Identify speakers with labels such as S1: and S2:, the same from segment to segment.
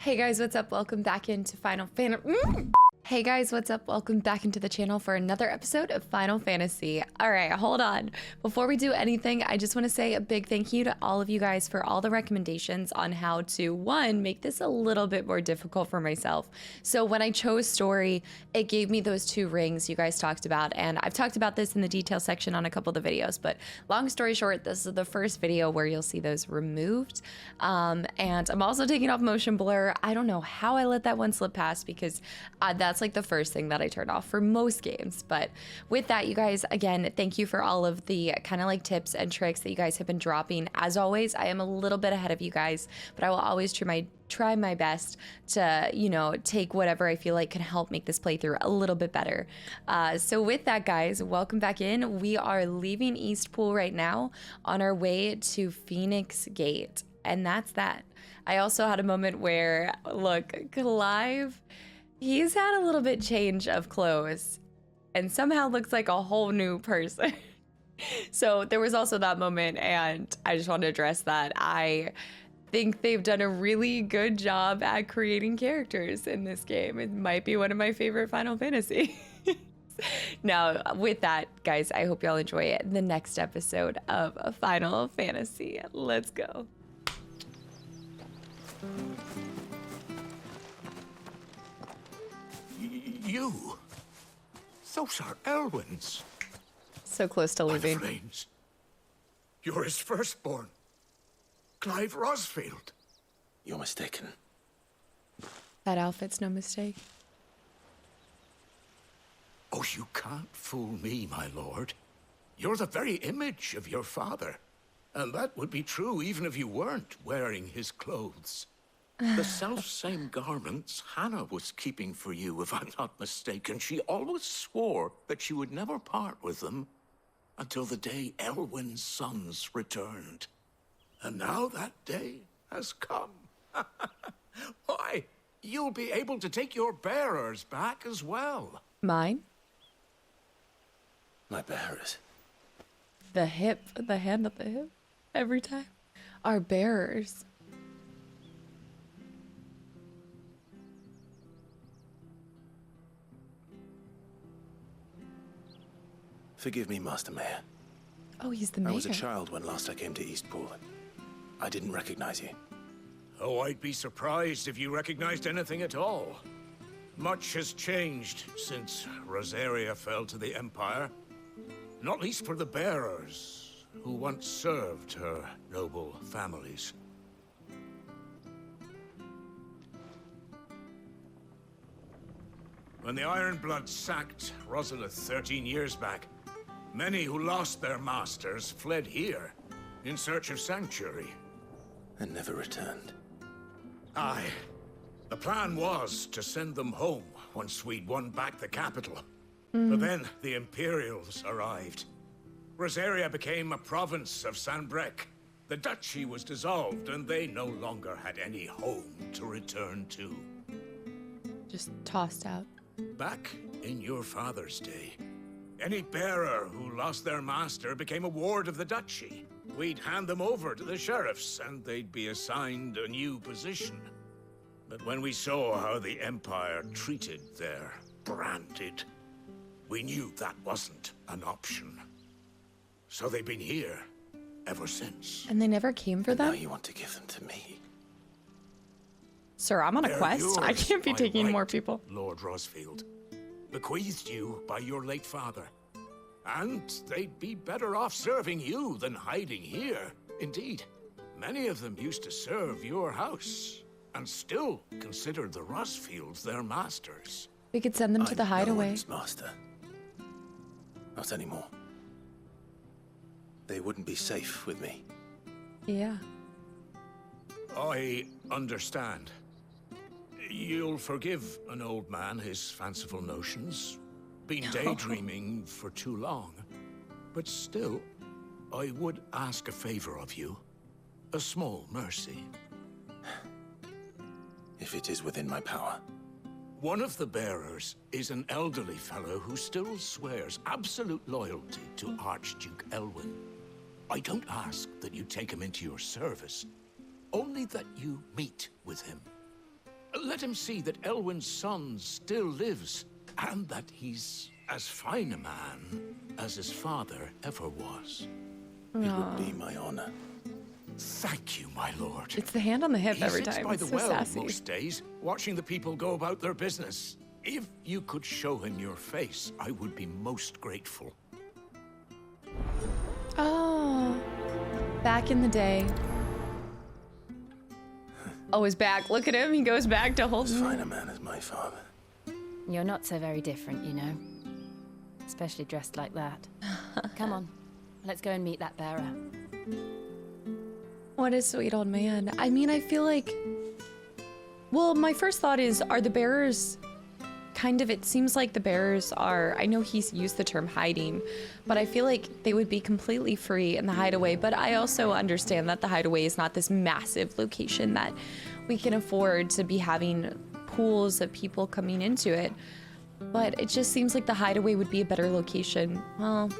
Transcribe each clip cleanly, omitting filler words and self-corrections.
S1: Hey guys, what's up? Welcome back into Final Fantasy. Hey guys, what's up? Welcome back into the channel for another episode of Final Fantasy. All right, hold on. Before we do anything, I just want to say a big thank you to all of you guys for all the recommendations on how to, one, make this a little bit more difficult for myself. So when I chose story, it gave me those 2 rings you guys talked about, and I've talked about this in the detail section on a couple of the videos, but long story short, this is the first video where you'll see those removed. And I'm also taking off motion blur. I don't know how I let that one slip past because that's like the first thing that I turn off for most games. But with that, you guys, again, thank you for all of the kind of like tips and tricks that you guys have been dropping. As always, I am a little bit ahead of you guys, but I will always try my best to, you know, take whatever I feel like can help make this playthrough a little bit better. So with that, guys, welcome back in. We are leaving Eastpool right now on our way to Phoenix Gate, and that's that. I also had a moment where, look, Clive, he's had a little bit change of clothes and somehow looks like a whole new person. So there was also that moment, and I just want to address that. I think they've done a really good job at creating characters in this game. It might be one of my favorite Final Fantasy. Now, with that, guys, I hope y'all enjoy the next episode of Final Fantasy. Let's go.
S2: You? Those are Elwyn's.
S1: So close to
S2: By the
S1: leaving.
S2: flames. You're his firstborn. Clive Rosfield.
S3: You're mistaken.
S1: That outfit's no mistake.
S2: Oh, you can't fool me, my lord. You're the very image of your father. And that would be true even if you weren't wearing his clothes. The self-same garments Hannah was keeping for you, if I'm not mistaken. She always swore that she would never part with them until the day Elwyn's sons returned. And now that day has come. Why, you'll be able to take your bearers back as well.
S1: Mine?
S3: My bearers.
S1: The hip, the hand at the hip, every time. Our bearers.
S3: Forgive me, Master Mayor.
S1: Oh, he's the mayor.
S3: I was a child when last I came to Eastpool. I didn't recognize you.
S2: Oh, I'd be surprised if you recognized anything at all. Much has changed since Rosaria fell to the Empire. Not least for the bearers, who once served her noble families. When the Ironbloods sacked Rosalith 13 years back, many who lost their masters fled here in search of sanctuary.
S3: And never returned.
S2: Aye. The plan was to send them home once we'd won back the capital. But then the Imperials arrived. Rosaria became a province of Sanbreque. The duchy was dissolved, and they no longer had any home to return to.
S1: Just tossed out.
S2: Back in your father's day, any bearer who lost their master became a ward of the duchy. We'd hand them over to the sheriffs, and they'd be assigned a new position. But when we saw how the Empire treated their branded, we knew that wasn't an option. So they've been here ever since.
S1: And they never came for
S3: Now
S1: them?
S3: you want to give them to me.
S1: Sir, I'm on a
S2: They're
S1: quest. I
S2: yours
S1: can't be
S2: by
S1: taking more
S2: right,
S1: people.
S2: Lord Rosfield. Bequeathed you by your late father. And they'd be better off serving you than hiding here. Indeed, many of them used to serve your house, and still consider the Rosfields their masters.
S1: We could send them to
S3: I'm
S1: the
S3: no
S1: Hideaway.
S3: one's master. Not anymore. They wouldn't be safe with me.
S1: Yeah.
S2: I understand. You'll forgive an old man his fanciful notions. Been daydreaming for too long. But still, I would ask a favor of you. A small mercy.
S3: If it is within my power.
S2: One of the bearers is an elderly fellow who still swears absolute loyalty to Archduke Elwyn. I don't ask that you take him into your service, only that you meet with him. Let him see that Elwyn's son still lives, and that he's as fine a man as his father ever was.
S3: It would be my honor.
S2: Thank you, my lord.
S1: It's the hand on the hip
S2: He
S1: every
S2: sits
S1: time.
S2: by
S1: It's
S2: the
S1: so
S2: well
S1: sassy.
S2: most days, watching the people go about their business. If you could show him your face, I would be most grateful.
S1: Oh, back in the day. Oh, he's back. Look at him. He goes back to hold.
S3: As fine a man as my father.
S4: You're not so very different, you know. Especially dressed like that. Come on, let's go and meet that bearer.
S1: What a sweet old man. I mean, I feel like... Well, my first thought is, are the bearers... Kind of, it seems like the bearers are... I know he's used the term hiding, but I feel like they would be completely free in the Hideaway. But I also understand that the Hideaway is not this massive location that we can afford to be having pools of people coming into it. But it just seems like the Hideaway would be a better location. Well...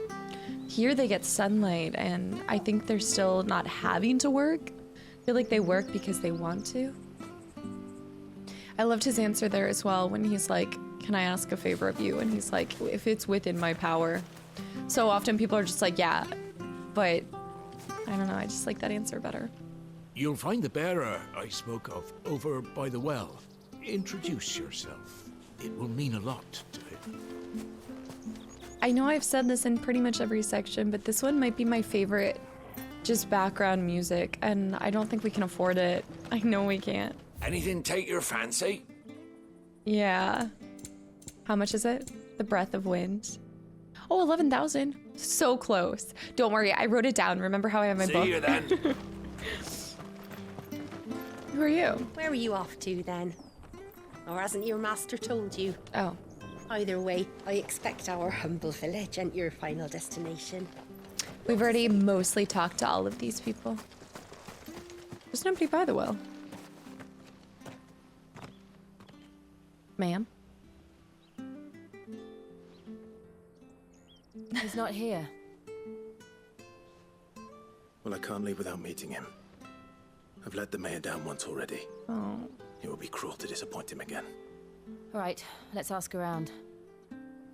S1: Here they get sunlight, and I think they're still not having to work. I feel like they work because they want to. I loved his answer there as well when he's like, can I ask a favor of you? And he's like, if it's within my power. So often people are just like, yeah, but I don't know, I just like that answer better.
S2: You'll find the bearer I spoke of over by the well. Introduce yourself. It will mean a lot to him.
S1: I know I've said this in pretty much every section, but this one might be my favorite just background music, and I don't think we can afford it. I know we can't.
S3: Anything take your fancy?
S1: Yeah. How much is it? The Breath of Wind. Oh, 11,000. So close. Don't worry, I wrote it down. Remember how I have my book?
S3: See you then.
S1: Who are you?
S5: Where are you off to then? Or hasn't your master told you?
S1: Oh.
S5: Either way, I expect our humble village and your final destination.
S1: We've already mostly talked to all of these people. There's nobody by the well. Ma'am?
S4: He's not here.
S3: Well, I can't leave without meeting him. I've let the mayor down once already.
S1: Oh.
S3: It would be cruel to disappoint him again.
S4: All right, let's ask around.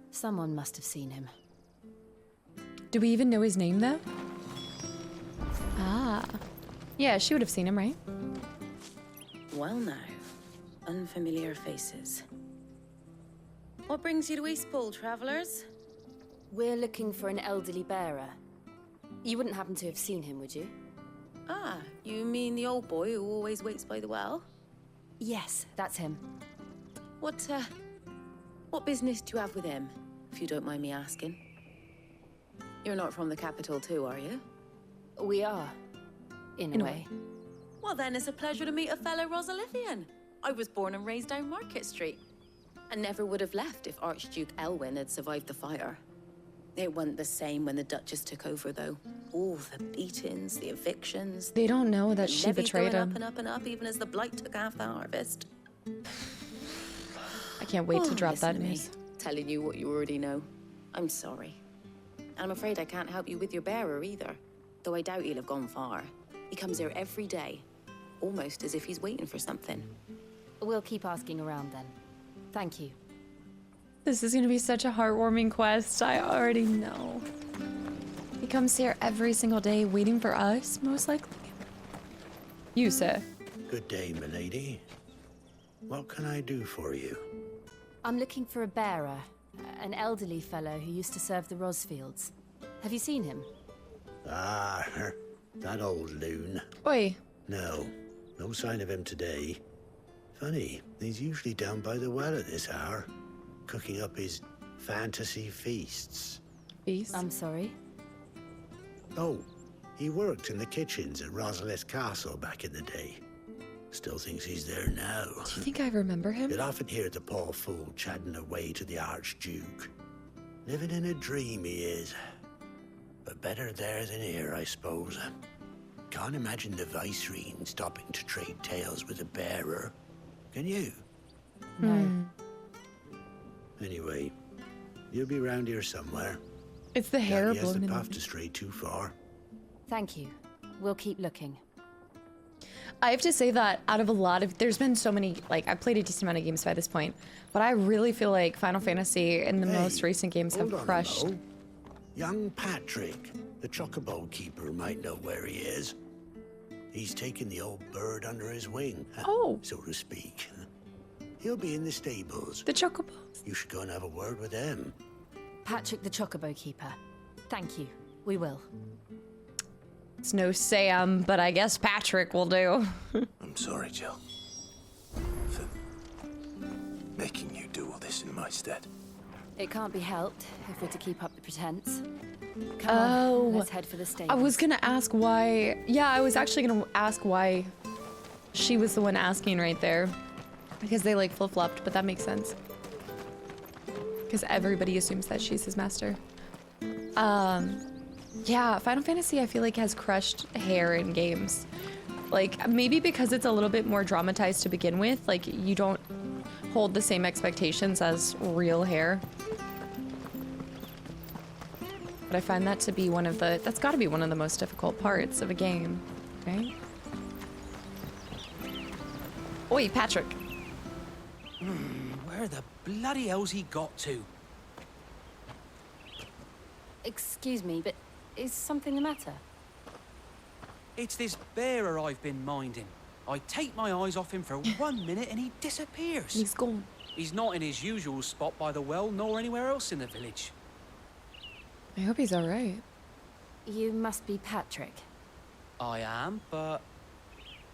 S4: Someone must have seen him.
S1: Do we even know his name, though? Ah. Yeah, she would have seen him, right?
S6: Well now, unfamiliar faces. What brings you to Eastpool, travellers?
S4: We're looking for an elderly bearer. You wouldn't happen to have seen him, would you?
S6: Ah, you mean the old boy who always waits by the well?
S4: Yes, that's him.
S6: What business do you have with him, if you don't mind me asking? You're not from the capital too, are you?
S4: We are, in a way.
S6: Well then, it's a pleasure to meet a fellow Rosalithian. I was born and raised down Market Street. And never would have left if Archduke Elwyn had survived the fire. It wasn't the same when the Duchess took over, though. All the beatings, the evictions.
S1: They don't know that
S6: the
S1: she
S6: levies
S1: betrayed
S6: going
S1: him.
S6: up and up and up, even as the blight took half the harvest.
S1: I can't wait to drop
S6: listen
S1: that
S6: to me,
S1: news.
S6: telling you what you already know. I'm sorry. And I'm afraid I can't help you with your bearer either. Though I doubt he'll have gone far. He comes here every day, almost as if he's waiting for something.
S4: We'll keep asking around then. Thank you.
S1: This is gonna be such a heartwarming quest. I already know. He comes here every single day waiting for us, most likely. You, sir.
S7: Good day, milady. What can I do for you?
S4: I'm looking for a bearer, an elderly fellow who used to serve the Rosfields. Have you seen him?
S7: Ah, that old loon.
S1: Oi.
S7: No sign of him today. Funny, he's usually down by the well at this hour, cooking up his fantasy feasts.
S1: Beast.
S4: I'm sorry.
S7: Oh, he worked in the kitchens at Rosalith Castle back in the day. Still thinks he's there now.
S1: Do you think I remember him?
S7: You'd often hear the poor fool chatting away to the Archduke. Living in a dream he is. But better there than here, I suppose. Can't imagine the Viceroy stopping to trade tales with a bearer. Can you?
S4: No.
S7: Anyway, you'll be round here somewhere.
S1: It's the hair
S7: He has the
S1: blown in
S7: path
S1: the...
S7: to stray too far.
S4: Thank you. We'll keep looking.
S1: I have to say that out of a lot of, there's been so many, like, I've played a decent amount of games by this point, but I really feel like Final Fantasy in the most recent games have
S7: hold on a
S1: crushed.
S7: mo. Young Patrick, the chocobo keeper, might know where he is. He's taken the old bird under his wing, so to speak. He'll be in the stables.
S1: The chocobos.
S7: You should go and have a word with them.
S4: Patrick the Chocobo Keeper. Thank you. We will.
S1: It's no Sam, but I guess Patrick will do.
S3: I'm sorry, Jill, for making you do all this in my stead.
S4: It can't be helped if we're to keep up the pretense. Come on, let's head for the stables.
S1: I was gonna ask why. Yeah, I was actually gonna ask why she was the one asking right there. Because they like flip-flopped, but that makes sense. Because everybody assumes that she's his master. Yeah, Final Fantasy I feel like has crushed hair in games. Like, maybe because it's a little bit more dramatized to begin with, like you don't hold the same expectations as real hair. But I find that to be one of the, that's gotta be one of the most difficult parts of a game, right? Oi, Patrick.
S8: Where the bloody hell's he got to?
S4: Excuse me, but is something the matter?
S8: It's this bearer I've been minding. I take my eyes off him for 1 minute and he disappears.
S1: He's gone.
S8: He's not in his usual spot by the well, nor anywhere else in the village.
S1: I hope he's alright.
S4: You must be Patrick.
S8: I am, but...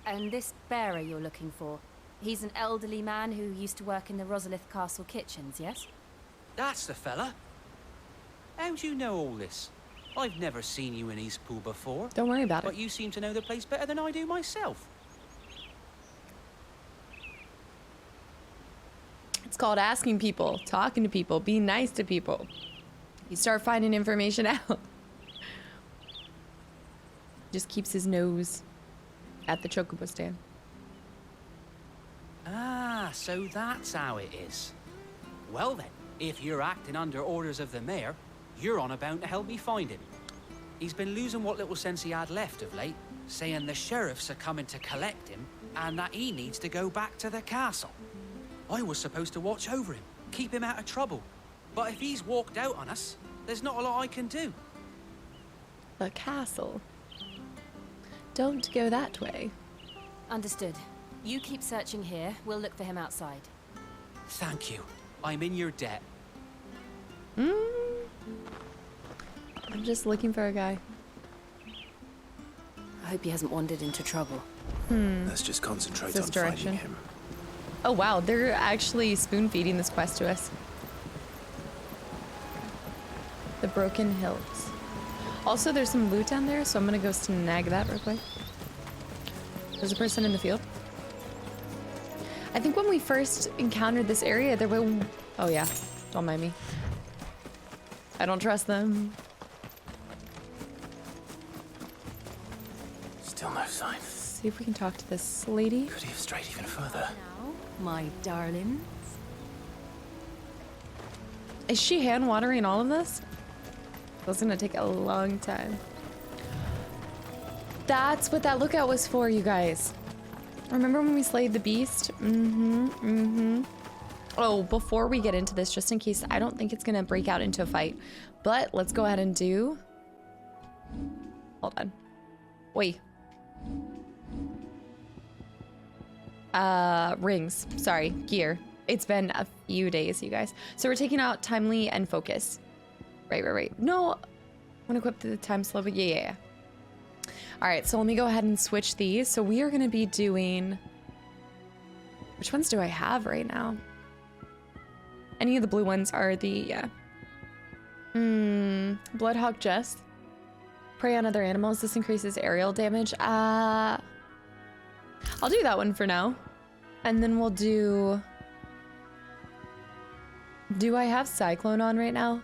S4: And this bearer you're looking for, he's an elderly man who used to work in the Rosalith Castle kitchens, yes?
S8: That's the fella. How'd you know all this? I've never seen you in Eastpool before.
S1: Don't worry about it.
S8: But you seem to know the place better than I do myself.
S1: It's called asking people, talking to people, being nice to people. You start finding information out. Just keeps his nose at the chocobo stand.
S8: Ah, so that's how it is. Well then, if you're acting under orders of the mayor, you're on about to help me find him. He's been losing what little sense he had left of late, saying the sheriffs are coming to collect him and that he needs to go back to the castle. I was supposed to watch over him, keep him out of trouble. But if he's walked out on us, there's not a lot I can do.
S1: The castle. Don't go that way.
S4: Understood. You keep searching here. We'll look for him outside.
S8: Thank you. I'm in your debt.
S1: I'm just looking for a guy.
S4: I hope he hasn't wandered into trouble.
S3: Let's just concentrate
S1: This
S3: on
S1: direction.
S3: finding him.
S1: Oh wow, they're actually spoon feeding this quest to us. The Broken Hills. Also, there's some loot down there, so I'm gonna go snag that real quick. There's a person in the field. I think when we first encountered this area, there were... Oh yeah, don't mind me. I don't trust them.
S3: Still no sign.
S1: See if we can talk to this lady.
S3: Could he have strayed even further?
S4: Now, my darling.
S1: Is she hand watering all of this? That's gonna take a long time. That's what that lookout was for, you guys. Remember when we slayed the beast? Oh, before we get into this, just in case, I don't think it's gonna break out into a fight, but let's go ahead and do... Hold on. Wait. Rings. Sorry, gear. It's been a few days, you guys. So we're taking out timely and focus. Right. No, I want to equip the time slow, but yeah. All right, so let me go ahead and switch these. So we are going to be doing... Which ones do I have right now? Any of the blue ones are the, yeah. Bloodhawk Jest. Prey on other animals. This increases aerial damage. I'll do that one for now. And then we'll do... Do I have Cyclone on right now?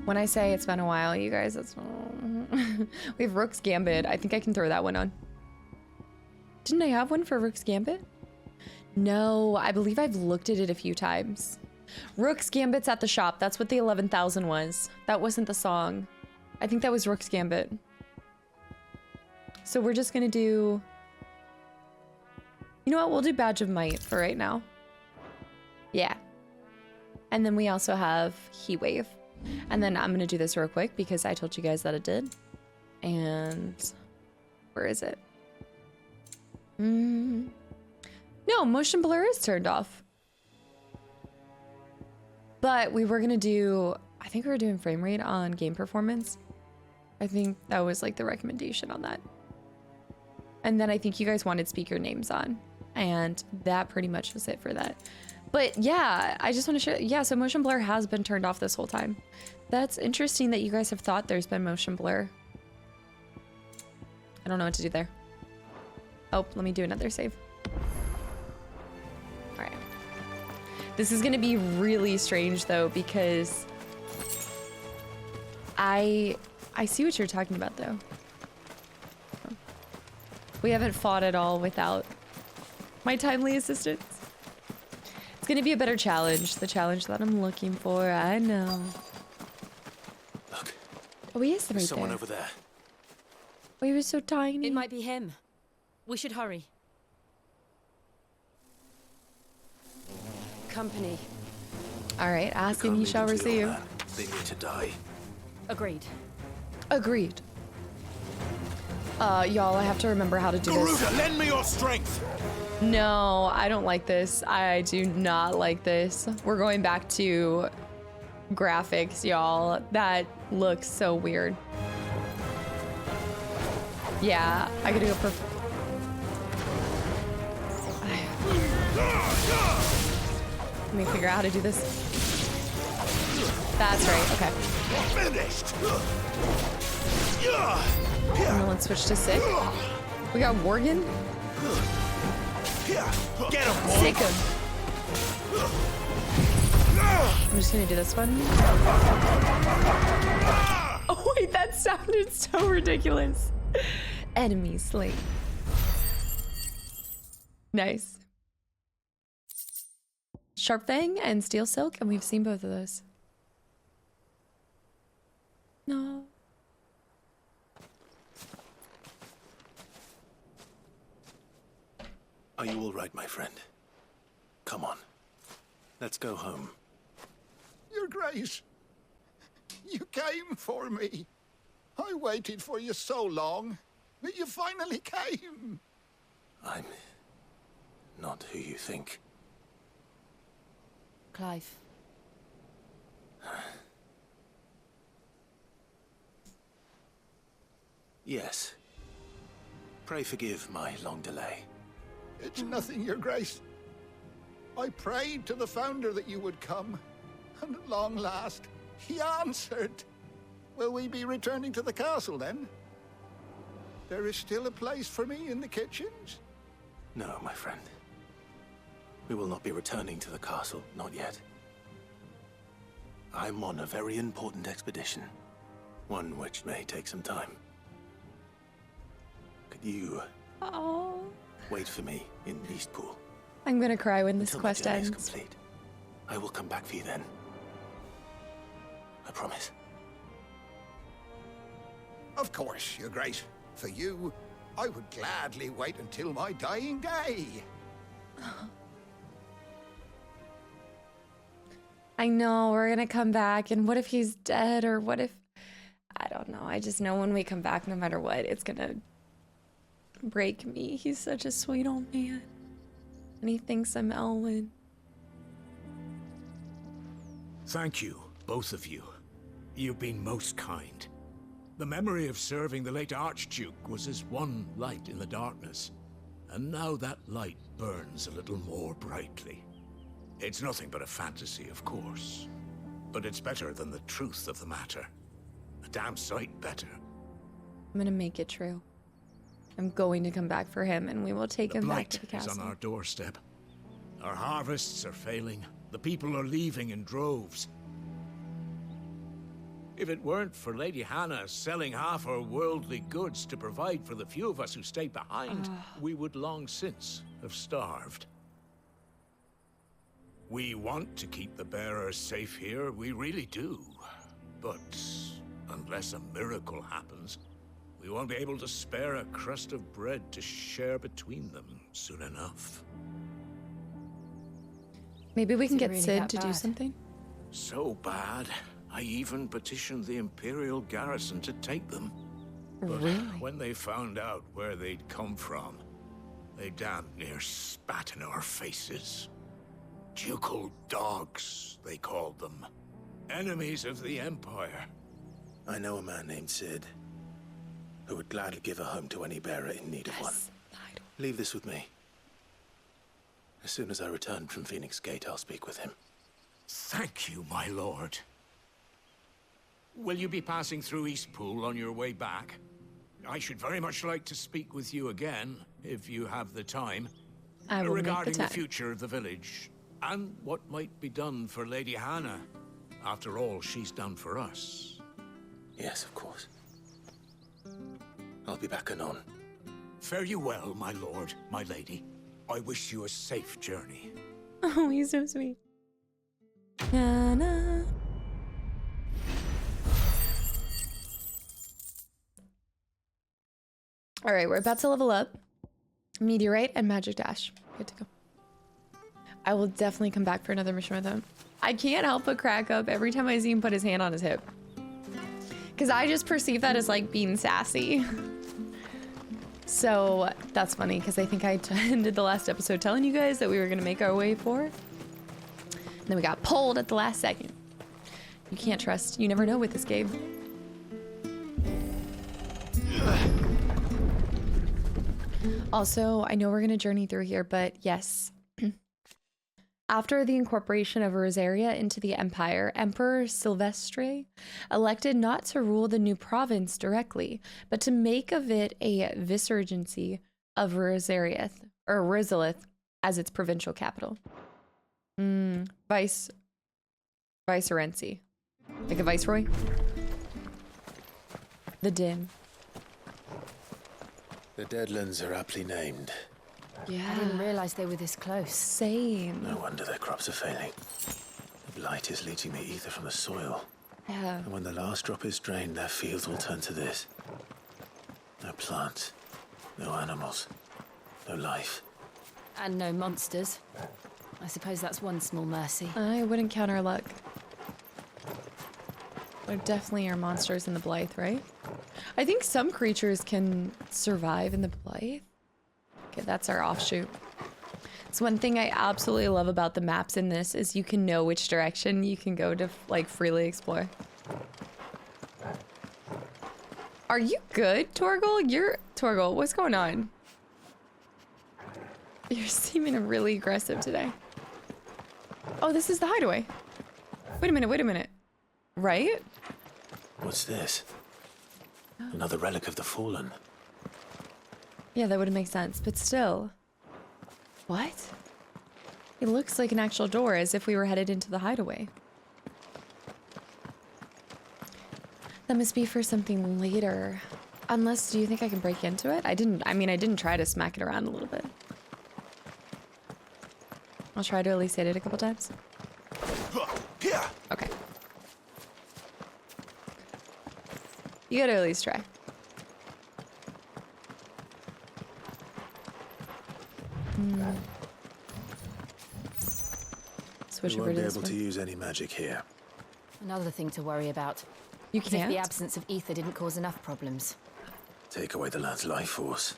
S1: When I say it's been a while, you guys, it's... We have Rook's Gambit. I think I can throw that one on. Didn't I have one for Rook's Gambit? No, I believe I've looked at it a few times. Rook's Gambit's at the shop. That's what the 11,000 was. That wasn't the song. I think that was Rook's Gambit. So we're just gonna do You know what? We'll do Badge of Might for right now. Yeah. And then we also have Heat Wave. And then I'm going to do this real quick because I told you guys that it did. And where is it? No, motion blur is turned off. But we were going to do, I think we were doing frame rate on game performance. I think that was like the recommendation on that. And then I think you guys wanted speaker names on. And that pretty much was it for that. But yeah, I just want to share. Yeah, so motion blur has been turned off this whole time. That's interesting that you guys have thought there's been motion blur. I don't know what to do there. Oh, let me do another save. All right. This is going to be really strange though, because I see what you're talking about though. We haven't fought at all without my timely assistance. It's gonna be a better challenge. The challenge that I'm looking for. I know.
S3: Look.
S1: Oh, he is right
S3: There's someone
S1: there.
S3: over there.
S1: Oh, he was so tiny.
S4: It might be him. We should hurry. Company.
S1: All right, ask and you shall receive.
S3: They need to die.
S4: Agreed.
S1: Agreed. Y'all, I have to remember how to do this.
S3: Garuda, lend me your strength!
S1: No, I don't like this. I do not like this. We're going back to graphics, y'all. That looks so weird. Yeah, I gotta go for... Let me figure out how to do this. That's right, okay.
S3: Finished!
S1: And then let's switch to Sick. We got Worgen.
S3: Get him, boy!
S1: Sick him. I'm just gonna do this one. Oh wait, that sounded so ridiculous. Enemy slain. Nice. Sharp Fang and Steel Silk, and we've seen both of those. No.
S3: Are you all right, my friend? Come on. Let's go home.
S2: Your Grace, you came for me. I waited for you so long, but you finally came.
S3: I'm not who you think.
S4: Clive.
S3: Yes. Pray forgive my long delay.
S2: It's nothing, Your Grace. I prayed to the Founder that you would come, and at long last, he answered. Will we be returning to the castle, then? There is still a place for me in the kitchens?
S3: No, my friend. We will not be returning to the castle, not yet. I'm on a very important expedition. One which may take some time. Could you
S1: Oh.
S3: wait for me in Eastpool?
S1: I'm gonna cry when this
S3: Until
S1: quest
S3: the journey is
S1: ends.
S3: complete. I will come back for you then. I promise.
S2: Of course, Your Grace. For you, I would gladly wait until my dying day.
S1: I know, we're gonna come back, and what if he's dead, or what if... I don't know, I just know when we come back, no matter what, it's gonna break me. He's such a sweet old man. And he thinks I'm Elwyn.
S2: Thank you, both of you. You've been most kind. The memory of serving the late Archduke was as one light in the darkness, and now that light burns a little more brightly. It's nothing but a fantasy, of course, but it's better than the truth of the matter. A damn sight better.
S1: I'm gonna make it true. I'm going to come back for him, and we will take him back to the
S2: Blight is
S1: castle.
S2: on our doorstep. Our harvests are failing. The people are leaving in droves. If it weren't for Lady Hannah selling half her worldly goods to provide for the few of us who stay behind, we would long since have starved. We want to keep the bearers safe here, we really do. But unless a miracle happens, we won't be able to spare a crust of bread to share between them soon enough.
S1: Maybe we can
S4: Is it
S1: get
S4: really
S1: Sid
S4: that
S1: to do
S4: bad?
S1: something.
S2: So bad, I even petitioned the Imperial garrison to take them. But
S1: Really?
S2: when they found out where they'd come from, they damn near spat in our faces. Ducal dogs, they called them. Enemies of the Empire.
S3: I know a man named Sid, who would gladly give a home to any bearer in need of one. Leave this with me. As soon as I return from Phoenix Gate, I'll speak with him.
S2: Thank you, my lord. Will you be passing through Eastpool on your way back? I should very much like to speak with you again, if you have the time,
S1: I will
S2: regarding
S1: make the
S2: the
S1: time.
S2: future of the village, and what might be done for Lady Hannah. After all, she's done for us.
S3: Yes, of course. I'll be back anon.
S2: Fare you well, my lord, my lady. I wish you a safe journey.
S1: Oh, he's so sweet. Na, na. All right, we're about to level up. Meteorite and Magic Dash. Good to go. I will definitely come back for another mission with him. I can't help but crack up every time I see him put his hand on his hip. Because I just perceive that as like being sassy. So that's funny because I think I ended the last episode telling you guys that we were going to make our way for. And then we got pulled at the last second. You can't trust. You never know with this game. Also, I know we're going to journey through here, but yes. After the incorporation of Rosaria into the Empire, Emperor Silvestre elected not to rule the new province directly, but to make of it a viceregency of Rosalith as its provincial capital. Vicerency. Like a viceroy? The Dim.
S3: The Deadlands are aptly named.
S1: Yeah.
S4: I didn't realize they were this close.
S1: Same.
S3: No wonder their crops are failing. The blight is leaching the ether from the soil.
S1: Yeah.
S3: And when the last drop is drained, their fields will turn to this. No plants, no animals, no life.
S4: And no monsters. I suppose that's one small mercy.
S1: I wouldn't count our luck. There definitely are monsters in the Blythe, right? I think some creatures can survive in the Blythe. Okay, that's our offshoot. So one thing I absolutely love about the maps in this is you can know which direction you can go to like freely explore. Are you good, Torgal? Torgal, what's going on? You're seeming really aggressive today. Oh, this is the hideaway. Wait a minute. Right?
S3: What's this? Another relic of the fallen.
S1: Yeah, that would make sense, but still. What? It looks like an actual door, as if we were headed into the hideaway. That must be for something later. Unless, do you think I can break into it? I didn't try to smack it around a little bit. I'll try to at least hit it a couple times. Okay. You gotta at least try. Switch
S3: We
S1: over
S3: won't
S1: to
S3: be
S1: this
S3: able to
S1: one.
S3: use any magic here.
S4: Another thing to worry about.
S1: You
S4: As if
S1: can't?
S4: the absence of ether didn't cause enough problems.
S3: Take away the lad's life force,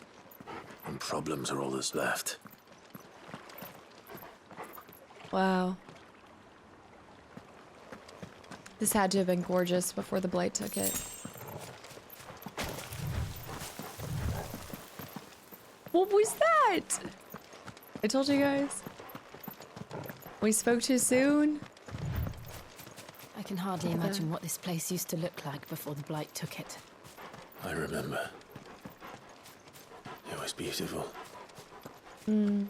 S3: and problems are all that's left.
S1: Wow. This had to have been gorgeous before the blight took it. What was that? I told you guys. We spoke too soon.
S4: I can hardly imagine what this place used to look like before the blight took it.
S3: I remember. It was beautiful.
S1: We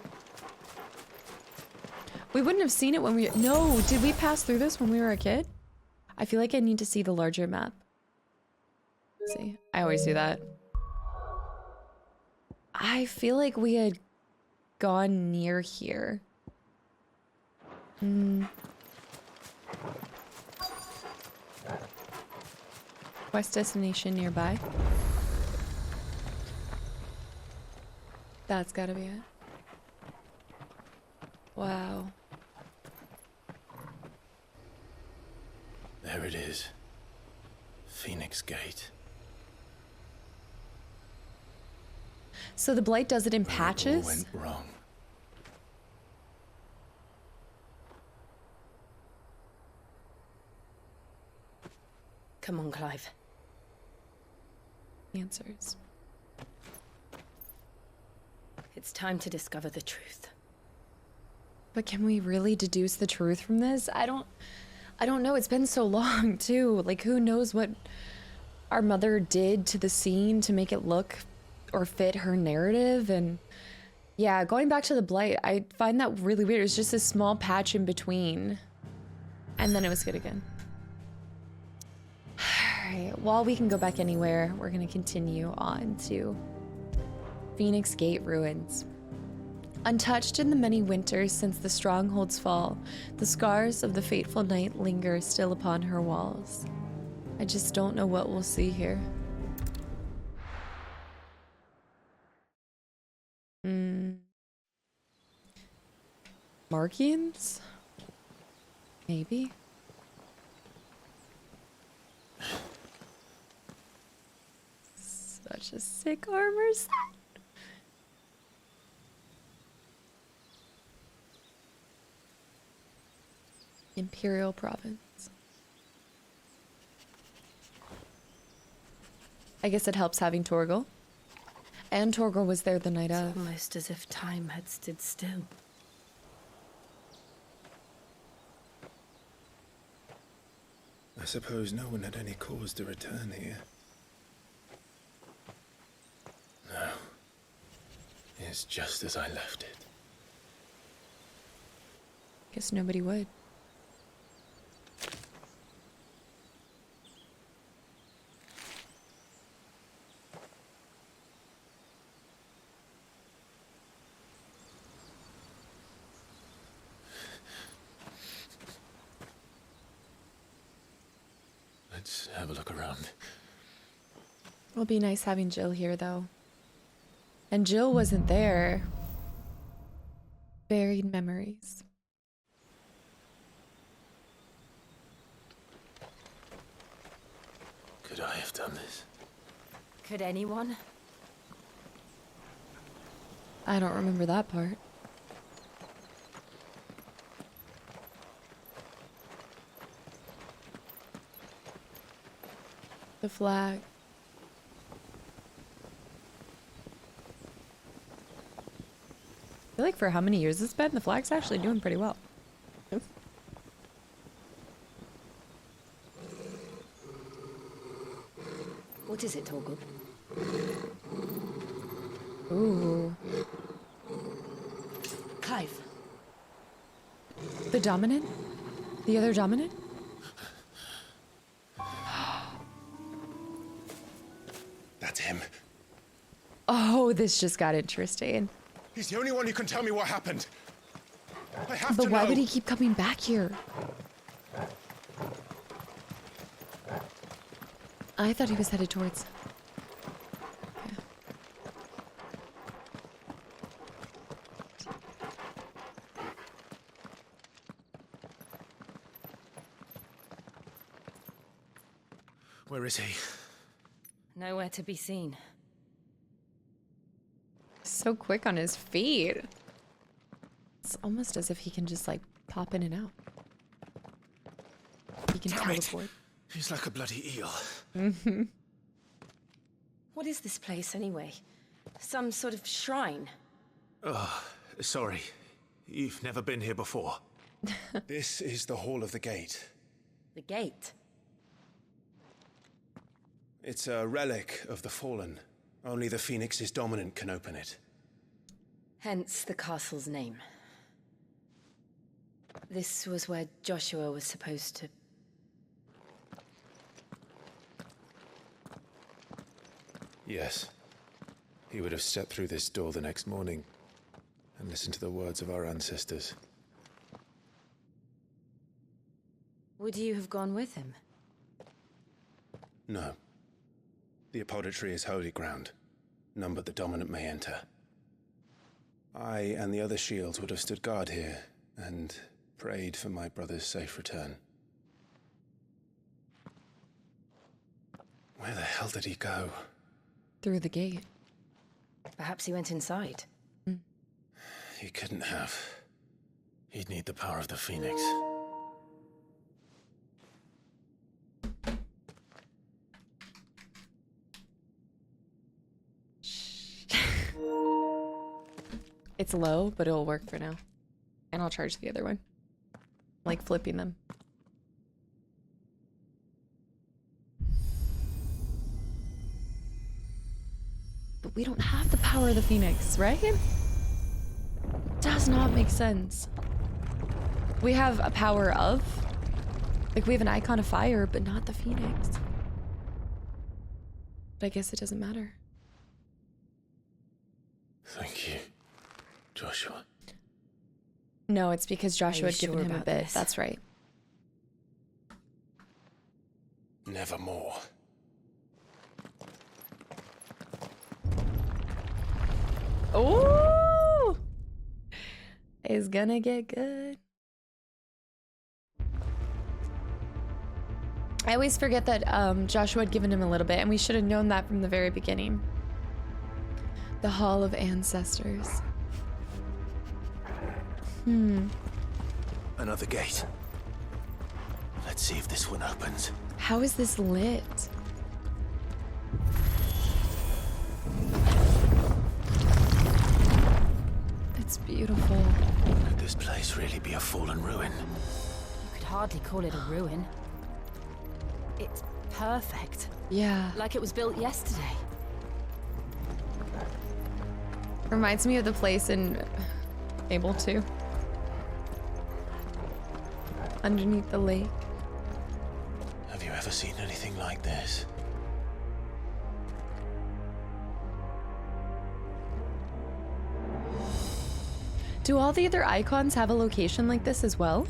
S1: wouldn't have seen it when we... No, did we pass through this when we were a kid? I feel like I need to see the larger map. See, I always do that. I feel like we had gone near here. Quest destination nearby. That's gotta be it. Wow.
S3: There it is. Phoenix Gate.
S1: So the blight does it in
S3: Where it all
S1: patches?
S3: went wrong.
S5: Come on, Clive.
S1: Answers.
S5: It's time to discover the truth.
S1: But can we really deduce the truth from this? I don't know. It's been so long, too. Like, who knows what our mother did to the scene to make it look or fit her narrative? And yeah, going back to the blight, I find that really weird. It was just a small patch in between. And then it was good again. Alright, while we can go back anywhere, we're going to continue on to Phoenix Gate ruins. Untouched in the many winters since the stronghold's fall, the scars of the fateful night linger still upon her walls. I just don't know what we'll see here. Markians? Maybe? Such a sick armor set. Imperial province. I guess it helps having Torgal. And Torgal was there the night of.
S5: Almost as if time had stood still.
S3: I suppose no one had any cause to return here. No. It's just as I left it.
S1: Guess nobody would.
S3: Let's have a look around.
S1: It'll be nice having Jill here, though. And Jill wasn't there. Buried memories.
S3: Could I have done this?
S4: Could anyone?
S1: I don't remember that part. The flag. I feel like for how many years it's been, the flag's actually doing pretty well.
S5: What is it, Torgal?
S1: Ooh.
S5: Clive.
S1: The dominant? The other dominant?
S3: That's him.
S1: Oh, this just got interesting.
S3: He's the only one who can tell me what happened. I have
S1: But
S3: to
S1: why
S3: know.
S1: would he keep coming back here? I thought he was headed towards... Okay.
S3: Where is he?
S4: Nowhere to be seen.
S1: So quick on his feet. It's almost as if he can just like pop in and out. He can
S3: Damn it.
S1: teleport.
S3: He's like a bloody eel.
S1: Mm-hmm.
S5: What is this place, anyway? Some sort of shrine?
S3: Oh, sorry. You've never been here before. This is the Hall of the Gate.
S5: The gate?
S3: It's a relic of the Fallen. Only the Phoenix's dominant can open it.
S5: Hence the castle's name. This was where Joshua was supposed to...
S3: Yes. He would have stepped through this door the next morning and listened to the words of our ancestors.
S4: Would you have gone with him?
S3: No. The apodatory is holy ground. None but the dominant may enter. I and the other shields would have stood guard here and prayed for my brother's safe return. Where the hell did he go?
S1: Through the gate.
S4: Perhaps he went inside.
S3: He couldn't have. He'd need the power of the Phoenix.
S1: It's low, but it'll work for now. And I'll charge the other one. Like flipping them. But we don't have the power of the Phoenix, right? Does not make sense. We have a power of... Like, we have an Icon of Fire, but not the Phoenix. But I guess it doesn't matter.
S3: Thank you, Joshua.
S1: No, it's because Joshua had given him a bit. That's right.
S3: Nevermore.
S1: Oh! It's gonna get good. I always forget that Joshua had given him a little bit, and we should have known that from the very beginning. The Hall of Ancestors.
S3: Another gate. Let's see if this one opens.
S1: How is this lit? It's beautiful.
S3: Could this place really be a fallen ruin?
S4: You could hardly call it a ruin. It's perfect.
S1: Yeah.
S4: Like it was built yesterday.
S1: Reminds me of the place in Able 2. Underneath the lake.
S3: Have you ever seen anything like this?
S1: Do all the other icons have a location like this as well?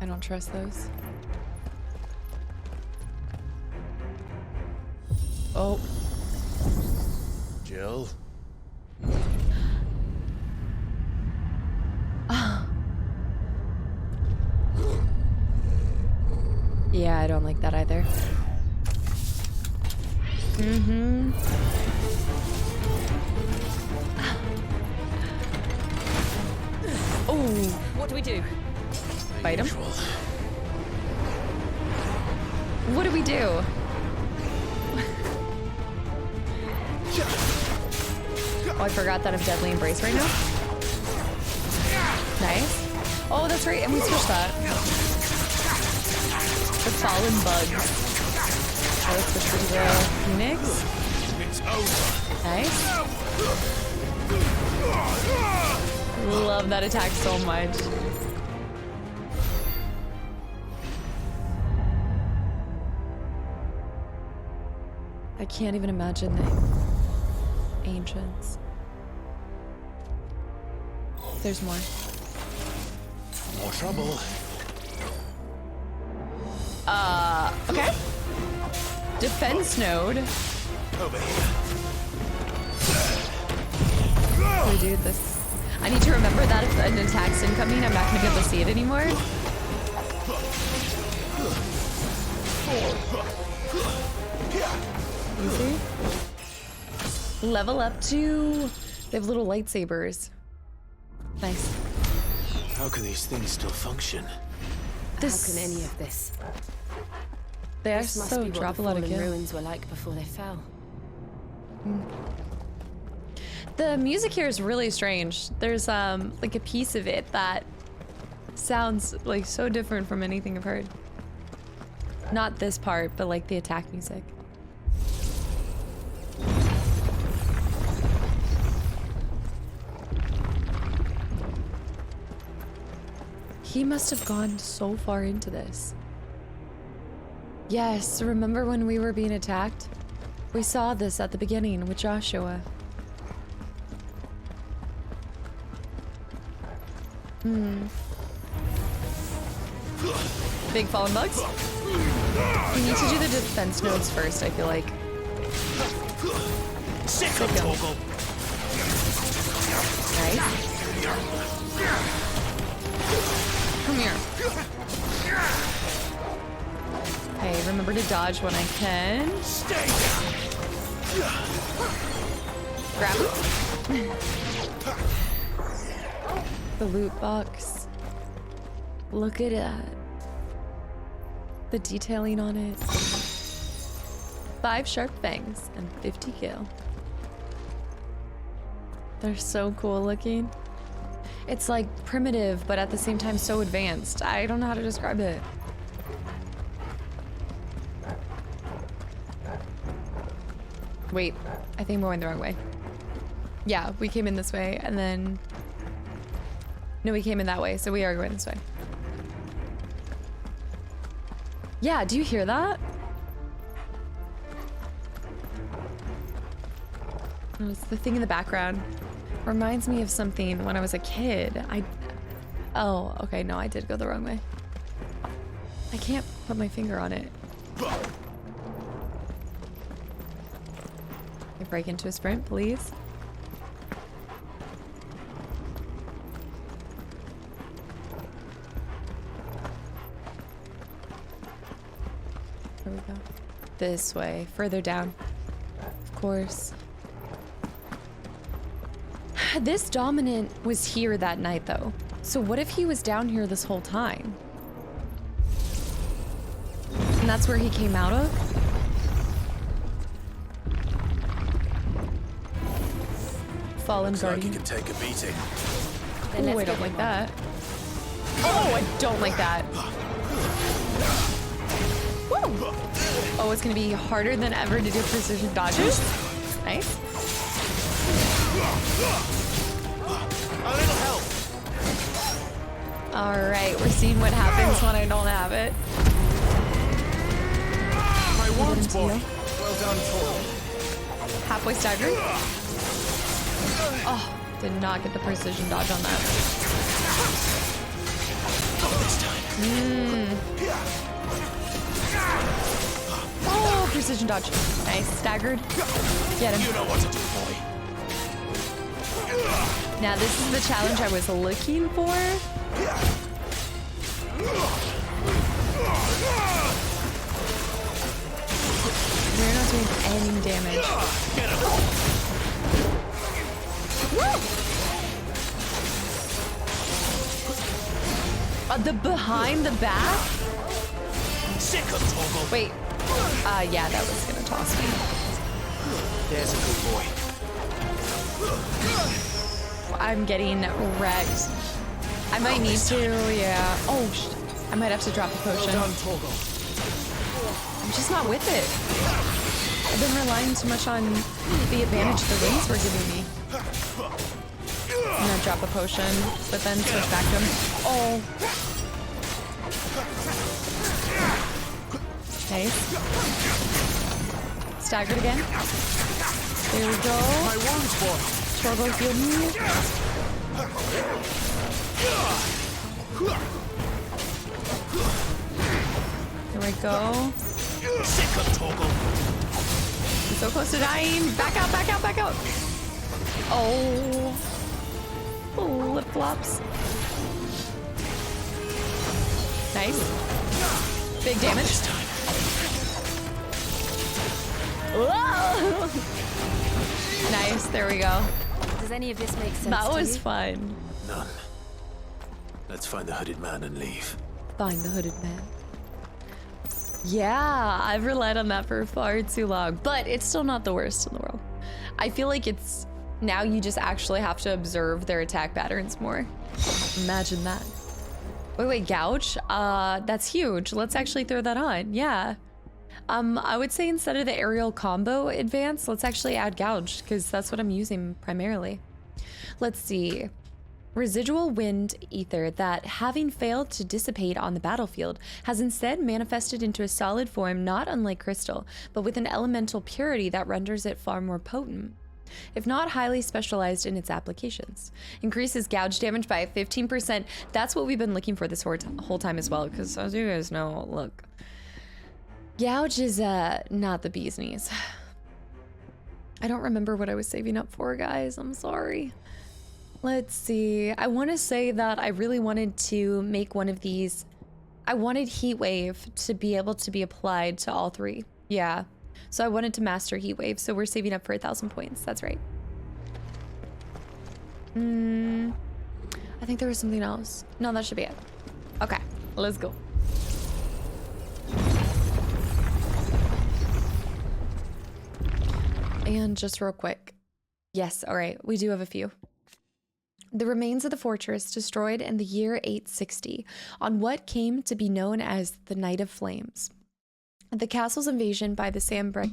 S1: I don't trust those. Oh.
S3: Jill?
S1: Yeah, I don't like that either. Oh,
S4: What do we do?
S1: fight him? What do we do? Oh, I forgot that I'm Deadly Embrace right now. Nice. Oh, that's right, and we switched that. The Fallen Bugs. Oh, let's switch to the Phoenix.
S3: It's over.
S1: Nice. Love that attack so much. I can't even imagine the ancients. There's more.
S3: More trouble.
S1: Okay. Defense node.
S3: Over here.
S1: Oh, dude, this. I need to remember that if an attack's incoming, I'm not gonna be able to see it anymore. Easy. Level up to. They have little lightsabers. Nice.
S3: How can these things still function?
S4: How can any of this?
S1: They are
S4: This must
S1: so
S4: be what
S1: drop
S4: the
S1: a lot of
S4: fallen
S1: kills.
S4: ruins were like before they fell.
S1: The music here is really strange. There's like a piece of it that sounds like so different from anything I've heard. Not this part, but like the attack music. He must have gone so far into this. Yes, remember when we were being attacked? We saw this at the beginning with Joshua. Big fallen bugs? We need to do the defense nodes first, I feel like.
S3: Sick of Toggle.
S1: Right? Come here. Hey, remember to dodge when I can.
S3: Stay down.
S1: Grab him. The loot box. Look at that. The detailing on it. 5 sharp fangs and 50 gil. They're so cool looking. It's like primitive, but at the same time so advanced. I don't know how to describe it. Wait, I think we're going the wrong way. Yeah, we came in this way and then... No, we came in that way, so we are going this way. Yeah, do you hear that? Oh, it's the thing in the background. Reminds me of something when I was a kid. Oh, okay, no, I did go the wrong way. I can't put my finger on it. I break into a sprint, please. There we go. This way, further down. Of course. This dominant was here that night, though. So what if he was down here this whole time? And that's where he came out of? Fallen
S3: Looks like
S1: guardian.
S3: he could take a beating.
S1: Oh, I don't like that. Oh, I don't like that. Woo! Oh, it's gonna be harder than ever to do precision dodges. Nice.
S3: A little help.
S1: All right, we're seeing what happens when I don't have it.
S3: My wounds, boy.
S1: Heal.
S3: Well done, Tor.
S1: Halfway staggered. Oh, did not get the precision dodge on that.
S3: This time.
S1: Oh, precision dodge. Nice, staggered. Get him.
S3: You know what to do, boy.
S1: Now this is the challenge I was looking for. We're not doing any damage.
S3: Get him.
S1: The behind the back?
S3: Sick of Toggle.
S1: Wait. Yeah, that was gonna toss me.
S3: There's a good boy.
S1: I'm getting wrecked. I might need to, yeah. Oh, I might have to drop a potion.
S3: Well done, Toggle.
S1: I'm just not with it. I've been relying too much on the advantage the wings were giving me. I'm gonna drop a potion, but then switch back to him. Oh. Nice. Staggered again. There we go.
S3: My wounds, boy.
S1: Torgo healed me. There we go.
S3: Sick of Toggle.
S1: I'm so close to dying. Back out, back out, back out. Oh. Flip flops. Nice. Big damage. Whoa! Nice, there we go.
S4: Does any of this make sense
S1: That
S4: to
S1: was
S4: you?
S1: fun.
S3: None. Let's find the hooded man and leave.
S1: Find the hooded man. Yeah, I've relied on that for far too long, but it's still not the worst in the world. I feel like it's now you just actually have to observe their attack patterns more. Imagine that. Wait, gouge? That's huge. Let's actually throw that on. Yeah. I would say instead of the aerial combo advance, let's actually add gouge because that's what I'm using primarily. Let's see. Residual wind ether that, having failed to dissipate on the battlefield, has instead manifested into a solid form not unlike crystal, but with an elemental purity that renders it far more potent, if not highly specialized in its applications. Increases gouge damage by 15%. That's what we've been looking for this whole time as well, because as you guys know, look, Gouge is not the bee's knees. I don't remember what I was saving up for, guys. I'm sorry. Let's see. I want to say that I really wanted to make one of these. I wanted Heat Wave to be able to be applied to all three. Yeah. So I wanted to master Heat Wave. So we're saving up for 1,000 points. That's right. I think there was something else. No, that should be it. Okay, let's go. And just real quick. Yes, all right, we do have a few. The remains of the fortress destroyed in the year 860 on what came to be known as the Night of Flames. The castle's invasion by the Sambrecs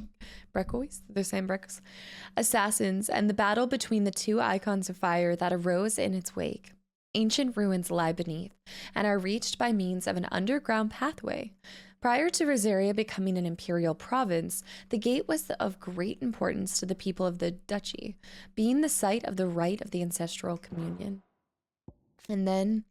S1: assassins and the battle between the two Eikons of Fire that arose in its wake. Ancient ruins lie beneath and are reached by means of an underground pathway. Prior to Rosaria becoming an imperial province, the gate was of great importance to the people of the duchy, being the site of the rite of the ancestral communion. And then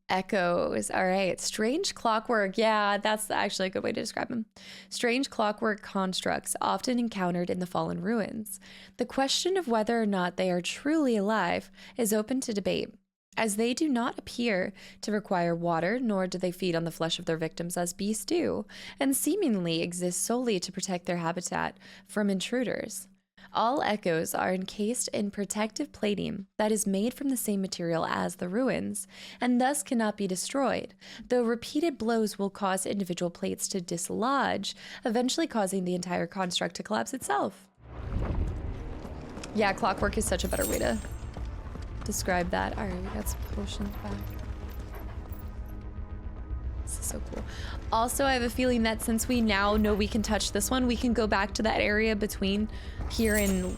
S1: echoes. All right, strange clockwork. Yeah, that's actually a good way to describe them. Strange clockwork constructs often encountered in the fallen ruins. The question of whether or not they are truly alive is open to debate, as they do not appear to require water, nor do they feed on the flesh of their victims as beasts do, and seemingly exist solely to protect their habitat from intruders. All echoes are encased in protective plating that is made from the same material as the ruins, and thus cannot be destroyed, though repeated blows will cause individual plates to dislodge, eventually causing the entire construct to collapse itself. Yeah, clockwork is such a better way to describe that. All right, we got some potions back. This is so cool. Also, I have a feeling that since we now know we can touch this one, we can go back to that area between here and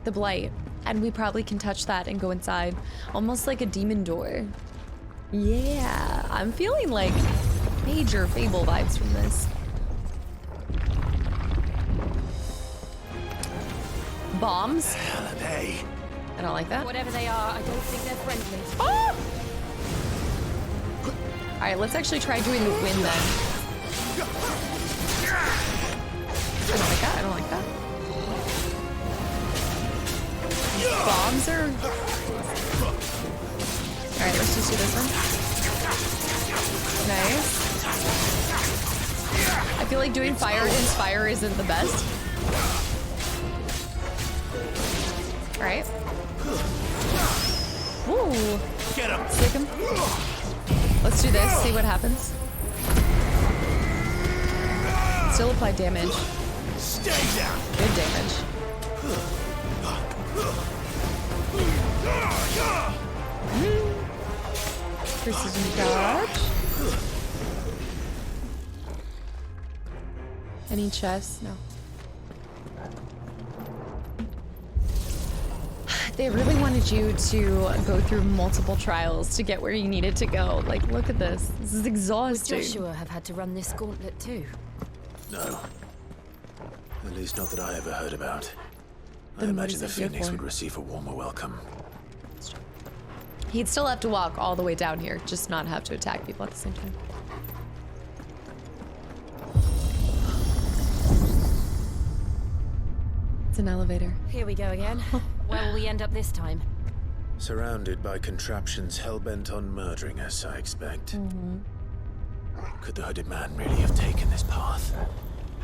S1: the Blight, and we probably can touch that and go inside, almost like a demon door. Yeah, I'm feeling like major Fable vibes from this. Bombs?
S7: Hell are they?
S1: I don't like that.
S4: Whatever they are, I don't think they're friendly.
S1: Oh! All right, let's actually try doing the wind then. I don't like that. I don't like that. Bombs are... All right, let's just do this one. Nice. I feel like doing fire against fire isn't the best. All right. Ooh.
S7: Get him.
S1: Stick him. Let's do this, see what happens. Still apply damage.
S7: Stay down.
S1: Good damage. Precision dodge. Any chests? No. They really wanted you to go through multiple trials to get where you needed to go. Like, look at this. This is exhausting.
S4: Would Joshua have had to run this gauntlet too?
S3: No. At least not that I ever heard about. I
S1: Then what
S3: imagine
S1: is
S3: the
S1: it here
S3: Phoenix
S1: for?
S3: would receive a warmer welcome.
S1: He'd still have to walk all the way down here, just not have to attack people at the same time. It's an elevator.
S4: Here we go again. Where will we end up this time?
S3: Surrounded by contraptions hell-bent on murdering us, I expect. Could the hooded man really have taken this path?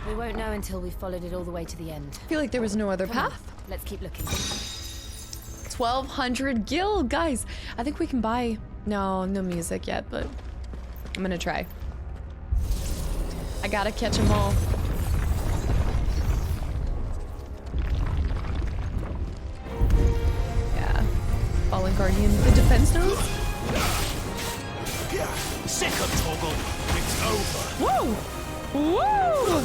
S4: We won't know until we've followed it all the way to the end.
S1: I feel like there was no other
S4: Come on,
S1: path.
S4: let's keep looking.
S1: 1,200 gil, guys. I think we can buy... No music yet, but I'm gonna try. I gotta catch them all. Yeah. Fallen Guardian. The defense node?
S7: Second toggle. It's over.
S1: Woo! Woo!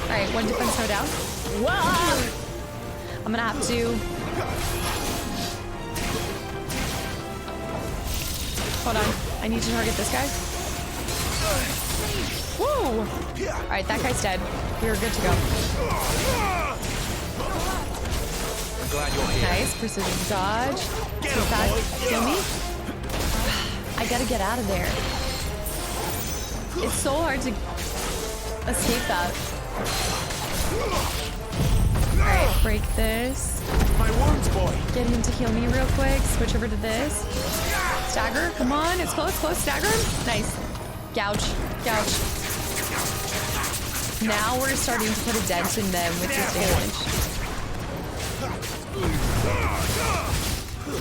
S1: Alright, one defense node down. Whoa! I'm gonna have to... Hold on. I need to target this guy. Woo! Alright, that guy's dead. We're good to go.
S7: I'm glad you're here.
S1: Nice. Precision dodge.
S7: Get
S1: Take
S7: him,
S1: that.
S7: boy.
S1: Kill me. I gotta get out of there. It's so hard to escape that. Alright, break this.
S3: My wounds, boy.
S1: Get him to heal me real quick. Switch over to this. Stagger, come on. It's close, close. Stagger him. Nice. Gouge, gouge. Now we're starting to put a dent in them with this damage.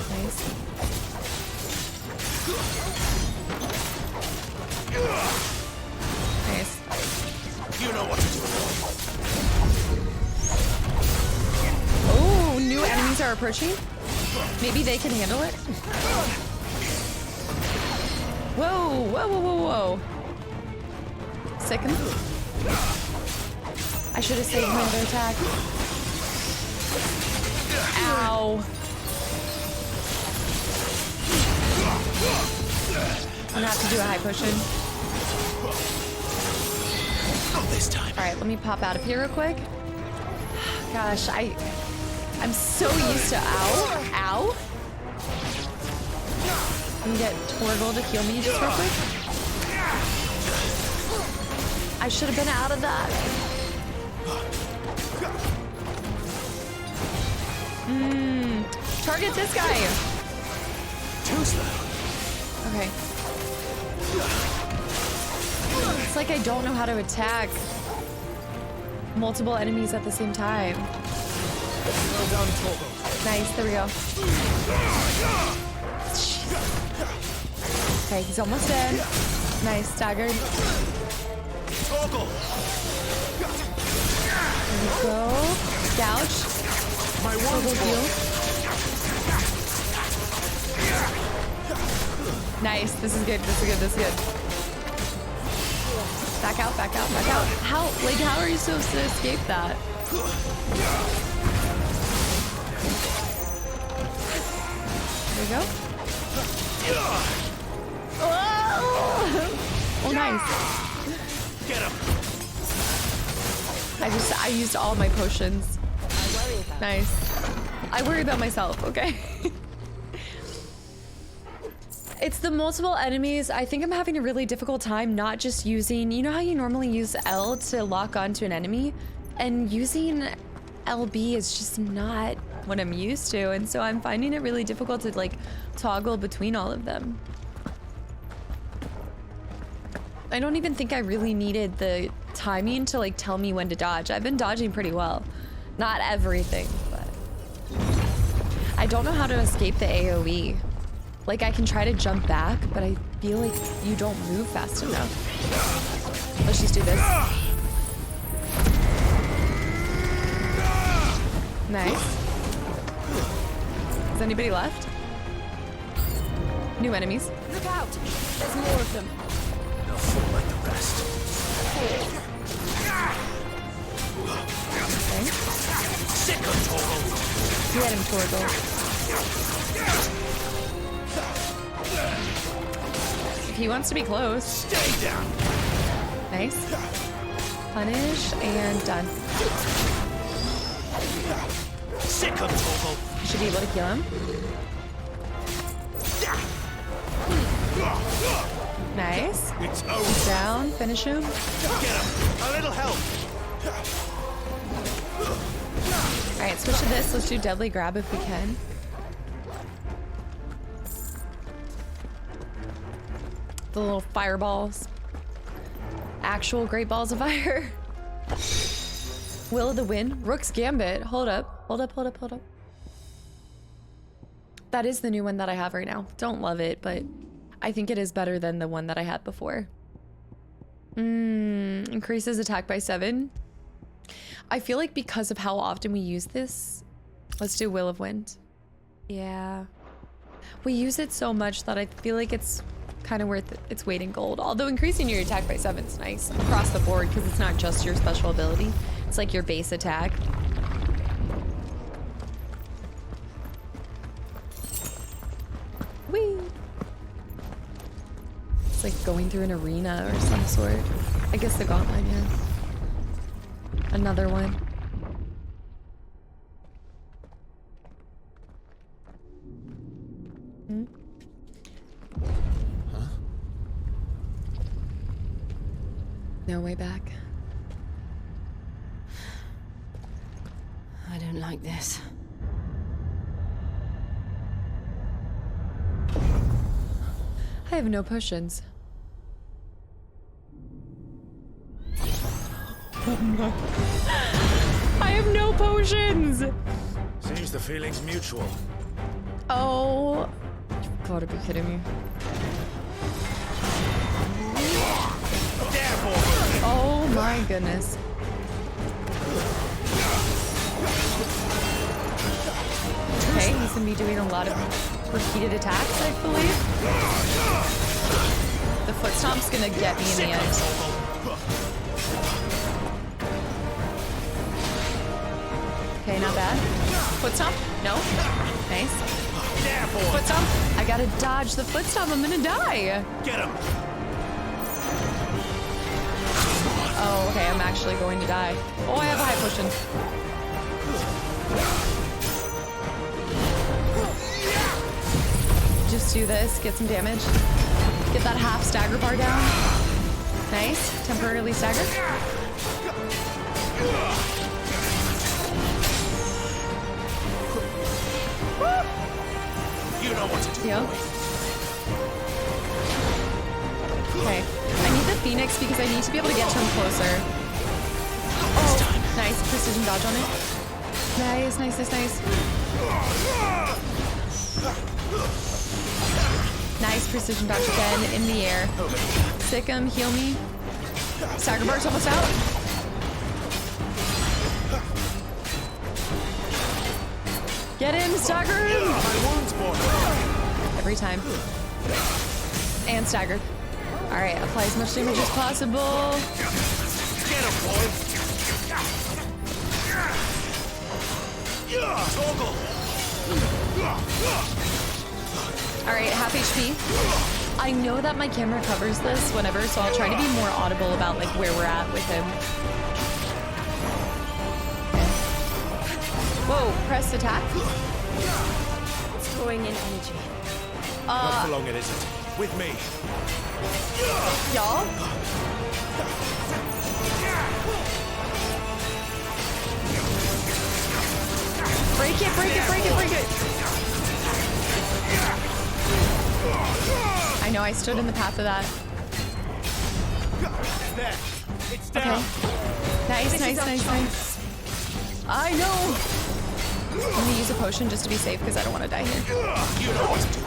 S1: Nice. Nice.
S3: You know what to do.
S1: Oh, new enemies are approaching. Maybe they can handle it. Whoa, whoa, whoa, whoa, whoa. Sicken. I should have saved my other attack. Ow. I'm gonna have to do a high potion.
S3: Not this time.
S1: All right, let me pop out of here real quick. Gosh, I'm so used to ow. Let me get Torgal to heal me just real quick. I should have been out of that. Target this guy.
S3: Too slow.
S1: Okay. It's like I don't know how to attack multiple enemies at the same time.
S3: Well done, Torgal.
S1: Nice, there we go. Okay, he's almost dead. Nice, staggered.
S3: Torgal.
S1: There we go. Gouge.
S3: My
S1: Torgal
S3: wounds,
S1: heal.
S3: boy.
S1: Nice, this is good, this is good, this is good. Back out, back out, back out. How are you supposed to escape that? There we go. Oh, nice.
S3: Get him.
S1: I used all my potions. Nice. I worry about myself, okay? It's the multiple enemies. I think I'm having a really difficult time not just using, you know how you normally use L to lock onto an enemy? And using LB is just not what I'm used to. And so I'm finding it really difficult to like toggle between all of them. I don't even think I really needed the timing to like tell me when to dodge. I've been dodging pretty well. Not everything, but I don't know how to escape the AoE. Like I can try to jump back, but I feel like you don't move fast enough. Let's just do this. Nice. Is anybody left? New enemies.
S4: Look out! There's more of them.
S3: They'll fall like the rest.
S1: Okay.
S3: Sick of Torgal.
S1: Get him, Torgal. If he wants to be close.
S3: Stay down.
S1: Nice. Punish and done.
S3: Sick of Torgal.
S1: Should be able to kill him. Nice.
S3: It's
S1: He's
S3: over.
S1: down. Finish him.
S3: Get him. A little help.
S1: All right, switch to this. Let's do deadly grab if we can. The little fireballs. Actual great balls of fire. Will of the Wind. Rook's Gambit. Hold up. Hold up, hold up, hold up. That is the new one that I have right now. Don't love it, but I think it is better than the one that I had before. Increases attack by 7. I feel like because of how often we use this, let's do Will of Wind. Yeah. We use it so much that I feel like it's kind of worth its weight in gold. Although increasing your attack by 7 is nice across the board because it's not just your special ability. It's like your base attack. Whee! It's like going through an arena or some sort. I guess the gauntlet, yeah. Another one. No way back.
S4: I don't like this.
S1: I have no potions. I have no potions!
S3: Seems the feeling's mutual.
S1: Oh. You've gotta be kidding me. Oh my goodness. Okay, he's gonna be doing a lot of repeated attacks, I believe. The foot stomp's gonna get me in the end. Okay, not bad. Foot stomp? No. Nice. Foot stomp. I gotta dodge the foot stomp. I'm gonna die.
S3: Get him!
S1: Oh, okay. I'm actually going to die. Oh, I have a high potion. Just do this. Get some damage. Get that half stagger bar down. Nice. Temporarily stagger.
S3: You know what to do.
S1: Yep. Okay. I need the Phoenix because I need to be able to get to him closer. Oh, nice. Precision dodge on it. Nice, nice, nice, nice. Nice precision dodge again in the air. Sick him, heal me. Stagger bar's almost out. Get him, stagger him! Every time. And stagger. Alright, apply as much damage as possible.
S3: Get him, boy!
S1: Alright, half HP. I know that my camera covers this whenever, so I'll try to be more audible about like where we're at with him. Whoa, press attack.
S5: It's throwing in energy.
S3: Not for long it isn't. With me.
S1: Y'all? Break it, break it, break it, break it. I know I stood in the path of that.
S3: There. It's
S1: Okay.
S3: down.
S1: Nice, nice, nice, nice. I know. I'm gonna use a potion just to be safe because I don't want to die here.
S3: You know what to do.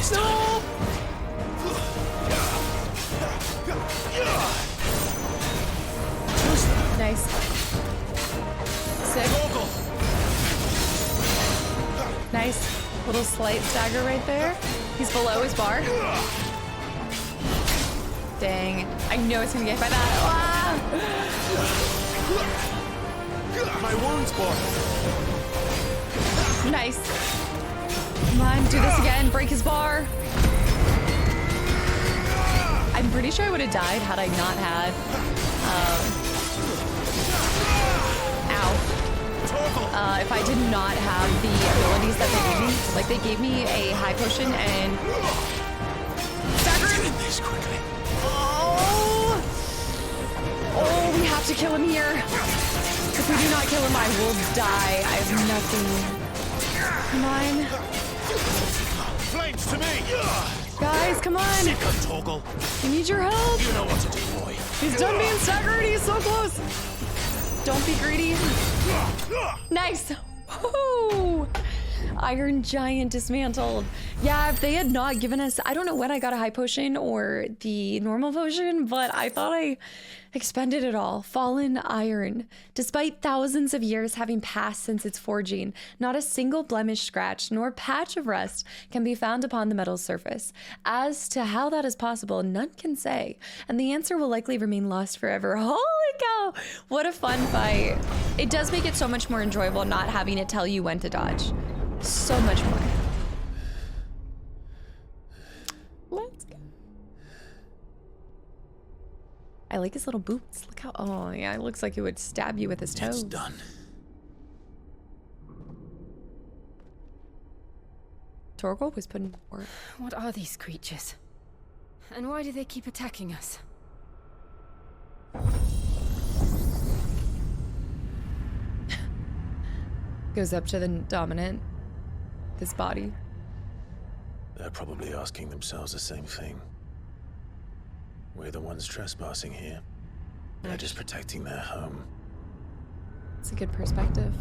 S1: No! Nice. Sick. Nice. Little slight stagger right there. He's below his bar. Dang. I know it's gonna get hit by that. Ah!
S3: My wound's born.
S1: Nice. Come on, do this again. Break his bar. I'm pretty sure I would have died had I not had. If I did not have the abilities that they gave me. Like, they gave me a high potion and. Stagger him!
S3: This quickly.
S1: Oh! Oh, we have to kill him here. If we do not kill him, I will die. I have nothing. Come on.
S3: Flames to me!
S1: Guys, come on.
S3: Toggle.
S1: I need your help.
S3: You know what to do, boy.
S1: He's done being staggered. He's so close. Don't be greedy. Nice. Woo! Iron Giant dismantled. Yeah, if they had not given us, I don't know when I got a high potion or the normal potion, but I thought I expended it all. Fallen iron. Despite thousands of years having passed since its forging, not a single blemish, scratch, nor patch of rust can be found upon the metal's surface. As to how that is possible, none can say, and the answer will likely remain lost forever. Holy cow! What a fun fight. It does make it so much more enjoyable not having it tell you when to dodge. So much more. Let's go. I like his little boots. Look how, oh yeah, it looks like it would stab you with his toes.
S3: It's done.
S1: Torgal was putting more.
S4: What are these creatures? And why do they keep attacking us?
S1: Goes up to the dominant. This body.
S3: They're probably asking themselves the same thing. We're the ones trespassing here. They're just protecting their home.
S1: It's a good perspective.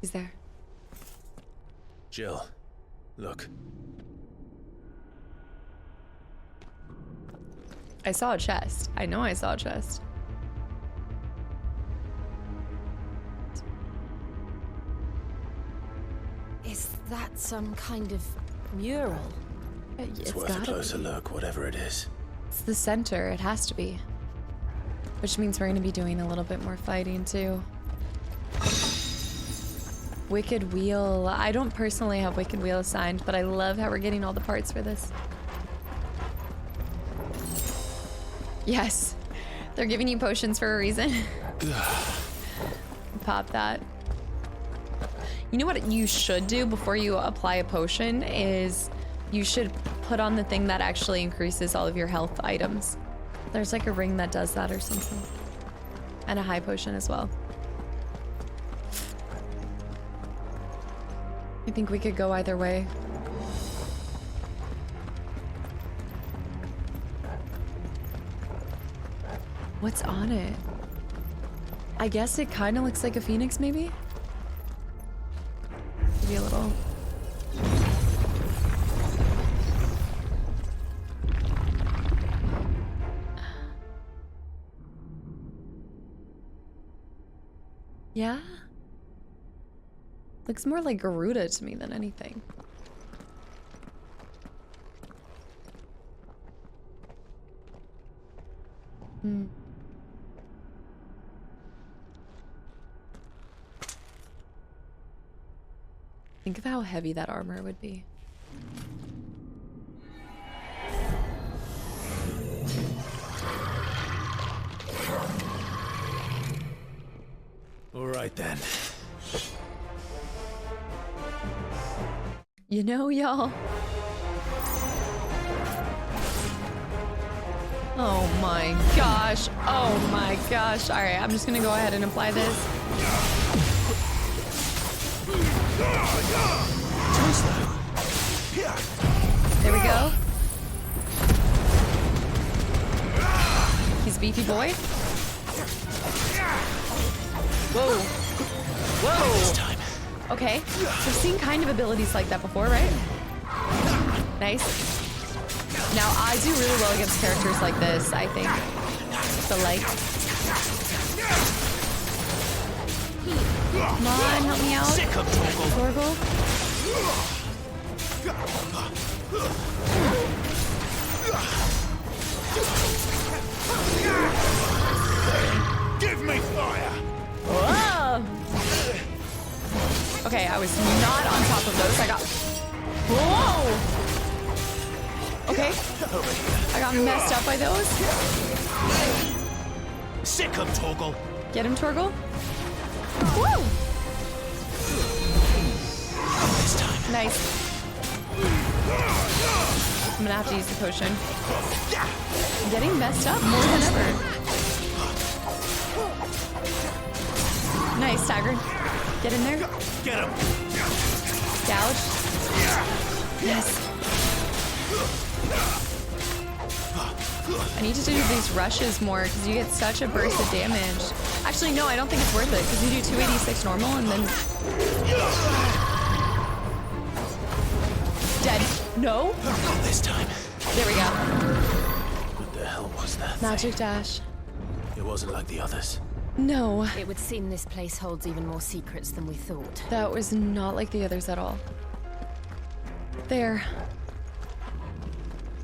S1: He's there.
S3: Jill, look.
S1: I saw a chest. I know I saw a chest.
S4: Is that some kind of mural?
S3: It's worth a closer look, whatever it is.
S1: It's the center. It has to be. Which means we're going to be doing a little bit more fighting too. Wicked Wheel. I don't personally have Wicked Wheel assigned, but I love how we're getting all the parts for this. Yes. They're giving you potions for a reason. Pop that. You know what you should do before you apply a potion is you should put on the thing that actually increases all of your health items. There's like a ring that does that or something. And a high potion as well. I think we could go either way. What's on it? I guess it kind of looks like a phoenix, maybe? Maybe a little. Yeah? Looks more like Garuda to me than anything. Hmm. Think of how heavy that armor would be.
S3: All right then.
S1: You know, y'all. Oh my gosh. Oh my gosh. All right, I'm just gonna go ahead and apply this. There we go. He's a beefy boy. Whoa. Whoa.
S3: This time.
S1: Okay. We've seen kind of abilities like that before, right? Nice. Now, I do really well against characters like this, I think. The light. Come on, help me out. Torgal.
S2: Give me fire!
S1: Whoa! Okay, I was not on top of those. I got... Whoa! Okay. I got messed up by those.
S3: Sick of Torgal.
S1: Get him, Torgal. Woo!
S3: This time.
S1: Nice. I'm gonna have to use the potion. I'm getting messed up more than ever. Nice, Stagger. Get in there.
S3: Get him.
S1: Gouge. Yes. I need to do these rushes more because you get such a burst of damage. Actually, no, I don't think it's worth it because you do 286 normal and then... Dead. No?
S3: Not this time.
S1: There we go.
S3: What the hell was that?
S1: Magic dash.
S3: It wasn't like the others.
S1: No.
S4: It would seem this place holds even more secrets than we thought.
S1: That was not like the others at all. There.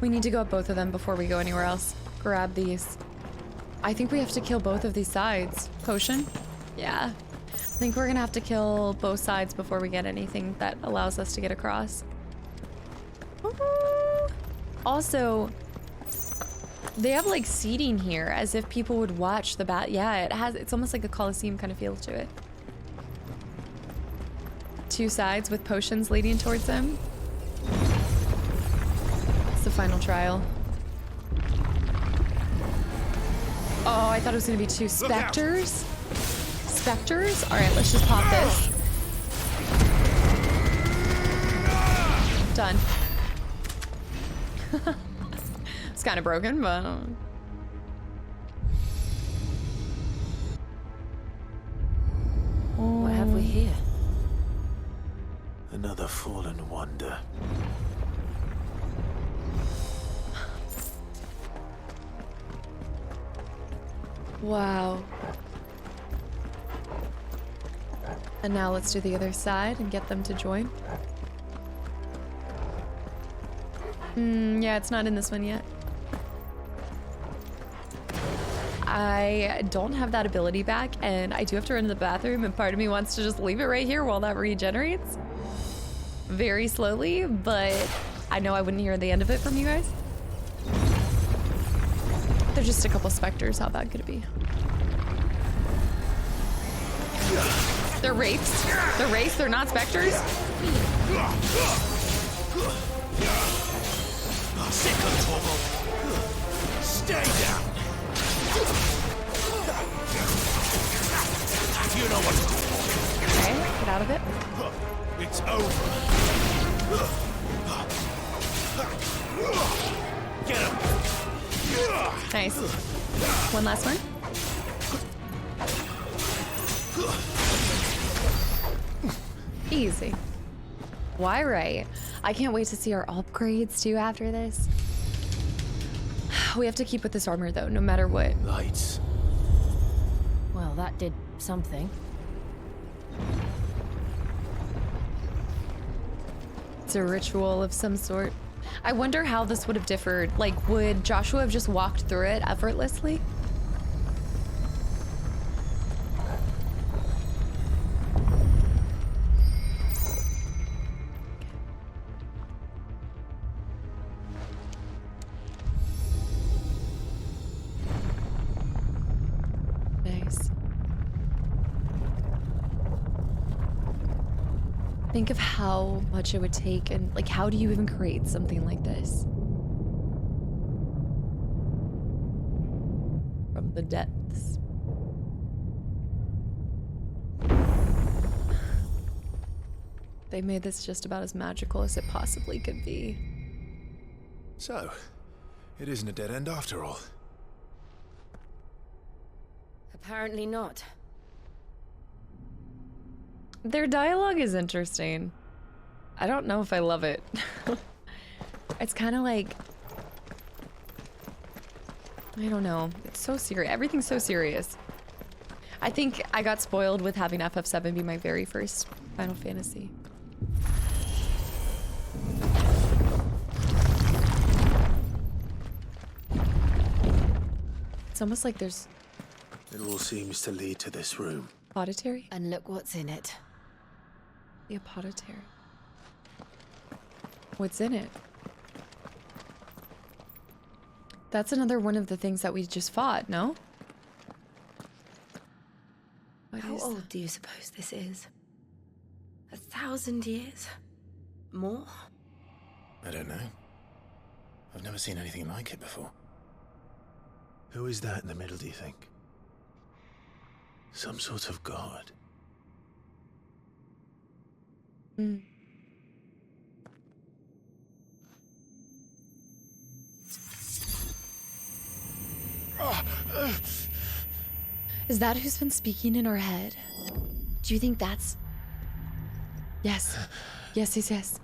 S1: We need to go up both of them before we go anywhere else. Grab these. I think we have to kill both of these sides. Potion? Yeah. I think we're gonna have to kill both sides before we get anything that allows us to get across. Also, They have like seating here as if people would watch the bat. Yeah, it's almost like a Coliseum kind of feel to it. Two sides with potions leading towards them. It's the final trial. Oh, I thought it was gonna be two specters. Specters? Alright, let's just pop this. Done. It's kind of broken, but...
S4: What have we here?
S3: Another fallen wonder.
S1: Wow. And now let's do the other side and get them to join. Yeah, it's not in this one yet. I don't have that ability back, and I do have to run to the bathroom, and part of me wants to just leave it right here while that regenerates. Very slowly, but I know I wouldn't hear the end of it from you guys. They're just a couple specters. How bad could it be? They're wraiths. They're wraiths. They're not specters.
S2: Sick of trouble. Stay down. You know what to do.
S1: Okay, get out of it.
S2: It's over. Get him.
S1: Nice. One last one. Easy. Why, right? I can't wait to see our upgrades too after this. We have to keep with this armor though, no matter what.
S3: Lights.
S4: Well, that did something.
S1: It's a ritual of some sort. I wonder how this would have differed. Like, would Joshua have just walked through it effortlessly? Nice. Think of how much it would take, and like, how do you even create something like this? From the depths. They made this just about as magical as it possibly could be.
S9: So, it isn't a dead end after all.
S4: Apparently not.
S1: Their dialogue is interesting. I don't know if I love it. It's kind of like... I don't know. It's so serious. Everything's so serious. I think I got spoiled with having FF7 be my very first Final Fantasy. It's almost like there's...
S3: It all seems to lead to this room.
S1: Auditory?
S4: And look what's in it.
S1: The apothecary. What's in it? That's another one of the things that we just fought, no?
S5: How old do you suppose this is? 1,000 years? More?
S9: I don't know. I've never seen anything like it before.
S3: Who is that in the middle, do you think? Some sort of god.
S1: Hmm. Is that who's been speaking in our head? Do you think that's... Yes. Yes, yes, yes.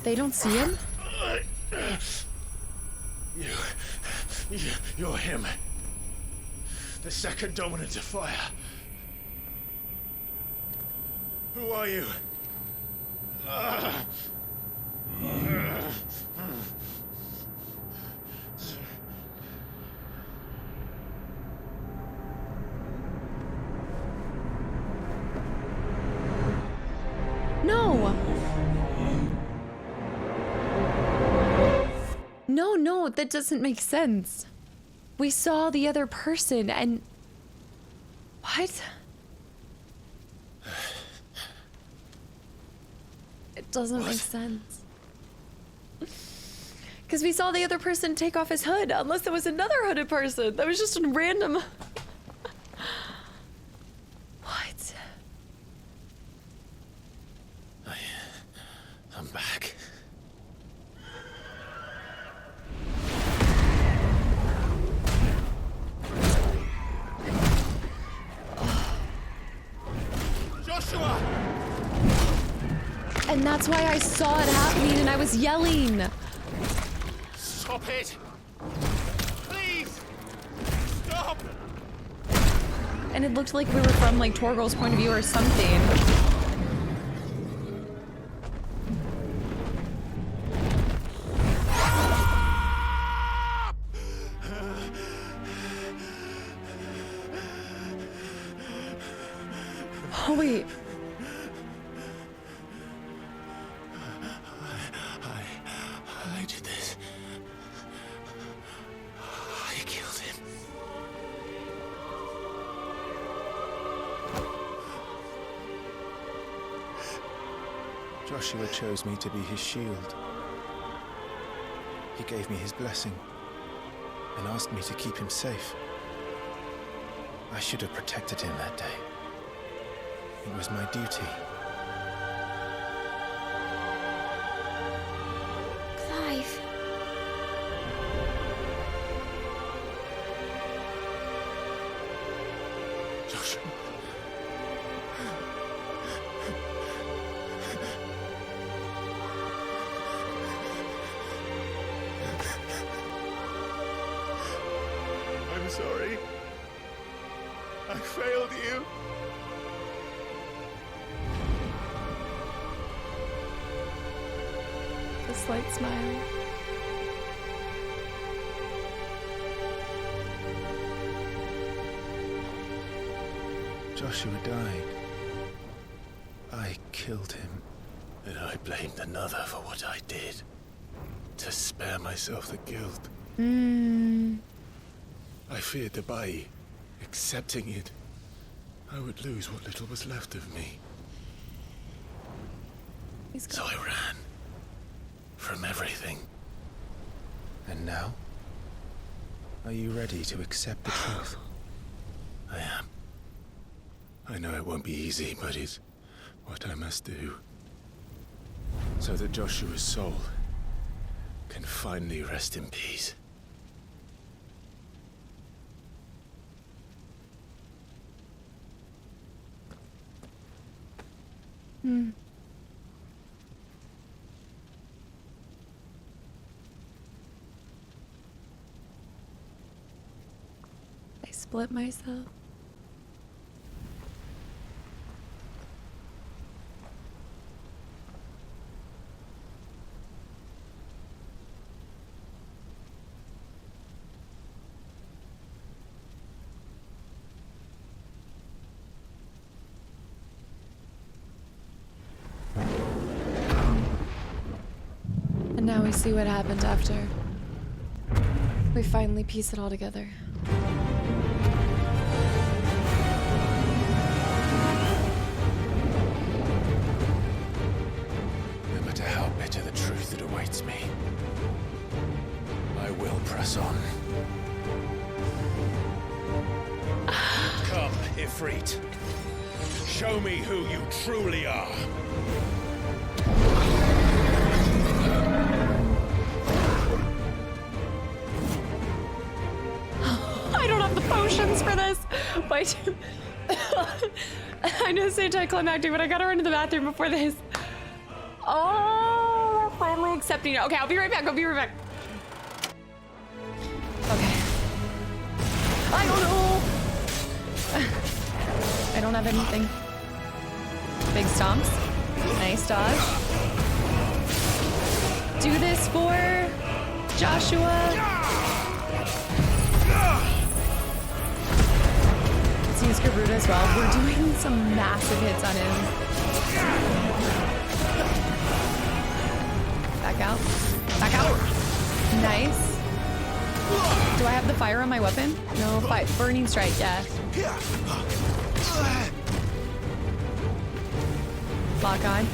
S1: They don't see him?
S9: You're him. The second dominant of fire. Who are you?
S1: No, that doesn't make sense. We saw the other person and... What? It doesn't make sense. Because we saw the other person take off his hood, unless there was another hooded person. That was just a random... What?
S3: I'm back.
S2: Joshua!
S1: And that's why I saw it happening and I was yelling.
S2: Stop it! Please! Stop!
S1: And it looked like we were from like Torgal's point of view or something. Oh wait.
S3: I did this. I killed him.
S9: Joshua chose me to be his shield. He gave me his blessing and asked me to keep him safe. I should have protected him that day. It was my duty.
S5: Clive.
S3: Joshua. I'm sorry. I failed you.
S1: A slight smile.
S9: Joshua died. I killed him.
S3: And I blamed another for what I did. To spare myself the guilt. I feared that by accepting it, I would lose what little was left of me. So I ran. From everything.
S9: And now? Are you ready to accept the truth?
S3: I am. I know it won't be easy, but it's what I must do. So that Joshua's soul can finally rest in peace.
S1: I split myself. And now we see what happened after. We finally piece it all together.
S3: No matter how bitter the truth that awaits me, I will press on. Come, Ifrit. Show me who you truly are.
S1: I don't have the potions for this. But I know it's anticlimactic, but I gotta run to the bathroom before this. Oh, we're finally accepting it. Okay, I'll be right back. Okay. I don't know. I don't have anything. Big stomps. Nice dodge. Do this for Joshua. Let's use Garuda as well. We're doing some massive hits on him. Back out. Nice. Do I have the fire on my weapon? No, burning strike, yeah. Lock on.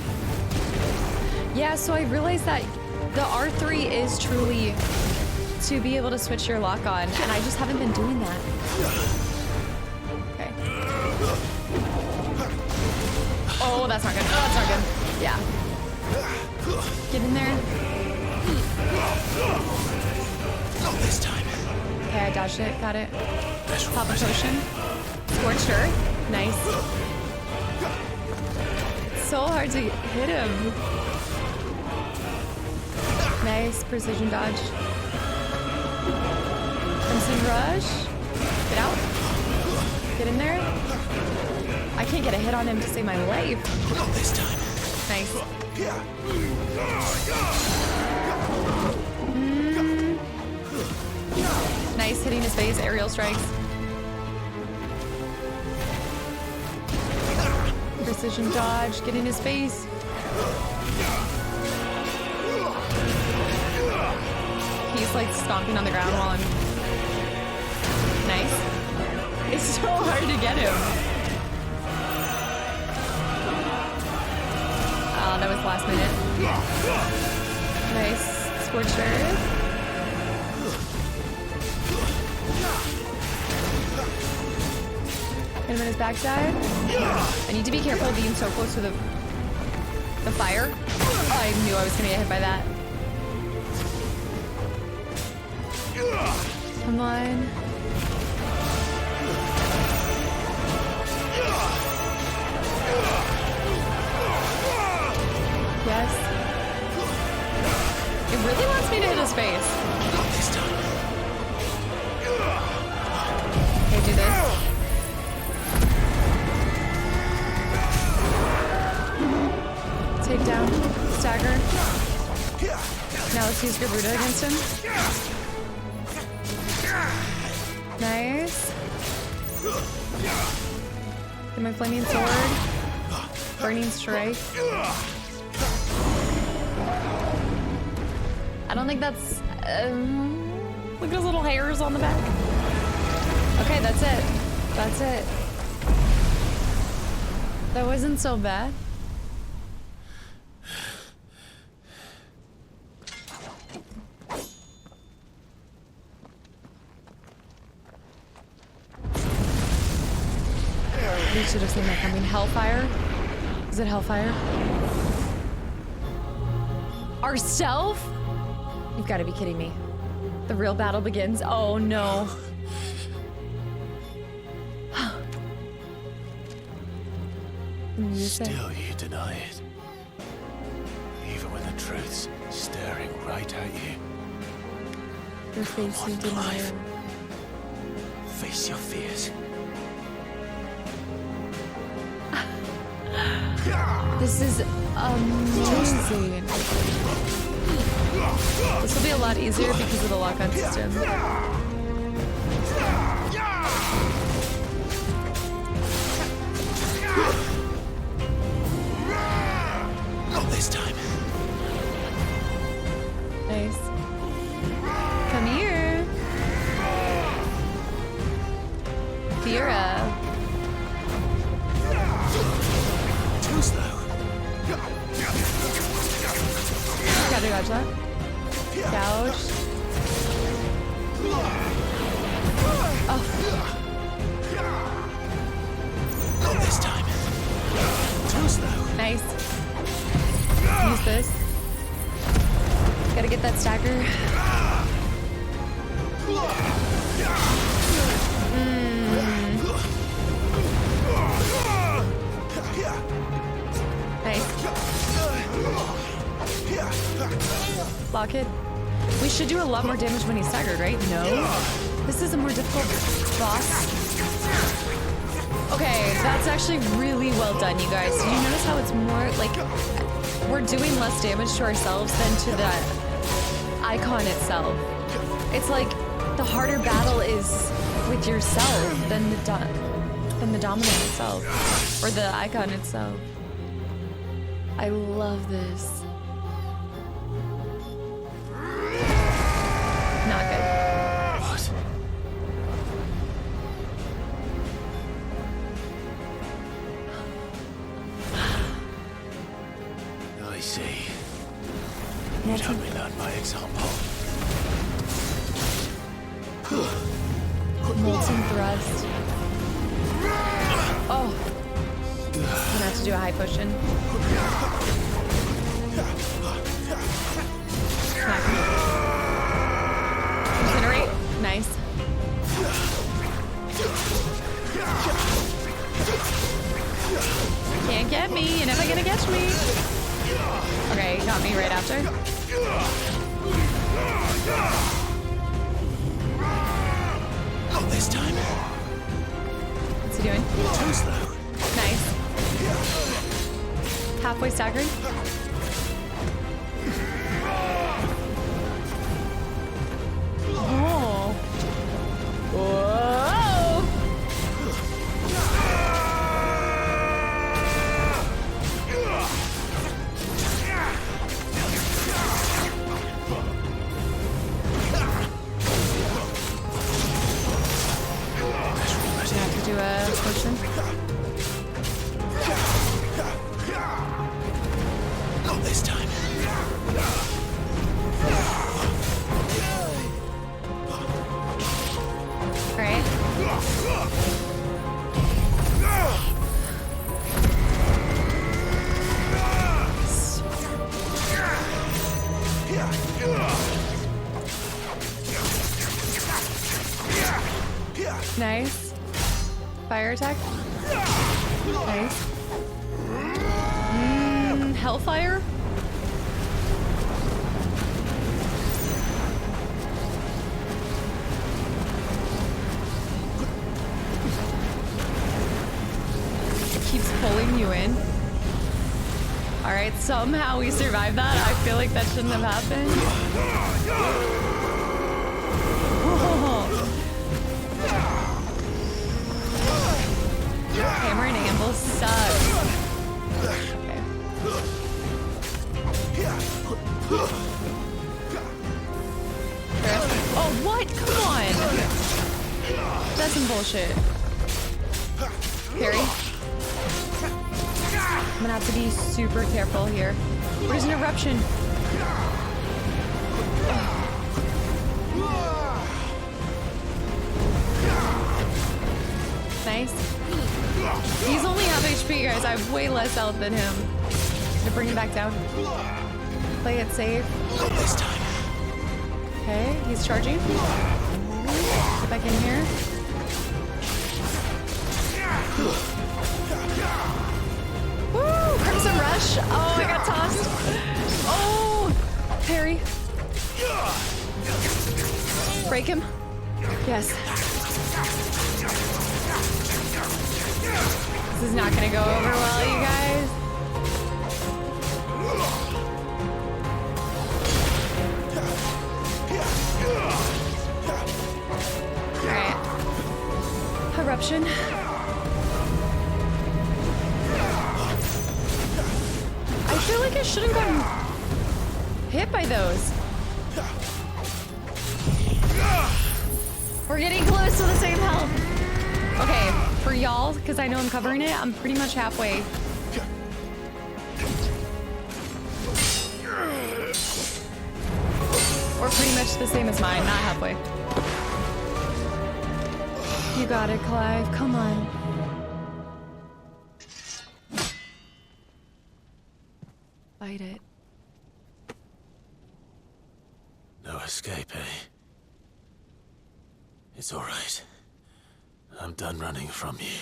S1: Yeah, so I realized that the R3 is truly to be able to switch your lock on, and I just haven't been doing that. Okay. Oh, that's not good. Oh, that's not good. Yeah. Get in there.
S3: Not this time.
S1: Okay, I dodged it. Got it. Pop a potion. Scorched Earth. Nice. It's so hard to hit him. Nice. Precision dodge. Crimson Rush. Get out. Get in there. I can't get a hit on him to save my life.
S3: Not this time.
S1: Nice. Nice, hitting his face, aerial strikes. Precision dodge, get in his face. He's like stomping on the ground while I'm... Nice. It's so hard to get him. Oh, that was last minute. Nice, Scorched Earth. Hit him in his backside. I need to be careful being so close to the fire. Oh, I knew I was gonna get hit by that. Come on. Yes. It really wants me to hit his face.
S3: Not this time.
S1: Okay, do this. Take down, stagger. Now let's use Garuda against him. Nice. Get my flaming sword. Burning strike. I don't think that's... look at those little hairs on the back. Okay, that's it. That's it. That wasn't so bad. We should have seen that coming. Hellfire? Is it Hellfire? Ourself? You've got to be kidding me. The real battle begins. Oh no.
S3: Still you deny it. Even when the truth's staring right at you.
S1: Your face you deny.
S3: Face your fears.
S1: This is amazing. This will be a lot easier because of the lock-on system.
S3: Not this time.
S1: Nice. Come here. Fira.
S3: Too slow.
S1: Gotta dodge that. Gouge. Oh.
S3: Not this time. Too slow.
S1: Nice. Use this. Gotta get that stagger. Nice. Block it. We should do a lot more damage when he's staggered, right? No? This is a more difficult boss. Okay, that's actually really well done, you guys. Do you notice how it's more, like, we're doing less damage to ourselves than to the icon itself. It's like the harder battle is with yourself than the dominant itself, or the icon itself. I love this.
S3: You'd help me learn by example.
S1: Molten thrust. Oh. I'm gonna have to do a high potion. Incinerate. Nice. Can't get me. You're never gonna catch me. Okay, he got me right after.
S3: Not this time.
S1: What's he doing?
S3: Too slow.
S1: Nice. Halfway staggering. Oh. Whoa. I have to do a potion.
S3: Not this time.
S1: Right. Nice. Fire attack. Nice. Hellfire. Keeps pulling you in. All right, somehow we survived that. I feel like that shouldn't have happened. Whoa. Hammer and anvil sucks. Okay. Oh, what? Come on. That's some bullshit. Parry. I'm gonna have to be super careful here. There's an eruption. Nice. He's only half HP, guys. I have way less health than him. To bring him back down. Play it safe.
S3: This time.
S1: Okay, he's charging. Get back in here. Woo! Crimson Rush. Oh, I got tossed. Oh! Parry. Break him. Yes. This is not gonna go over well, you guys. Alright. Eruption. I feel like I shouldn't gotten hit by those. We're getting close to the same health. Okay, for y'all, because I know I'm covering it, I'm pretty much halfway. Or pretty much the same as mine, not halfway. You got it, Clive. Come on. Fight it.
S3: No escape, eh? It's all right. I'm done running from you.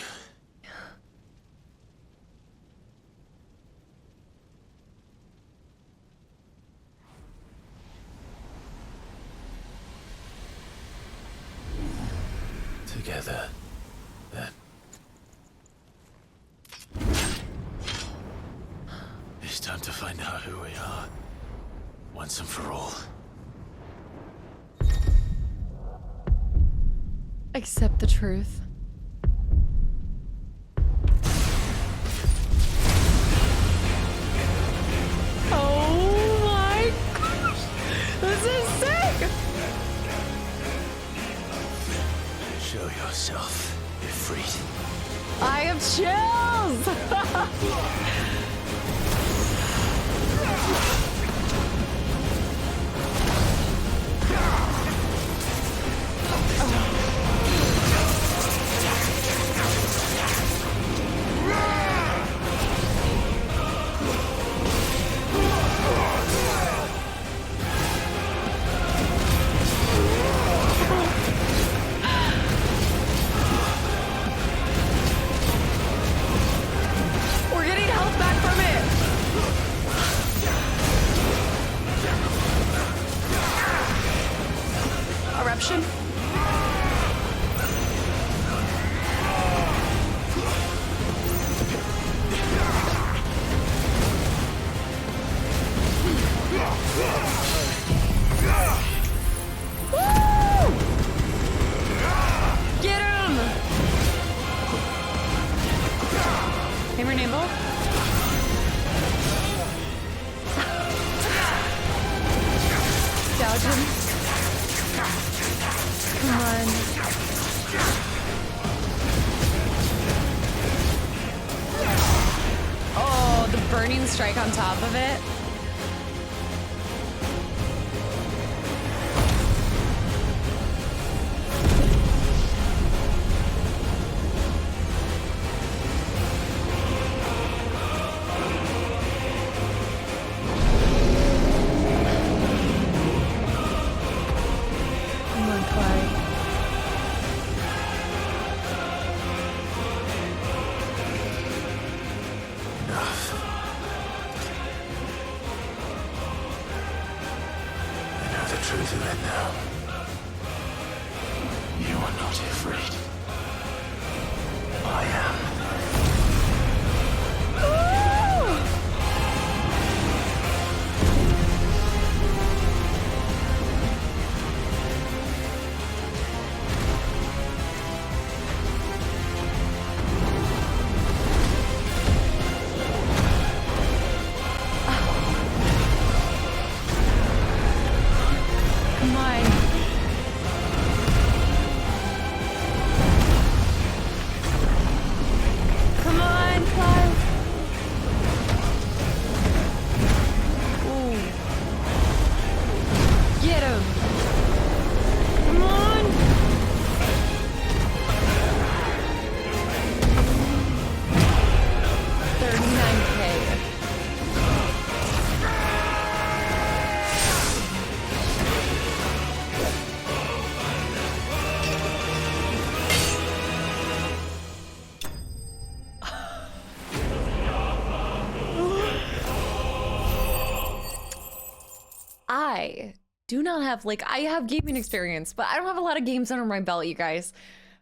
S3: Together, then. It's time to find out who we are, once and for all.
S1: Accept the truth. Oh my gosh! This is sick!
S3: Show yourself, Ifrit.
S1: I have chills! him. Come on. Oh, the burning strike on top of it. I do not have, like, I have gaming experience, but I don't have a lot of games under my belt, you guys.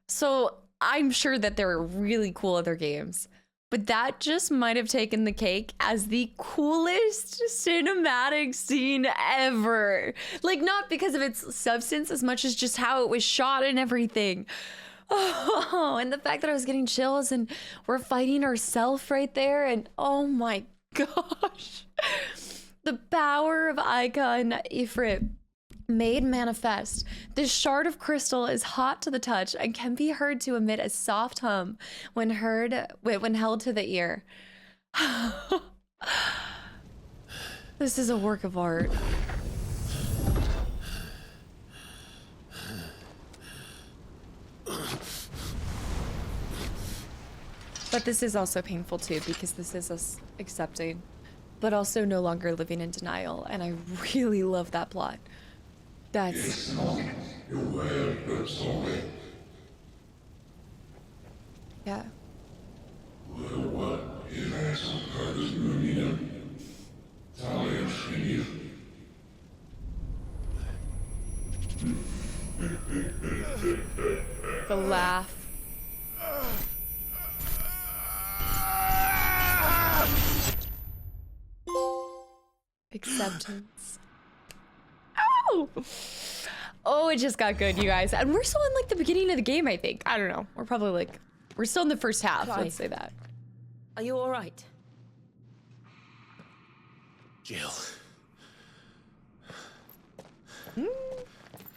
S1: So I'm sure that there are really cool other games, but that just might have taken the cake as the coolest cinematic scene ever. Like, not because of its substance as much as just how it was shot and everything. Oh, and the fact that I was getting chills and we're fighting ourselves right there, and oh my gosh. The power of Eikon Ifrit made manifest. This shard of crystal is hot to the touch and can be heard to emit a soft hum when held to the ear. This is a work of art. But this is also painful too, because this is us accepting, but also no longer living in denial, and I really love that plot. That's... Yeah. The laugh. Acceptance. Ow! Oh, it just got good, you guys. And we're still in, like, the beginning of the game, I think. I don't know. We're probably, like, we're still in the first half.
S5: Clive,
S1: let's say that.
S5: Are you all right?
S3: Jill.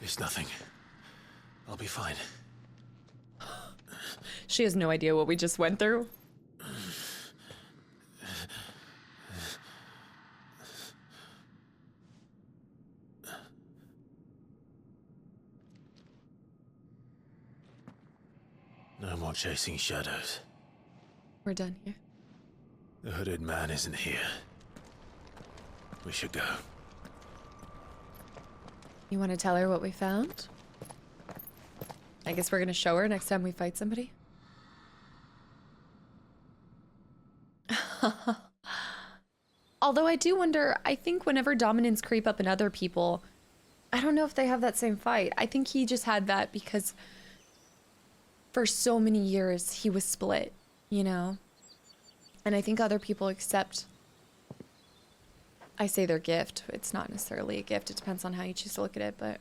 S3: It's nothing. I'll be fine.
S1: She has no idea what we just went through.
S3: No more chasing shadows.
S1: We're done here.
S3: The hooded man isn't here. We should go.
S1: You want to tell her what we found? I guess we're gonna show her next time we fight somebody. Although I do wonder, I think whenever dominants creep up in other people, I don't know if they have that same fight. I think he just had that because for so many years he was split, you know? And I think other people accept, I say their gift, it's not necessarily a gift, it depends on how you choose to look at it, but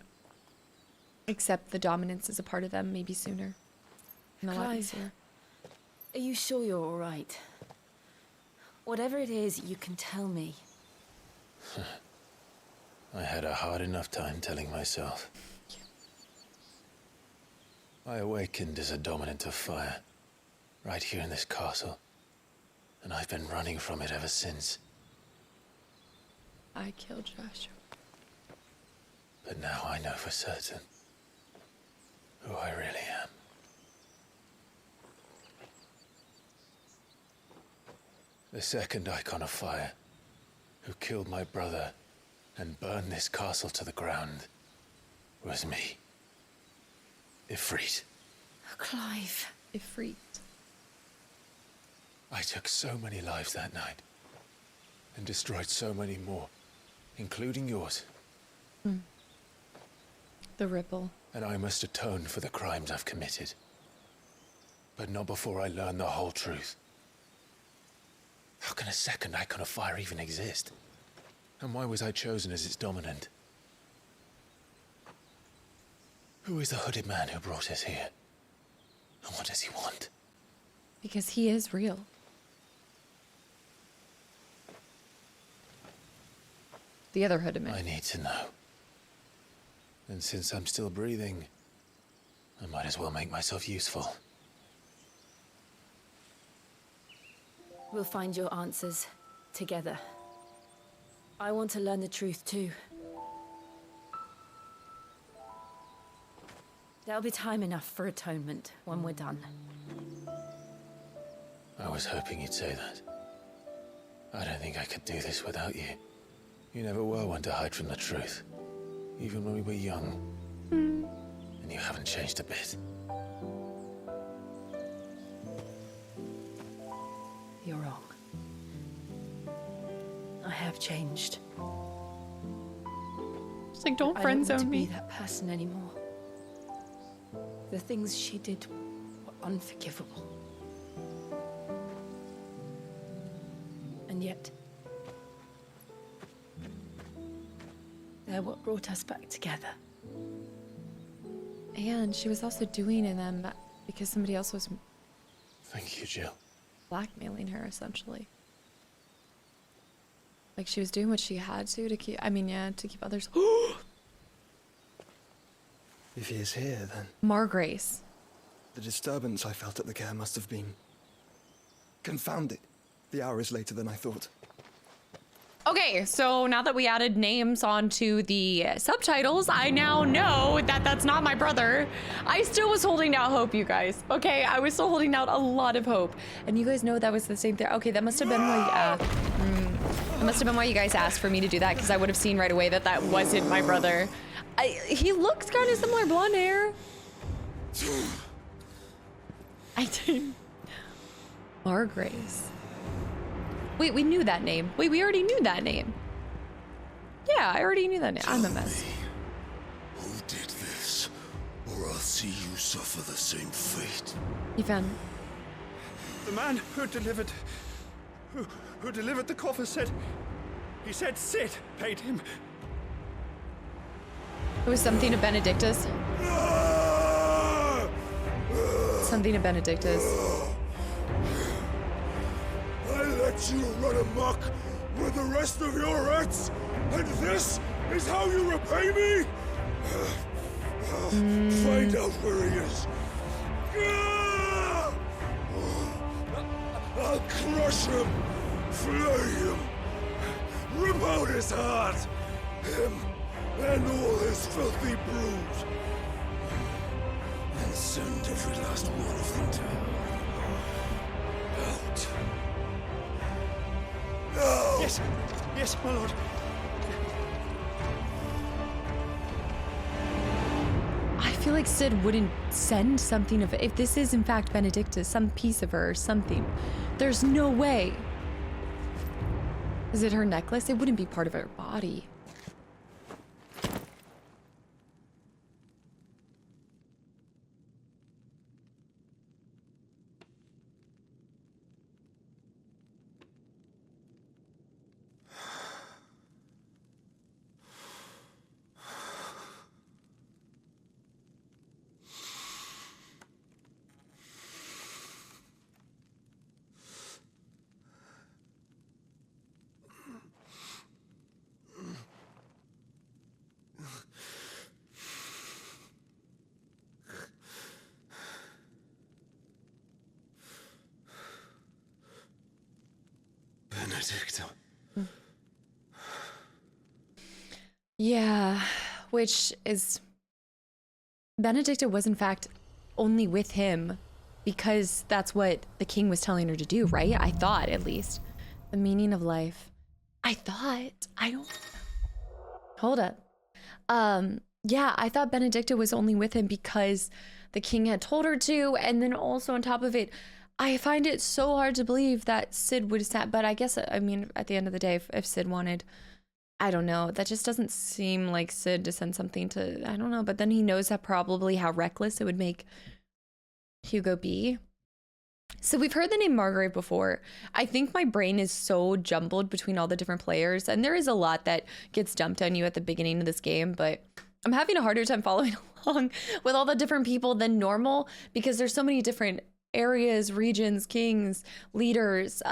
S1: accept the dominance as a part of them maybe sooner. And a lot easier.
S5: Are you sure you're all right? Whatever it is, you can tell me.
S9: I had a hard enough time telling myself. I awakened as a dominant of fire, right here in this castle, and I've been running from it ever since.
S1: I killed Joshua.
S9: But now I know for certain who I really am. The second Eikon of Fire, who killed my brother and burned this castle to the ground, was me. Ifrit.
S5: Clive.
S1: Ifrit.
S9: I took so many lives that night, and destroyed so many more, including yours.
S1: The ripple.
S9: And I must atone for the crimes I've committed. But not before I learn the whole truth. How can a second Eikon of Fire even exist? And why was I chosen as its dominant? Who is the hooded man who brought us here? And what does he want?
S1: Because he is real. The other hooded man.
S9: I need to know. And since I'm still breathing, I might as well make myself useful.
S4: We'll find your answers together. I want to learn the truth too. There'll be time enough for atonement when we're done.
S9: I was hoping you'd say that. I don't think I could do this without you. You never were one to hide from the truth. Even when we were young. And you haven't changed a bit.
S5: You're wrong. I have changed.
S1: It's like, don't
S5: I
S1: friend
S5: don't want
S1: zone
S5: to
S1: me.
S5: be that person anymore. The things she did were unforgivable. And yet, they're what brought us back together.
S1: And she was also doing them because somebody else was
S9: Thank you, Jill.
S1: blackmailing her, essentially. Like, she was doing what she had to keep, I mean, yeah, to keep others.
S10: If he is here, then
S1: Margrace.
S10: the disturbance I felt at the care must have been confounded. The hour is later than I thought.
S1: Okay, so now that we added names onto the subtitles, I now know that that's not my brother. I still was holding out hope, you guys. Okay, I was still holding out a lot of hope. And you guys know that was the same thing. Okay, that must have been why, that must have been why you guys asked for me to do that, because I would have seen right away that that wasn't my brother. He looks kind of similar, blonde hair. I didn't. Margrace. Wait, we knew that name. Wait, we already knew that name. Yeah, I already knew that name. I'm a mess.
S2: Who did this? Or I'll see you suffer the same fate.
S1: Ethan.
S10: The man who delivered the coffer said Sid paid him.
S1: It was something to Benedictus. Something to Benedictus.
S2: I let you run amok with the rest of your rats, and this is how you repay me? Find out where he is. I'll crush him, flay him, rip out his heart, him and all his filthy brood, and send every last one of them down. Out. No!
S10: Yes, my lord.
S1: I feel like Sid wouldn't send something of it. If this is in fact Benedictus, some piece of her or something, there's no way. Is it her necklace? It wouldn't be part of her body.
S9: Benedicta.
S1: Yeah, which is... Benedicta was in fact only with him because that's what the king was telling her to do, right? I thought, at least. The meaning of life. I don't... Hold up. Yeah, I thought Benedicta was only with him because the king had told her to, and then also on top of it, I find it so hard to believe that Cid would have but I guess, I mean, at the end of the day, if Cid wanted, I don't know, that just doesn't seem like Cid to send something to, I don't know, but then he knows that probably how reckless it would make Hugo be. So we've heard the name Margrave before. I think my brain is so jumbled between all the different players, and there is a lot that gets dumped on you at the beginning of this game, but I'm having a harder time following along with all the different people than normal because there's so many different areas, regions, kings, leaders.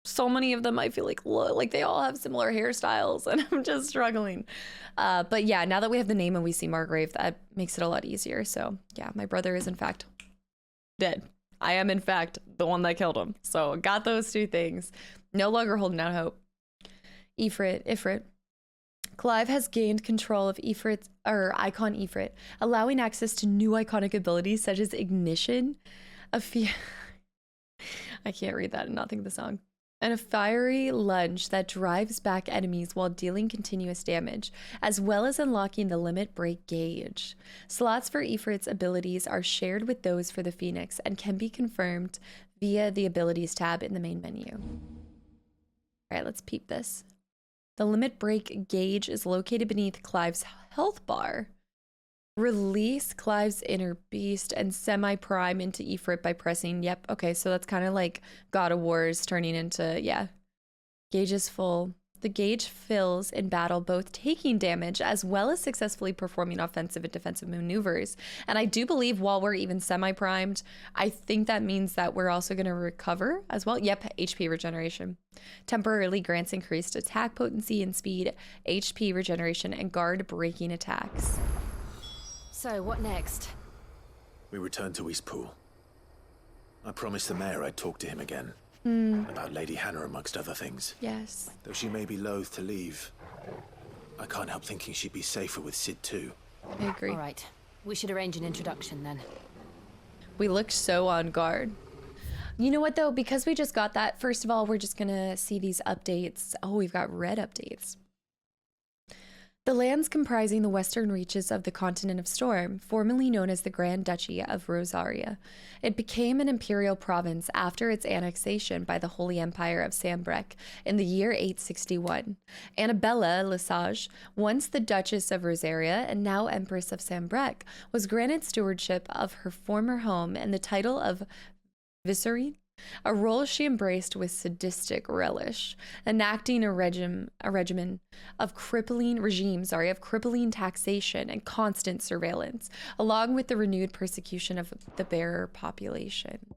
S1: So many of them I feel like they all have similar hairstyles, and I'm just struggling. But yeah, now that we have the name and we see Margrave, that makes it a lot easier. So yeah, my brother is in fact dead. I am in fact the one that killed him. So got those two things. No longer holding out hope. Ifrit. Clive has gained control of Icon Ifrit, allowing access to new iconic abilities such as Ignition, I can't read that and not think of the song. And a fiery lunge that drives back enemies while dealing continuous damage, as well as unlocking the limit break gauge. Slots for Ifrit's abilities are shared with those for the Phoenix and can be confirmed via the abilities tab in the main menu. All right, let's peep this. The limit break gauge is located beneath Clive's health bar. Release Clive's inner beast and semi-prime into Ifrit by pressing, yep, okay, so that's kind of like God of War's turning into, yeah. Gauge is full. The gauge fills in battle, both taking damage as well as successfully performing offensive and defensive maneuvers. And I do believe while we're even semi-primed, I think that means that we're also going to recover as well. Yep, HP regeneration. Temporarily grants increased attack potency and speed, HP regeneration, and guard breaking attacks.
S4: So, what next?
S3: We return to Eastpool. I promised the mayor I'd talk to him again. About Lady Hannah, amongst other things.
S1: Yes.
S3: Though she may be loath to leave, I can't help thinking she'd be safer with Cid too.
S1: I agree.
S4: All right. We should arrange an introduction then.
S1: We looked so on guard. You know what though? Because we just got that, first of all, we're just gonna see these updates. Oh, we've got red updates. The lands comprising the western reaches of the continent of Storm, formerly known as the Grand Duchy of Rosaria. It became an imperial province after its annexation by the Holy Empire of Sambrec in the year 861. Annabella Lesage, once the Duchess of Rosaria and now Empress of Sambrec, was granted stewardship of her former home and the title of Viceroy, a role she embraced with sadistic relish, enacting a regime of crippling taxation and constant surveillance, along with the renewed persecution of the bearer population.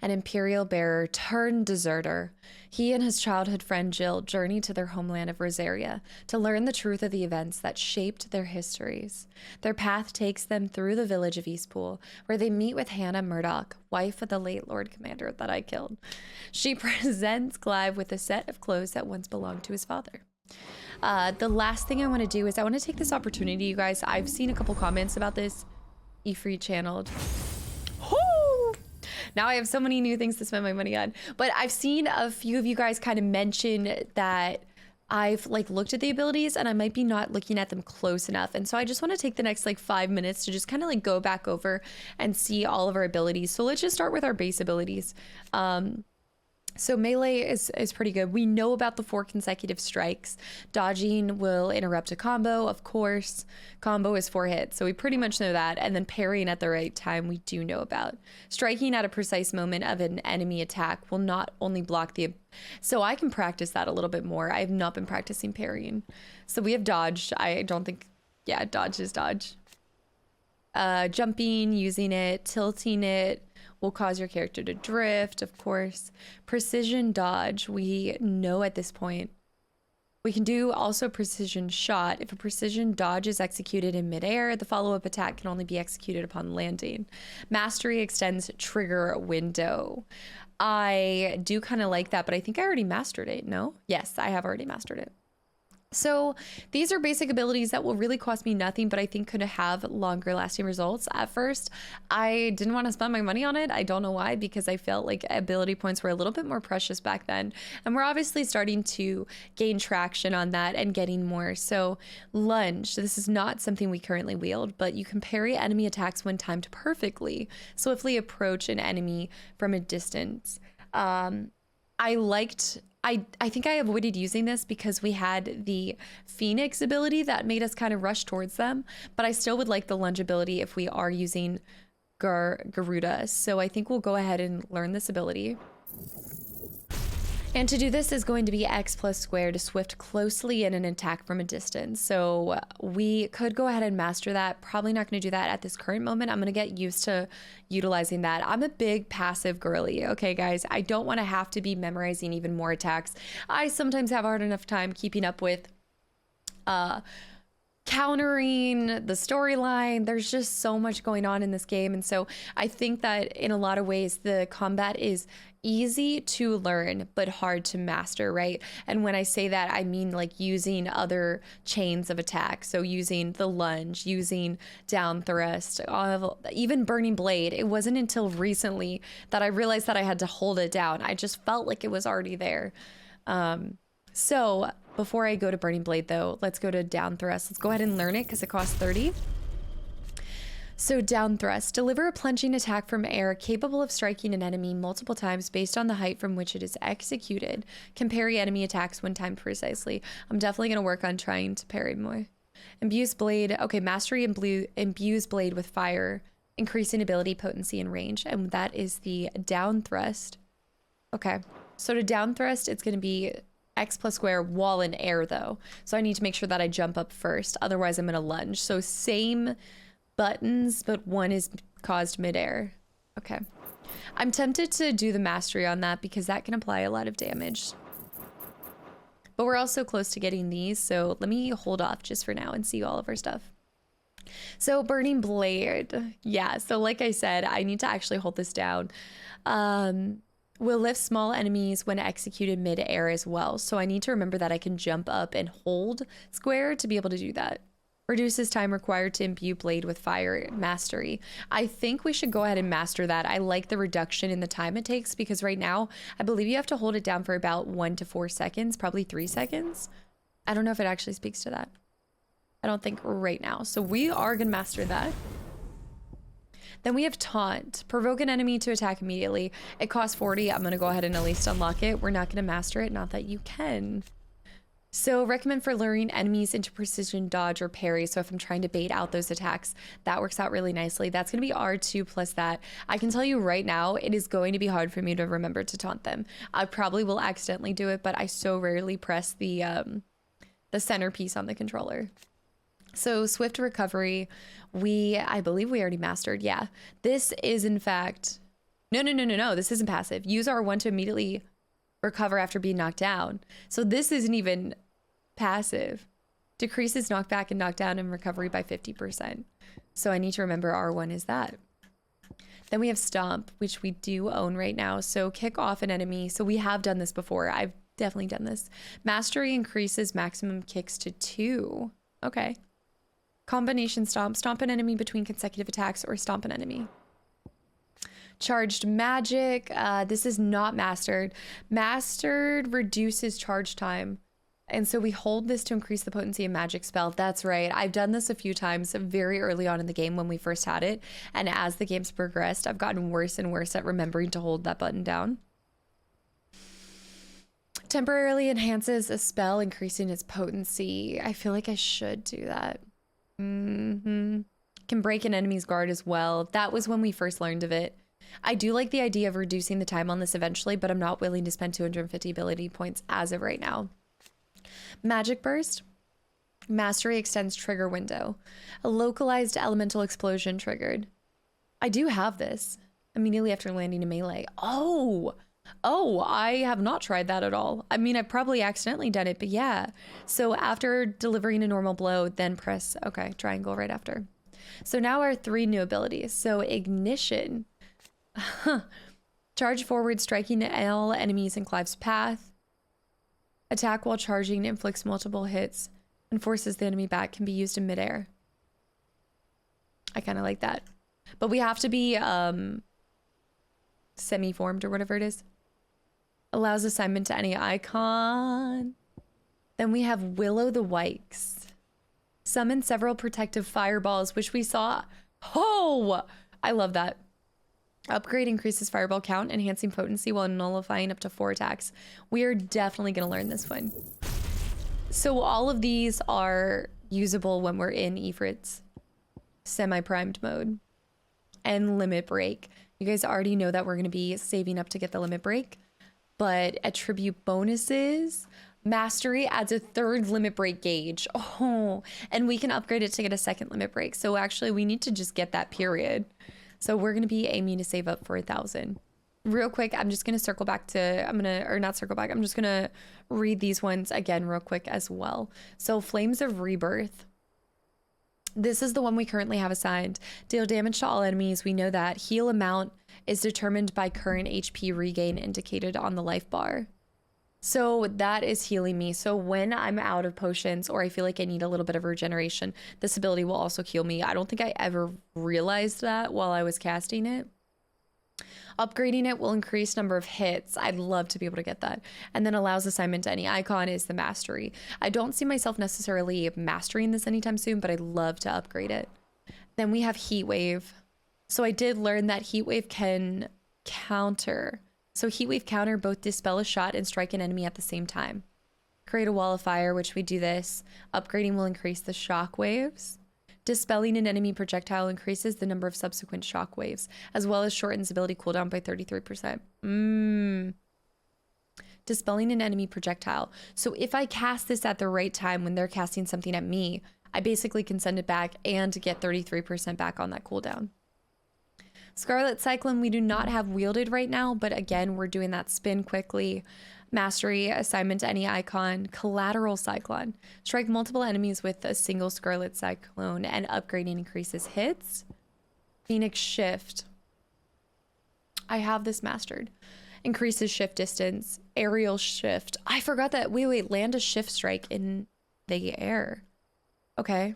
S1: An imperial bearer turned deserter, he and his childhood friend Jill journey to their homeland of Rosaria to learn the truth of the events that shaped their histories. Their path takes them through the village of Eastpool, where they meet with Hannah Murdoch, wife of the late Lord Commander that I killed. She presents Clive with a set of clothes that once belonged to his father. The last thing I want to do is I want to take this opportunity, you guys. I've seen a couple comments about this. Ifrit channeled. Now I have so many new things to spend my money on. But I've seen a few of you guys kind of mention that I've looked at the abilities and I might be not looking at them close enough. And so I just want to take the next 5 minutes to just kind of go back over and see all of our abilities. So let's just start with our base abilities. So melee is pretty good. We know about the 4 consecutive strikes. Dodging will interrupt a combo, of course. Combo is 4 hits, so we pretty much know that. And then parrying at the right time, we do know about. Striking at a precise moment of an enemy attack will not only block the... So I can practice that a little bit more. I have not been practicing parrying. So we have dodge. I don't think... Yeah, dodge is dodge. Jumping, using it, tilting it, will cause your character to drift, of course. Precision dodge, we know at this point. We can do also precision shot. If a precision dodge is executed in midair, the follow-up attack can only be executed upon landing. Mastery extends trigger window. I do kind of like that, but I think I already mastered it. No? Yes, I have already mastered it. So these are basic abilities that will really cost me nothing, but I think could have longer lasting results. At first, I didn't want to spend my money on it. I don't know why, because I felt like ability points were a little bit more precious back then. And we're obviously starting to gain traction on that and getting more. So lunge, this is not something we currently wield, but you can parry enemy attacks when timed perfectly, swiftly approach an enemy from a distance. I think I avoided using this because we had the Phoenix ability that made us kind of rush towards them, but I still would like the lunge ability if we are using Garuda. So I think we'll go ahead and learn this ability. And to do this is going to be X plus square to swift closely in an attack from a distance. So we could go ahead and master that. Probably not going to do that at this current moment. I'm going to get used to utilizing that. I'm a big passive girly. Okay, guys, I don't want to have to be memorizing even more attacks. I sometimes have a hard enough time keeping up with countering the storyline. There's just so much going on in this game. And so I think that in a lot of ways, the combat is easy to learn, but hard to master, right? And when I say that, I mean like using other chains of attack. So using the lunge, using down thrust, even burning blade. It wasn't until recently that I realized that I had to hold it down. I just felt like it was already there. So before I go to burning blade though, let's go to down thrust. Let's go ahead and learn it because it costs 30. So down thrust, deliver a plunging attack from air capable of striking an enemy multiple times based on the height from which it is executed. Can parry enemy attacks when timed precisely. I'm definitely going to work on trying to parry more. Imbues blade. Okay, mastery imbues blade with fire, increasing ability, potency, and range. And that is the down thrust. Okay, so to down thrust, it's going to be X plus square, wall, and air though. So I need to make sure that I jump up first. Otherwise, I'm going to lunge. So same buttons, but one is caused midair. Okay. I'm tempted to do the mastery on that because that can apply a lot of damage. But we're also close to getting these, so let me hold off just for now and see all of our stuff. So burning blade. Yeah, so like I said, I need to actually hold this down. Will lift small enemies when executed mid-air as well. So I need to remember that I can jump up and hold square to be able to do that. Reduces time required to imbue blade with fire mastery. I think we should go ahead and master that. I like the reduction in the time it takes because right now, I believe you have to hold it down for about 1 to 4 seconds, probably 3 seconds. I don't know if it actually speaks to that. I don't think right now. So we are going to master that. Then we have taunt. Provoke an enemy to attack immediately. It costs 40. I'm going to go ahead and at least unlock it. We're not going to master it. Not that you can. So recommend for luring enemies into precision dodge or parry. So if I'm trying to bait out those attacks, that works out really nicely. That's going to be R2 plus that. I can tell you right now, it is going to be hard for me to remember to taunt them. I probably will accidentally do it, but I so rarely press the centerpiece on the controller. So swift recovery, I believe we already mastered. Yeah, this is in fact, no, this isn't passive. Use R1 to immediately recover after being knocked down. So this isn't even passive. Decreases knockback and knockdown and recovery by 50%. So I need to remember R1 is that. Then we have stomp, which we do own right now. So kick off an enemy. So we have done this before. I've definitely done this. Mastery increases maximum kicks to 2. Okay. Combination stomp. Stomp an enemy between consecutive attacks or stomp an enemy. Charged magic. This is not mastered. Mastered reduces charge time. And so we hold this to increase the potency of magic spell. That's right. I've done this a few times very early on in the game when we first had it. And as the game's progressed, I've gotten worse and worse at remembering to hold that button down. Temporarily enhances a spell, increasing its potency. I feel like I should do that. Can break an enemy's guard as well. That was when we first learned of it. I do like the idea of reducing the time on this eventually, but I'm not willing to spend 250 ability points as of right now. Magic Burst. Mastery extends trigger window. A localized elemental explosion triggered. I do have this immediately after landing in melee. Oh, I have not tried that at all. I mean, I've probably accidentally done it, but yeah. So after delivering a normal blow, then press, okay, triangle right after. So now our 3 new abilities. So ignition. Charge forward, striking all enemies in Clive's path. Attack while charging, inflicts multiple hits, and forces the enemy back. Can be used in midair. I kind of like that. But we have to be semi-formed or whatever it is. Allows assignment to any icon. Then we have Willow the Wykes. Summon several protective fireballs, which we saw. Oh, I love that. Upgrade increases fireball count, enhancing potency while nullifying up to 4 attacks. We are definitely going to learn this one. So all of these are usable when we're in Ifrit's semi-primed mode. And limit break. You guys already know that we're going to be saving up to get the limit break. But attribute bonuses. Mastery adds a 3rd limit break gauge. Oh, and we can upgrade it to get a 2nd limit break. So actually we need to just get that period. So we're going to be aiming to save up for 1,000. Real quick, I'm just going to circle back to, I'm just going to read these ones again real quick as well. So Flames of Rebirth. This is the one we currently have assigned. Deal damage to all enemies. We know that. Heal amount is determined by current HP regain indicated on the life bar. So that is healing me. So when I'm out of potions or I feel like I need a little bit of regeneration, this ability will also heal me. I don't think I ever realized that while I was casting it. Upgrading it will increase number of hits. I'd love to be able to get that. And then allows assignment to any icon is the mastery. I don't see myself necessarily mastering this anytime soon, but I'd love to upgrade it. Then we have Heat Wave. So I did learn that Heat Wave can counter. So Heat Wave counter both dispel a shot and strike an enemy at the same time. Create a wall of fire, which we do this. Upgrading will increase the shock waves. Dispelling an enemy projectile increases the number of subsequent shock waves, as well as shortens ability cooldown by 33%. Dispelling an enemy projectile. So if I cast this at the right time when they're casting something at me, I basically can send it back and get 33% back on that cooldown. Scarlet Cyclone we do not have wielded right now, but again, we're doing that spin quickly. Mastery, assignment to any icon. Collateral Cyclone. Strike multiple enemies with a single Scarlet Cyclone and upgrading increases hits. Phoenix Shift. I have this mastered. Increases shift distance. Aerial Shift. I forgot that. Wait, land a shift strike in the air. Okay.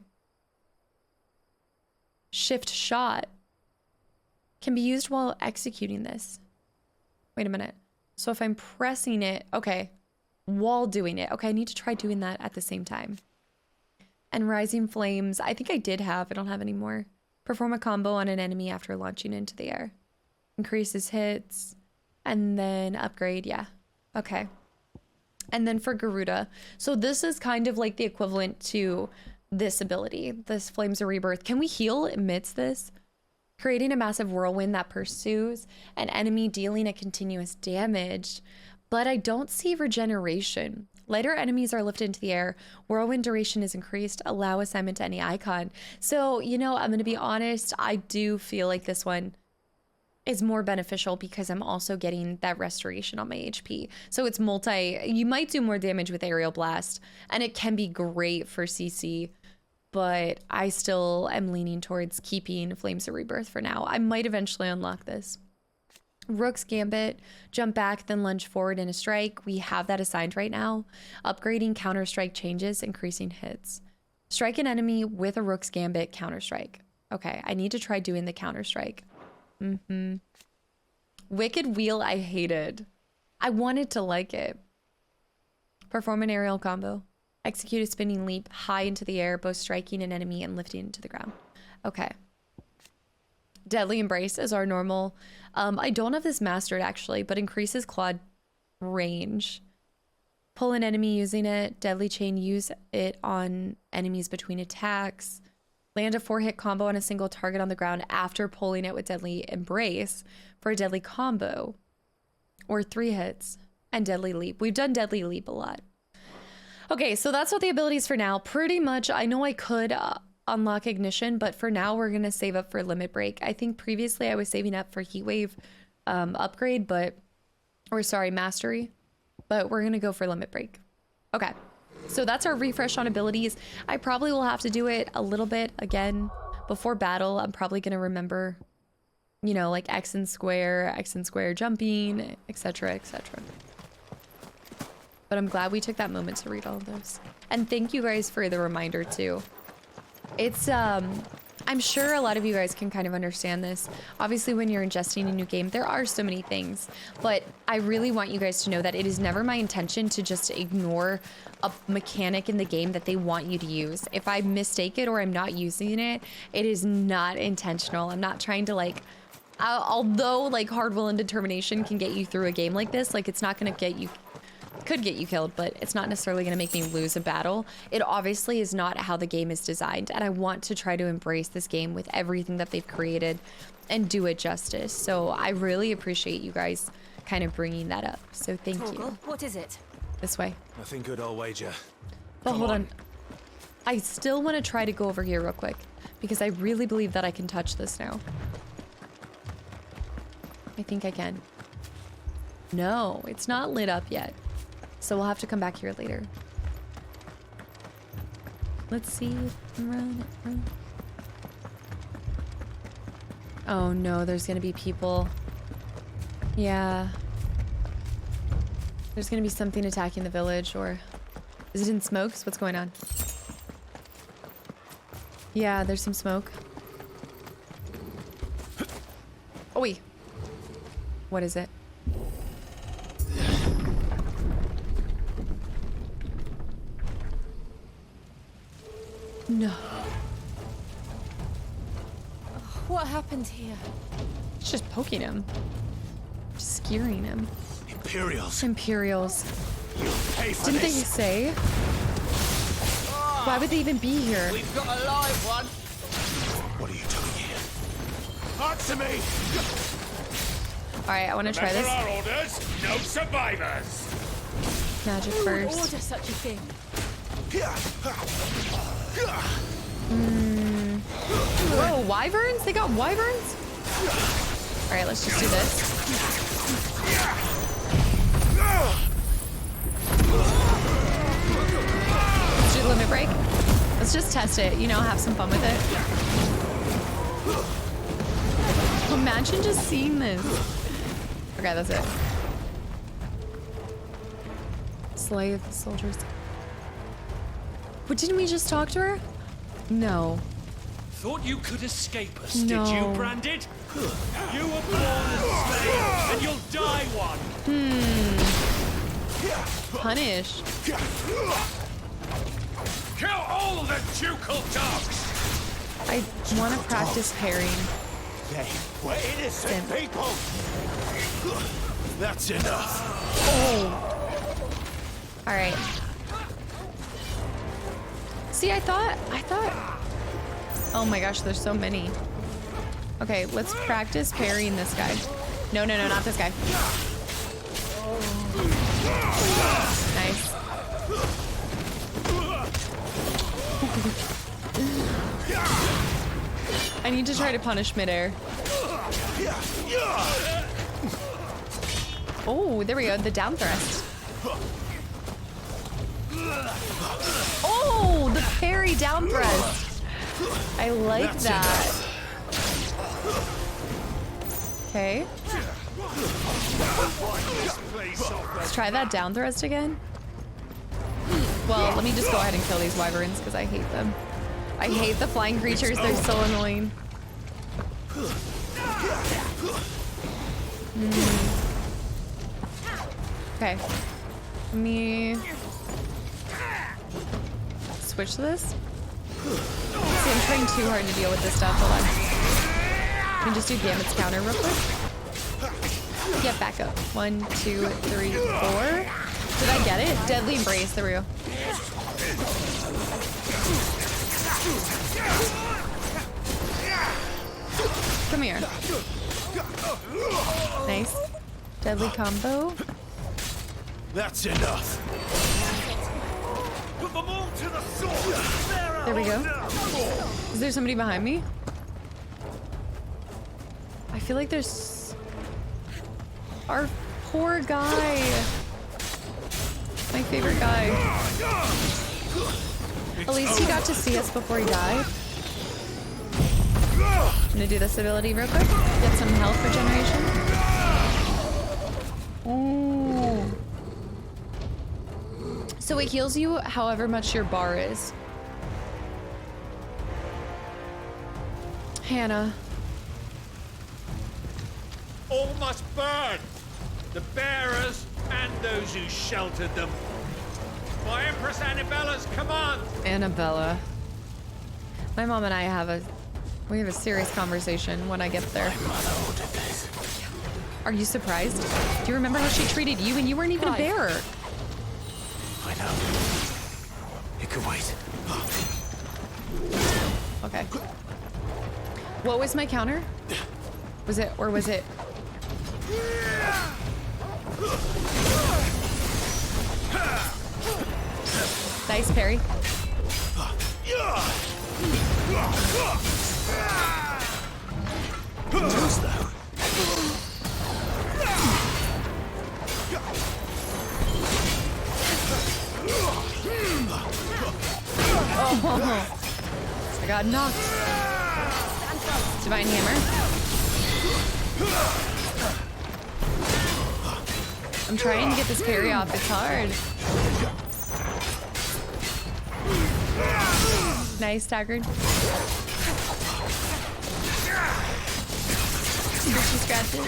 S1: Shift Shot. Can be used while executing this. Wait a minute. So if I'm pressing it, okay, while doing it. Okay, I need to try doing that at the same time. And Rising Flames, I think I did have, I don't have any more. Perform a combo on an enemy after launching into the air. Increases hits, and then upgrade, yeah. Okay. And then for Garuda, so this is kind of like the equivalent to this ability, this Flames of Rebirth. Can we heal amidst this? Creating a massive whirlwind that pursues an enemy, dealing a continuous damage, but I don't see regeneration. Lighter enemies are lifted into the air. Whirlwind duration is increased. Allow assignment to any icon. So, you know, I'm going to be honest. I do feel like this one is more beneficial because I'm also getting that restoration on my HP. So it's you might do more damage with Aerial Blast, and it can be great for CC. But I still am leaning towards keeping Flames of Rebirth for now. I might eventually unlock this. Rook's Gambit, jump back, then lunge forward in a strike. We have that assigned right now. Upgrading counter strike changes, increasing hits. Strike an enemy with a Rook's Gambit, counter strike. Okay, I need to try doing the counter strike. Wicked Wheel, I hated. I wanted to like it. Perform an aerial combo. Execute a spinning leap high into the air, both striking an enemy and lifting into the ground. Okay. Deadly Embrace is our normal. I don't have this mastered actually, but increases clawed range. Pull an enemy using it. Deadly Chain, use it on enemies between attacks. Land a 4-hit combo on a single target on the ground after pulling it with Deadly Embrace for a deadly combo. Or 3 hits. And Deadly Leap. We've done Deadly Leap a lot. Okay, so that's what the abilities for now. Pretty much, I know I could unlock Ignition, but for now, we're going to save up for Limit Break. I think previously I was saving up for Heat Wave upgrade, Mastery, but we're going to go for Limit Break. Okay, so that's our refresh on abilities. I probably will have to do it a little bit again before battle. I'm probably going to remember you know, like X and square jumping, etc, etc. But I'm glad we took that moment to read all of those. And thank you guys for the reminder too. It's I'm sure a lot of you guys can kind of understand this. Obviously, when you're ingesting a new game, there are so many things, but I really want you guys to know that it is never my intention to just ignore a mechanic in the game that they want you to use. If I mistake it or I'm not using it, it is not intentional. I'm not trying to like, although like hard will and determination can get you through a game like this, like it's not gonna get you, could get you killed, but it's not necessarily going to make me lose a battle. It obviously is not how the game is designed, and I want to try to embrace this game with everything that they've created and do it justice. So I really appreciate you guys kind of bringing that up. So thank you.
S4: What is it?
S1: This way.
S3: Nothing good, I'll wager.
S1: But hold on. I still want to try to go over here real quick because I really believe that I can touch this now. I think I can. No, it's not lit up yet. So we'll have to come back here later. Let's see. Run. Oh no, there's gonna be people. Yeah. There's gonna be something attacking the village, or... Is it in smokes? What's going on? Yeah, there's some smoke. Oh wait. What is it? No.
S4: What happened here?
S1: It's just poking him. Just scaring him.
S3: Imperials.
S1: Imperials.
S3: You'll pay for
S1: Didn't they
S3: this.
S1: say? Why would they even be here?
S3: We've got a live one. What are you doing here? Answer me.
S1: Alright, I want to try this.
S3: Our orders, no survivors.
S1: Magic
S4: Who would
S1: first.
S4: order such a thing?
S1: Whoa, wyverns? They got wyverns? Alright, let's just do this. Let's do the limit break. Let's just test it, you know, have some fun with it. Imagine just seeing this. Okay, that's it. Slay of the soldiers. But didn't we just talk to her? No.
S11: Thought you could escape us,
S1: No.
S11: did you, Branded? You were born a slave, and you'll die one.
S1: Punish.
S11: Kill all the ducal dogs.
S1: I want to practice parrying.
S3: They were innocent people. That's enough.
S1: Oh. All right. See, I thought. Oh my gosh, there's so many. Okay, let's practice parrying this guy. No, not this guy. Nice. I need to try to punish midair. Oh, there we go. The down thrust. Oh, the parry down thrust. I like that. Okay. Let's try that down thrust again. Well, let me just go ahead and kill these wyverns because I hate them. I hate the flying creatures. They're so annoying. Okay. Let me switch to this. See, I'm trying too hard to deal with this stuff. Hold on. Can we just do Gambit's counter real quick? Get back up. 1, 2, 3, 4. Did I get it? Deadly Embrace. There we go. Come here. Nice. Deadly combo.
S3: That's enough.
S11: Put them all to the sword.
S1: There we go. Is there somebody behind me? I feel like there's... Our poor guy. My favorite guy. At least he got to see us before he died. I'm gonna do this ability real quick. Get some health regeneration. Ooh. So it heals you however much your bar is. Hannah.
S11: All must burn! The bearers and those who sheltered them. By Empress Annabella's command!
S1: Annabella. My mom and I have a serious conversation when I get there. Are you surprised? Do you remember how she treated you and you weren't even a bearer?
S3: I know. It could wait.
S1: Okay. What was my counter? Was it, or was it? Nice parry. Oh, I got knocked. Divine Hammer. I'm trying to get this parry off. It's hard. Nice, staggered. Squishy scratches.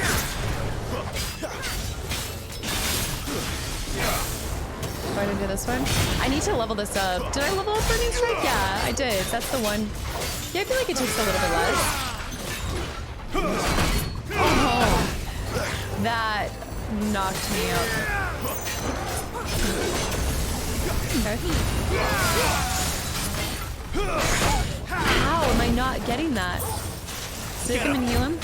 S1: Go ahead and do this one. I need to level this up. Did I level up Burning Strike? Yeah, I did. That's the one. Yeah, I feel like it takes a little bit less. Oh, that knocked me out. Okay. How am I not getting that? Stick him and heal him.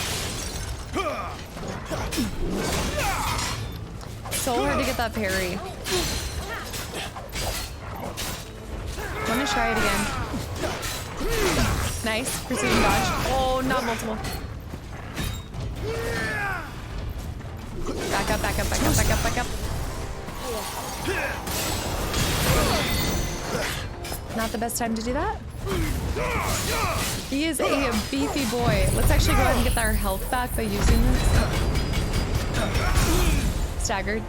S1: So hard to get that parry. Let me try it again. Nice. Precision dodge. Oh, not multiple. Back up, back up, back up, back up, back up. Not the best time to do that. He is a beefy boy. Let's actually go ahead and get our health back by using this. Staggered.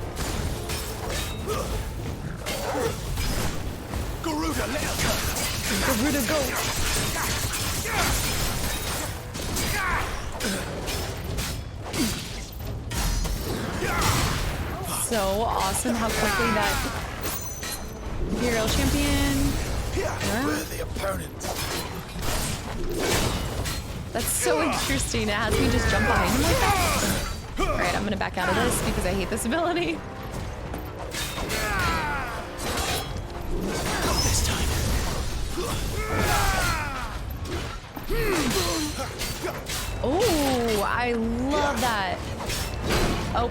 S3: Garuda, let us go.
S1: Garuda, go. So awesome how quickly that Imperial champion.
S3: Worthy opponent.
S1: That's so interesting. It has me just jump behind him like that. Alright, I'm gonna back out of this because I hate this ability.
S3: Not this time.
S1: Oh, I love that. Oh.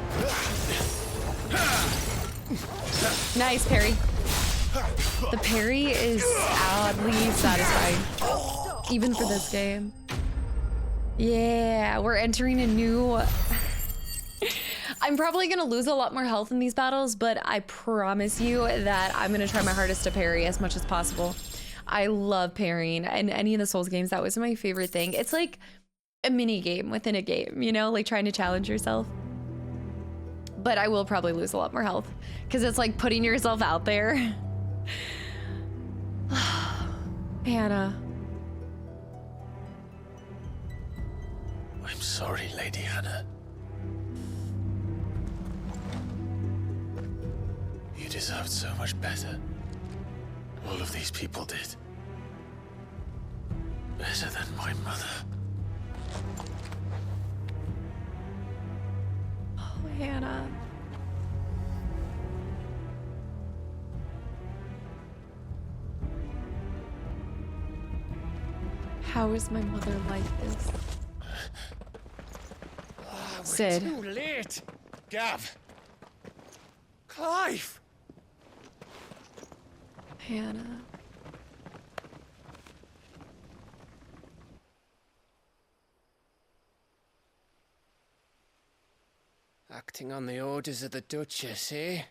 S1: Nice parry. The parry is oddly satisfying, even for this game. Yeah, we're entering a new... I'm probably gonna lose a lot more health in these battles, but I promise you that I'm gonna try my hardest to parry as much as possible. I love parrying, and any of the Souls games, that was my favorite thing. It's like a mini game within a game, you know, like trying to challenge yourself. But I will probably lose a lot more health because it's like putting yourself out there. Hannah.
S3: I'm sorry, Lady Hannah. You deserved so much better. All of these people did. Better than my mother.
S1: Oh, Hannah. How is my mother like this? Sid.
S11: Too late. Gav. Clive.
S1: Hannah.
S12: Acting on the orders of the Duchess, eh?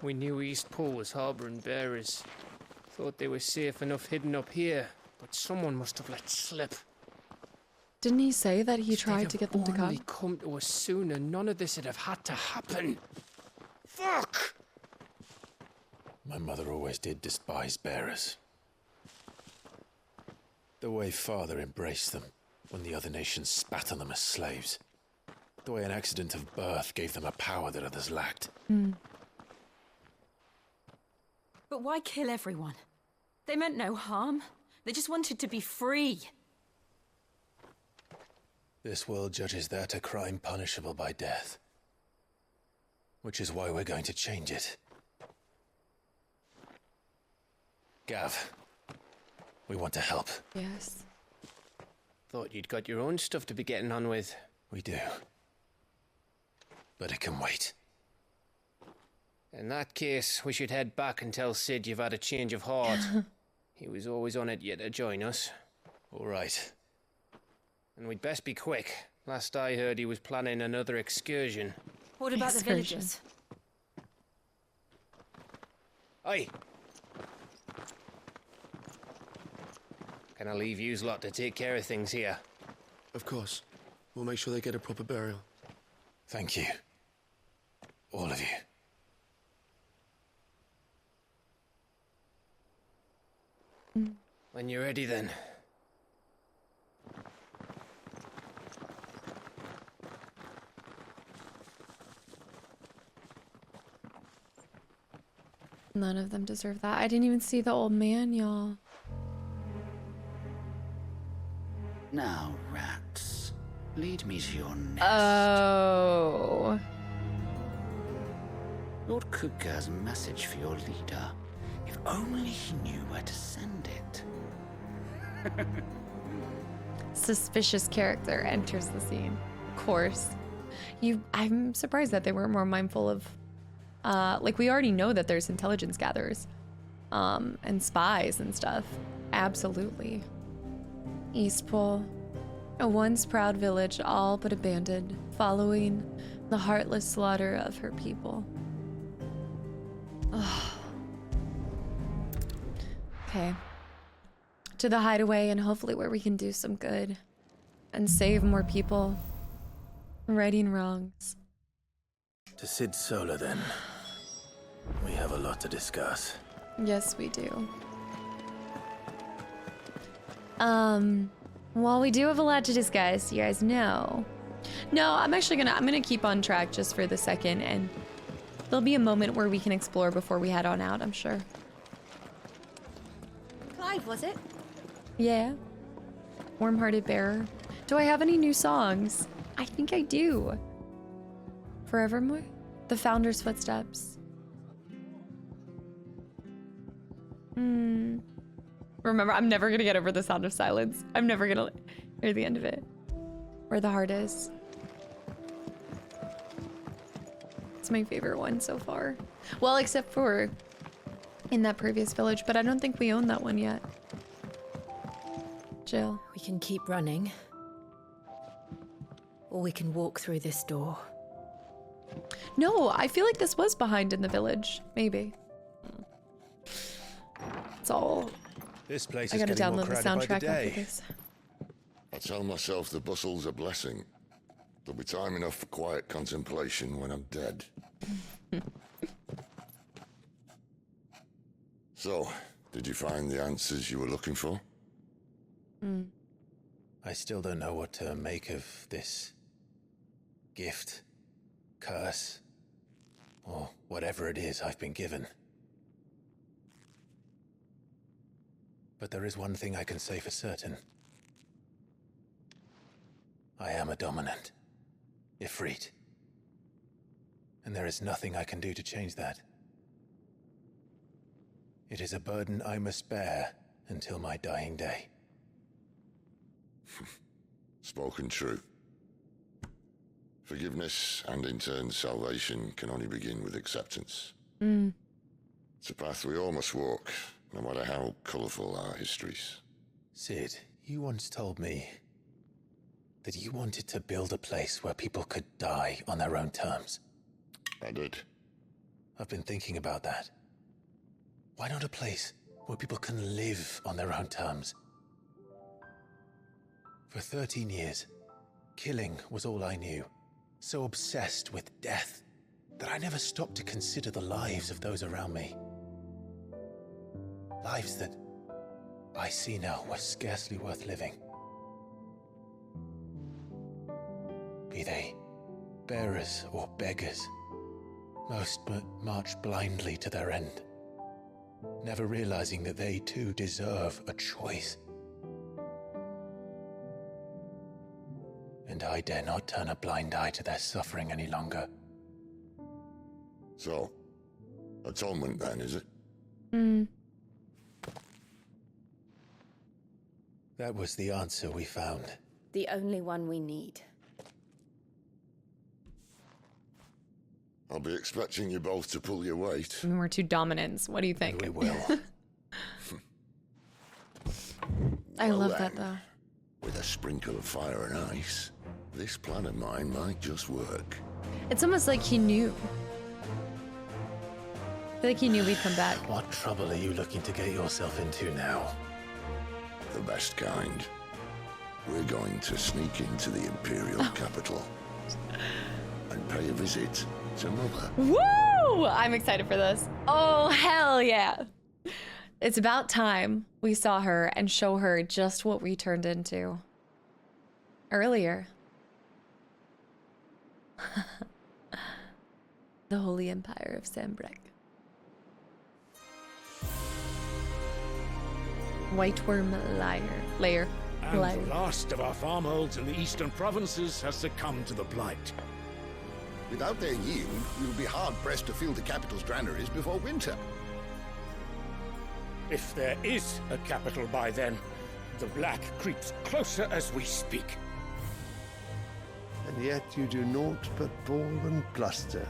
S12: We knew Eastpool was harboring bearers. Thought they were safe enough hidden up here. but someone must have let slip.
S1: Didn't he say that he
S12: If
S1: tried
S12: they'd
S1: to get
S12: have
S1: them to
S12: only
S1: come?
S12: to us sooner, none of this would have had to happen. Fuck!
S9: My mother always did despise bearers. The way Father embraced them when the other nations spat on them as slaves. The way an accident of birth gave them a power that others lacked.
S4: But why kill everyone? They meant no harm. They just wanted to be free.
S9: This world judges that a crime punishable by death. Which is why we're going to change it. Gav, we want to help.
S1: Yes.
S12: Thought you'd got your own stuff to be getting on with.
S9: We do. But it can wait.
S12: In that case, we should head back and tell Sid you've had a change of heart. He was always on it yet to join us.
S9: All right.
S12: And we'd best be quick. Last I heard, he was planning another excursion.
S4: What about the villagers?
S12: Aye. Can I leave yous lot to take care of things here?
S10: Of course. We'll make sure they get a proper burial.
S9: Thank you. All of you.
S12: When you're ready, then.
S1: None of them deserve that. I didn't even see the old man, y'all.
S2: Now, rats, lead me to your nest.
S1: Oh.
S2: Lord Kuka has a message for your leader. If only he knew where to send it.
S1: Suspicious character enters the scene. Of course. I'm surprised that they weren't more mindful of like, we already know that there's intelligence gatherers and spies and stuff. Absolutely. Eastpool, a once proud village, all but abandoned, following the heartless slaughter of her people. Oh. Okay. To the Hideaway, and hopefully where we can do some good and save more people, righting wrongs.
S3: To Sid Solar, then. We have a lot to discuss.
S1: Yes, we do. While we do have a lot to discuss, you guys know. No, I'm gonna keep on track just for the second, and there'll be a moment where we can explore before we head on out, I'm sure.
S5: Clive, was it?
S1: Yeah. Warm-hearted bearer. Do I have any new songs? I think I do. Forevermore? The Founder's Footsteps. Remember, I'm never gonna get over the sound of silence. I'm never gonna hear the end of it. Where the Heart Is. It's my favorite one so far. Well, except for in that previous village, but I don't think we own that one yet. Jill.
S5: We can keep running. Or we can walk through this door.
S1: No, I feel like this was behind in the village. Maybe. It's all...
S9: This place
S1: I
S9: is
S1: gotta
S9: getting more
S1: download the
S9: crowded by the
S1: soundtrack
S9: day.
S1: after this.
S13: I tell myself the bustle's a blessing. There'll be time enough for quiet contemplation when I'm dead. So, did you find the answers you were looking for?
S9: I still don't know what to make of this gift, curse, or whatever it is I've been given. But there is one thing I can say for certain. I am a dominant, Ifrit. And there is nothing I can do to change that. It is a burden I must bear until my dying day.
S13: Spoken true. Forgiveness and in turn salvation can only begin with acceptance. It's a path we all must walk, no matter how colourful our histories.
S9: Sid, you once told me that you wanted to build a place where people could die on their own terms.
S13: I did.
S9: I've been thinking about that. Why not a place where people can live on their own terms? For 13 years, killing was all I knew. So obsessed with death that I never stopped to consider the lives of those around me. Lives that I see now were scarcely worth living. Be they bearers or beggars, most march blindly to their end, never realizing that they too deserve a choice. And I dare not turn a blind eye to their suffering any longer.
S13: So, atonement then, is it?
S9: That was the answer we found.
S4: The only one we need.
S13: I'll be expecting you both to pull your weight.
S1: I mean, we're two dominants. What do you think?
S9: We will.
S1: I
S13: Well
S1: love
S13: then,
S1: that though.
S13: With a sprinkle of fire and ice, this plan of mine might just work.
S1: It's almost like he knew. I feel like he knew we'd come back.
S9: What trouble are you looking to get yourself into now?
S13: The best kind. We're going to sneak into the Imperial capital and pay a visit to Mother.
S1: Woo! I'm excited for this. Oh, hell yeah. It's about time we saw her and show her just what we turned into earlier. The Holy Empire of Sambrek. White worm layer.
S2: And the last of our farmholds in the eastern provinces has succumbed to the blight.
S14: Without their yield, we'll be hard-pressed to fill the capital's granaries before winter.
S2: If there is a capital by then, the black creeps closer as we speak.
S15: And yet you do naught but bawl and bluster.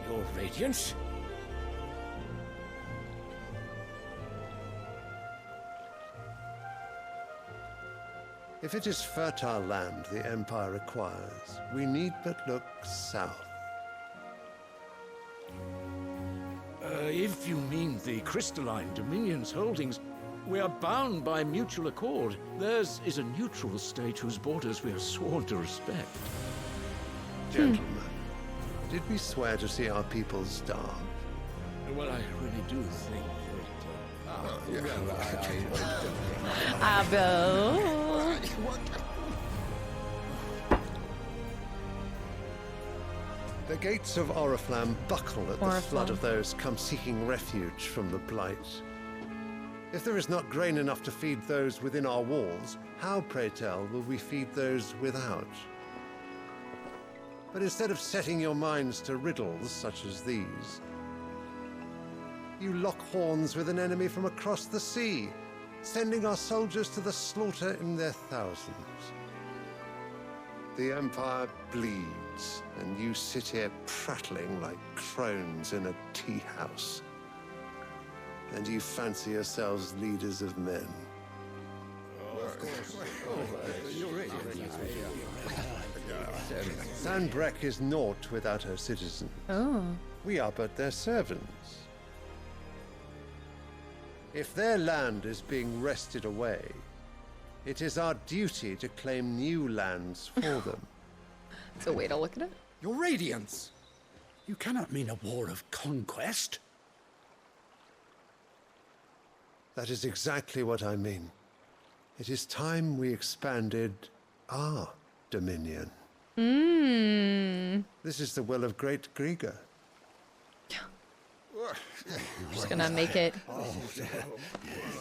S2: Your Radiance?
S15: If it is fertile land the Empire requires, we need but look south.
S2: If you mean the crystalline Dominion's holdings, we are bound by mutual accord. Theirs is a neutral state whose borders we are sworn to respect.
S15: Gentlemen, did we swear to see our people starve?
S2: Well, I really do think
S15: The gates of Oriflamme buckle at the flood of those come seeking refuge from the blight. If there is not grain enough to feed those within our walls, how, pray tell, will we feed those without? But instead of setting your minds to riddles such as these, you lock horns with an enemy from across the sea, sending our soldiers to the slaughter in their thousands. The Empire bleeds, and you sit here prattling like crones in a tea house. And you fancy yourselves leaders of men. Sambrek is naught without her citizens.
S1: Oh.
S15: We are but their servants. If their land is being wrested away, it is our duty to claim new lands for them.
S1: It's a way to look at it.
S7: Your Radiance! You cannot mean a war of conquest.
S15: That is exactly what I mean. It is time we expanded our dominion. This is the will of great Grieger.
S1: Just gonna make it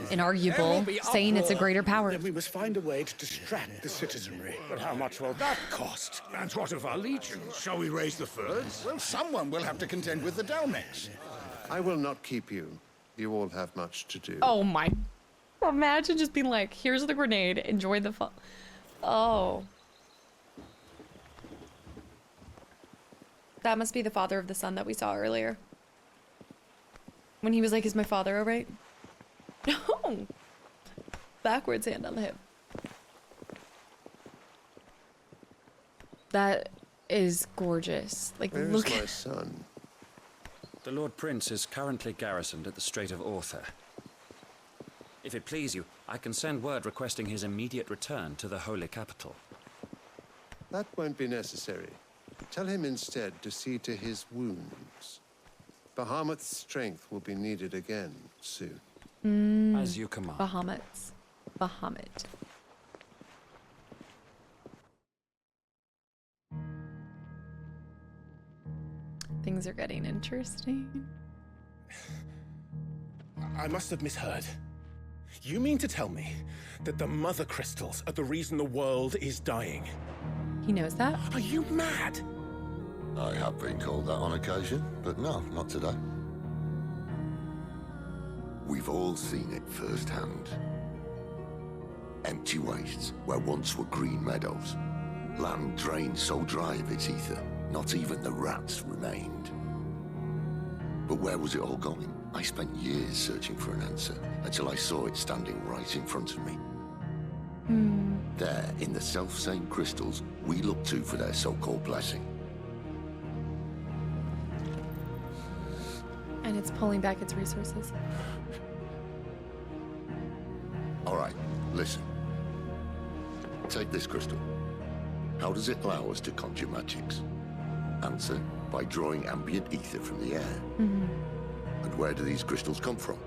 S1: inarguable, saying it's a greater power.
S2: Then we must find a way to distract the citizenry. But how much will that cost? And what of our legions? Shall we raise the furs?
S14: Well, someone will have to contend with the Dalnex.
S15: I will not keep you. You all have much to do.
S1: Oh my. Imagine just being like, here's the grenade, enjoy the fun. Oh. That must be the father of the son that we saw earlier. When he was like, is my father all right? No. Backwards hand on the hip. That is gorgeous. Like,
S15: Where
S1: look
S15: is my
S1: at
S15: son?
S16: The Lord Prince is currently garrisoned at the Strait of Arthur. If it please you, I can send word requesting his immediate return to the Holy Capital.
S15: That won't be necessary. Tell him instead to see to his wounds. Bahamut's strength will be needed again soon.
S16: As you command.
S1: Bahamut. Things are getting interesting.
S9: I must have misheard. You mean to tell me that the mother crystals are the reason the world is dying?
S1: He knows that?
S9: Are you mad?
S13: I have been called that on occasion, but no, not today. We've all seen it firsthand. Empty wastes where once were green meadows. Land drained so dry of its ether, not even the rats remained. But where was it all going? I spent years searching for an answer, until I saw it standing right in front of me. There, in the self-same crystals we look to for their so-called blessing.
S1: And it's pulling back its resources.
S13: All right, listen. Take this crystal. How does it allow us to conjure magics? Answer, by drawing ambient ether from the air. And where do these crystals come from?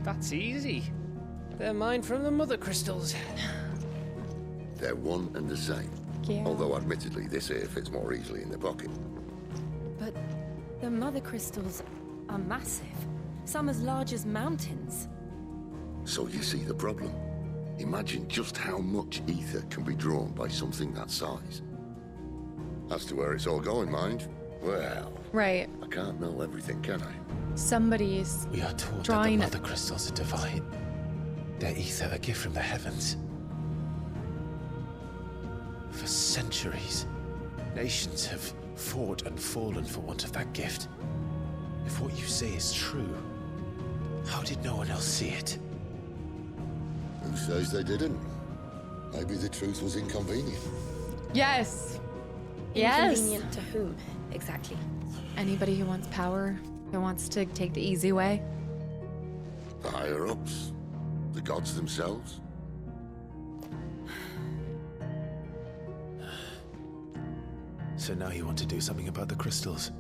S12: That's easy. They're mined from the mother crystals.
S13: They're one and the same.
S1: Yeah.
S13: Although admittedly this here fits more easily in the pocket.
S5: But the mother crystals are massive. Some as large as mountains.
S13: So you see the problem. Imagine just how much ether can be drawn by something that size. As to where it's all going, mind, well...
S1: Right.
S13: I can't know everything, can I?
S1: Somebody's
S9: We are taught
S1: drawing
S9: that the mother crystals are divine. Their ether a gift from the heavens. For centuries, nations have fought and fallen for want of that gift. If what you say is true, how did no one else see it?
S13: Who says they didn't? Maybe the truth was inconvenient.
S1: Yes. Yes.
S5: Inconvenient to whom, exactly?
S1: Anybody who wants power, who wants to take the easy way.
S13: The higher-ups? The gods themselves?
S9: So now you want to do something about the crystals.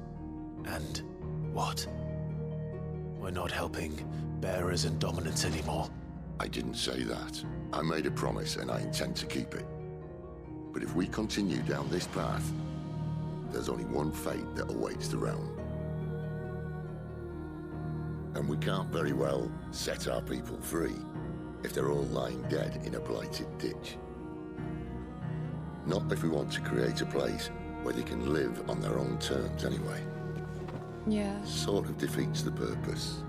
S9: And what? We're not helping bearers and dominants anymore.
S13: I didn't say that. I made a promise and I intend to keep it. But if we continue down this path, there's only one fate that awaits the realm. And we can't very well set our people free if they're all lying dead in a blighted ditch. Not if we want to create a place where they can live on their own terms anyway.
S1: Yeah.
S13: Sort of defeats the purpose.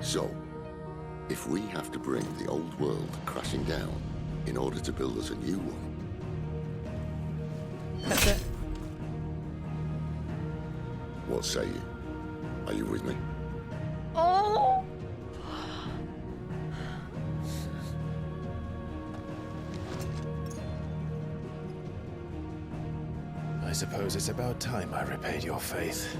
S13: So, if we have to bring the old world crashing down in order to build us a new one...
S1: That's it.
S13: What say you? Are you with me?
S1: Oh!
S9: I suppose it's about time I repaid your faith.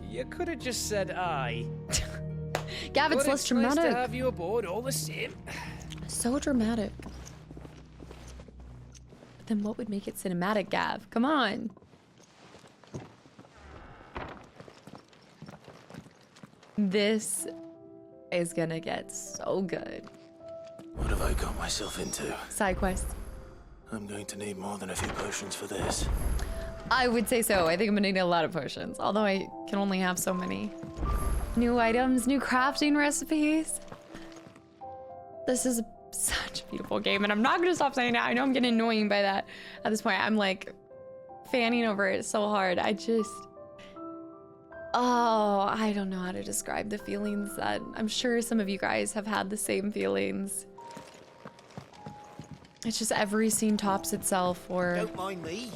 S12: You could have just said aye.
S1: Gav, it's less dramatic.
S12: Nice to have you aboard all the same.
S1: So dramatic. But then what would make it cinematic, Gav? Come on. This is gonna get so good.
S9: What have I got myself into?
S1: Side quest.
S9: I'm going to need more than a few potions for this.
S1: I would say so. I think I'm gonna need a lot of potions, although I can only have so many. New items, new crafting recipes. This is such a beautiful game, and I'm not gonna stop saying that. I know I'm getting annoying by that. At this point, I'm like fanning over it so hard. I don't know how to describe the feelings that I'm sure some of you guys have had the same feelings. It's just every scene tops itself, or...
S17: Don't mind me.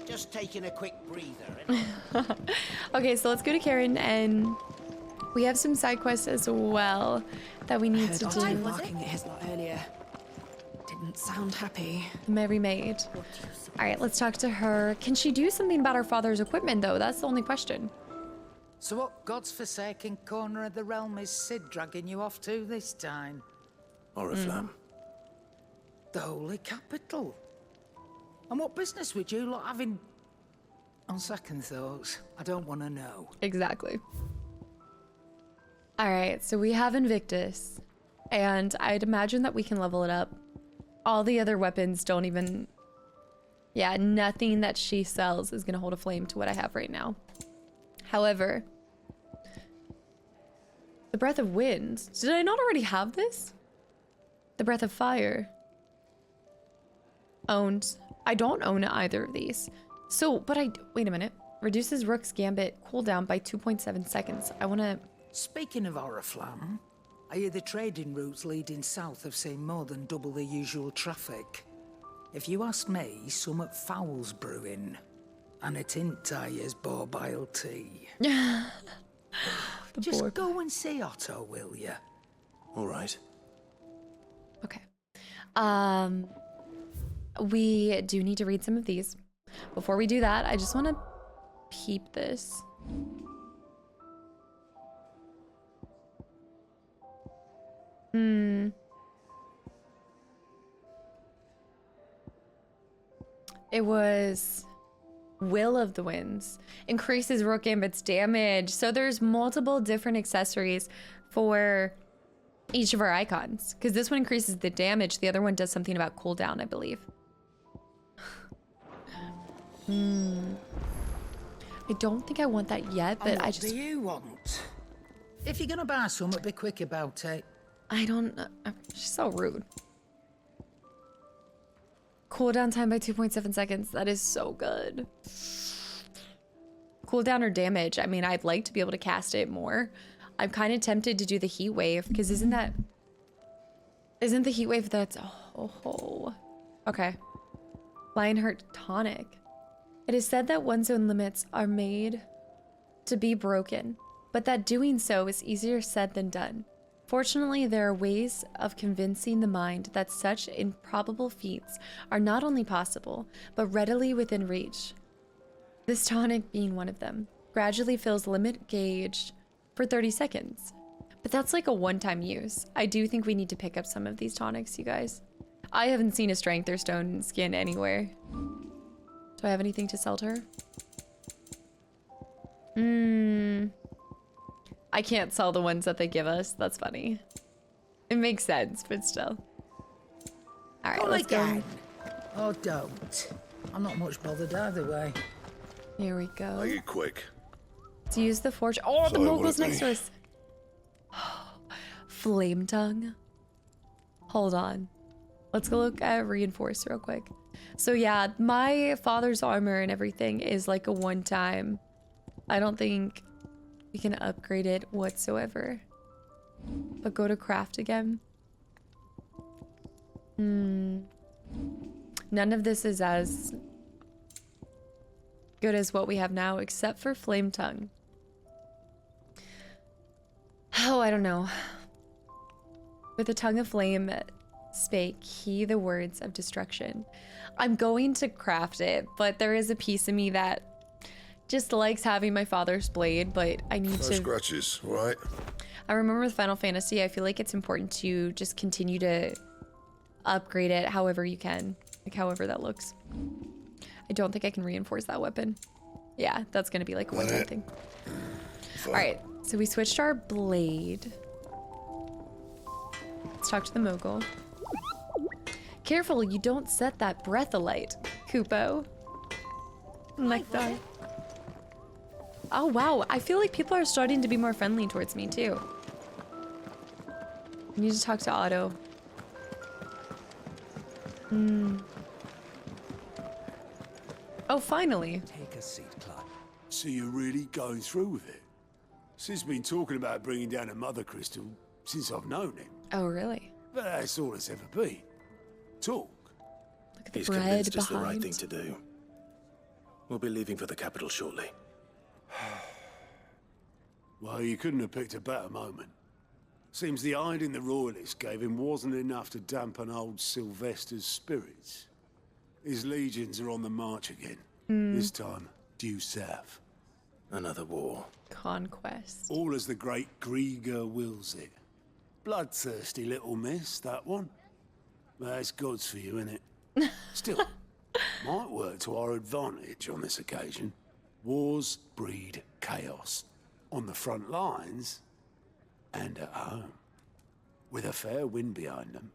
S17: Just taking a quick breather.
S1: Okay, so let's go to Karen and We have some side quests as well that we need to do.
S5: Barking at his lot earlier. Didn't sound happy.
S1: Merry Maid. All right, let's talk to her. Can she do something about her father's equipment, though? That's the only question.
S17: So what God's forsaken corner of the realm is Cid dragging you off to this time?
S3: Oriflamme.
S17: The Holy Capital. And what business would you lot having? On second thoughts, I don't want to know.
S1: Exactly. All right, so we have Invictus, and I'd imagine that we can level it up. All the other weapons don't even... Yeah, nothing that she sells is going to hold a flame to what I have right now. However, the Breath of Wind. Did I not already have this? The Breath of Fire. Owned. I don't own either of these. So, but wait a minute. Reduces Rook's Gambit cooldown by 2.7 seconds. I want to...
S17: Speaking of Oriflamme, I hear the trading routes leading south have seen more than double the usual traffic. If you ask me, summat foul's brewing. And it ain't Tyre's borbile tea. Just go and see Otto, will you?
S3: All right.
S1: Okay. We do need to read some of these. Before we do that, I just want to peep this. It was Will of the Winds. Increases Rook Gambit's damage. So there's multiple different accessories for each of our icons. Because this one increases the damage. The other one does something about cooldown, I believe. I don't think I want that yet, but I just...
S17: What do you want? If you're gonna buy something, be quick about it.
S1: I don't know. She's so rude. Cooldown time by 2.7 seconds. That is so good. Cooldown or damage. I mean, I'd like to be able to cast it more. I'm kind of tempted to do the heat wave because isn't the heat wave that's... Oh. Okay. Lionheart tonic. It is said that one's own limits are made to be broken, but that doing so is easier said than done. Fortunately, there are ways of convincing the mind that such improbable feats are not only possible, but readily within reach. This tonic being one of them, gradually fills limit gauge for 30 seconds. But that's like a one-time use. I do think we need to pick up some of these tonics, you guys. I haven't seen a strength or stone skin anywhere. Do I have anything to sell to her? I can't sell the ones that they give us. That's funny. It makes sense, but still. All right, let's go.
S17: Oh, don't. I'm not much bothered either way.
S1: Here we go.
S13: Make it quick.
S1: To use the forge. Oh, the mogul's next to us. Flame tongue. Hold on. Let's go look at reinforce real quick. So yeah, my father's armor and everything is like a one-time. I don't think we can upgrade it whatsoever. But go to craft again. None of this is as good as what we have now, except for flame tongue. Oh, I don't know. With the tongue of flame spake he the words of destruction. I'm going to craft it, but there is a piece of me that just likes having my father's blade, but I need to...
S13: scratches, right?
S1: I remember with Final Fantasy, I feel like it's important to just continue to upgrade it however you can. Like, however that looks. I don't think I can reinforce that weapon. Yeah, that's going to be like a one-time thing. All right, so we switched our blade. Let's talk to the mogul. Careful, you don't set that breath alight, Kupo. Like that. Oh, wow. I feel like people are starting to be more friendly towards me, too. I need to talk to Otto. Oh, finally.
S18: Take a seat, Clive.
S19: So you're really going through with it? Sid's been talking about bringing down a mother crystal since I've known him.
S1: Oh, really?
S19: But that's all it's ever been. Talk.
S1: Look at the
S3: He's
S1: bread
S3: convinced
S1: behind.
S3: it's the right thing to do. We'll be leaving for the capital shortly.
S19: Well, you couldn't have picked a better moment. Seems the hiding the royalists gave him wasn't enough to dampen old Sylvester's spirits. His legions are on the march again. This time, due south.
S3: Another war.
S1: Conquest.
S19: All as the great Grieger wills it. Bloodthirsty little miss, that one. That's God's for you, innit? Still, might work to our advantage on this occasion. Wars breed chaos. On the front lines, and at home. With a fair wind behind them,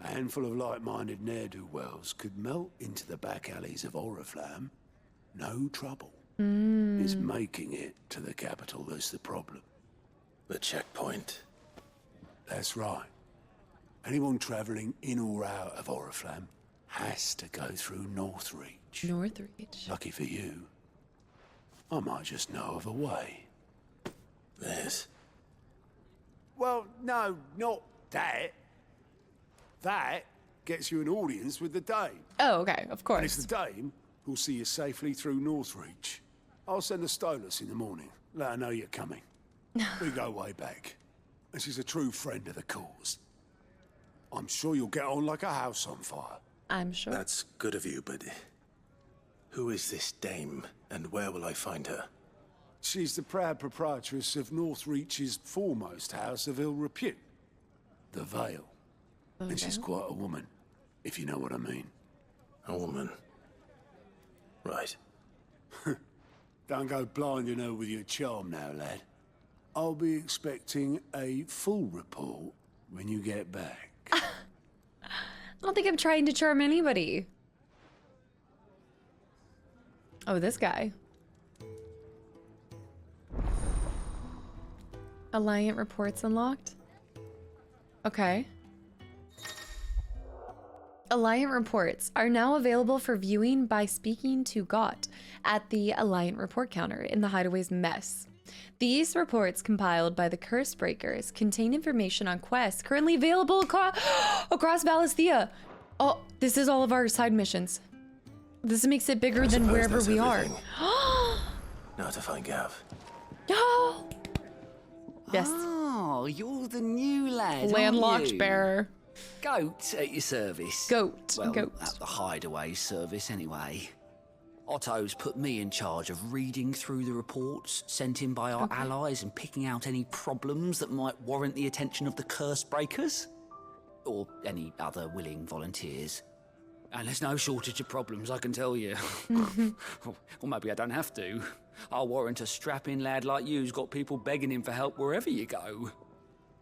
S19: a handful of like-minded ne'er-do-wells could melt into the back alleys of Oriflamme. No trouble. It's making it to the capital that's the problem.
S3: The checkpoint.
S19: That's right. Anyone travelling in or out of Oriflamme has to go through Northreach.
S1: Northreach.
S19: Lucky for you, I might just know of a way.
S3: This?
S19: Well, no, not that. That gets you an audience with the Dame.
S1: Oh, okay, of course.
S19: And it's the Dame who'll see you safely through Northreach. I'll send a Stolas in the morning. Let her know you're coming. We go way back. And she's a true friend of the cause. I'm sure you'll get on like a house on fire.
S1: I'm sure.
S3: That's good of you, but who is this dame, and where will I find her?
S19: She's the proud proprietress of Northreach's foremost house of ill repute, the Vale. And she's quite a woman, if you know what I mean.
S3: A woman? Right.
S19: Don't go blinding her with your charm now, lad. I'll be expecting a full report when you get back.
S1: I don't think I'm trying to charm anybody. Oh, this guy. Alliant reports unlocked. Okay. Alliant reports are now available for viewing by speaking to Gott at the Alliant report counter in the Hideaway's mess. These reports, compiled by the Curse Breakers, contain information on quests currently available across Valisthea. Oh, this is all of our side missions. This makes it bigger than wherever we are.
S3: Now to find Gav.
S1: Oh! Yes.
S18: Oh, you're the new lad,
S1: Landlocked
S18: aren't you?
S1: bearer.
S18: Goat at your service.
S1: Goat.
S18: Well,
S1: Goat.
S18: at the Hideaway service, anyway. Otto's put me in charge of reading through the reports sent in by our allies and picking out any problems that might warrant the attention of the Curse Breakers. Or any other willing volunteers. And there's no shortage of problems, I can tell you. Or maybe I don't have to. I'll warrant a strapping lad like you's got people begging him for help wherever you go.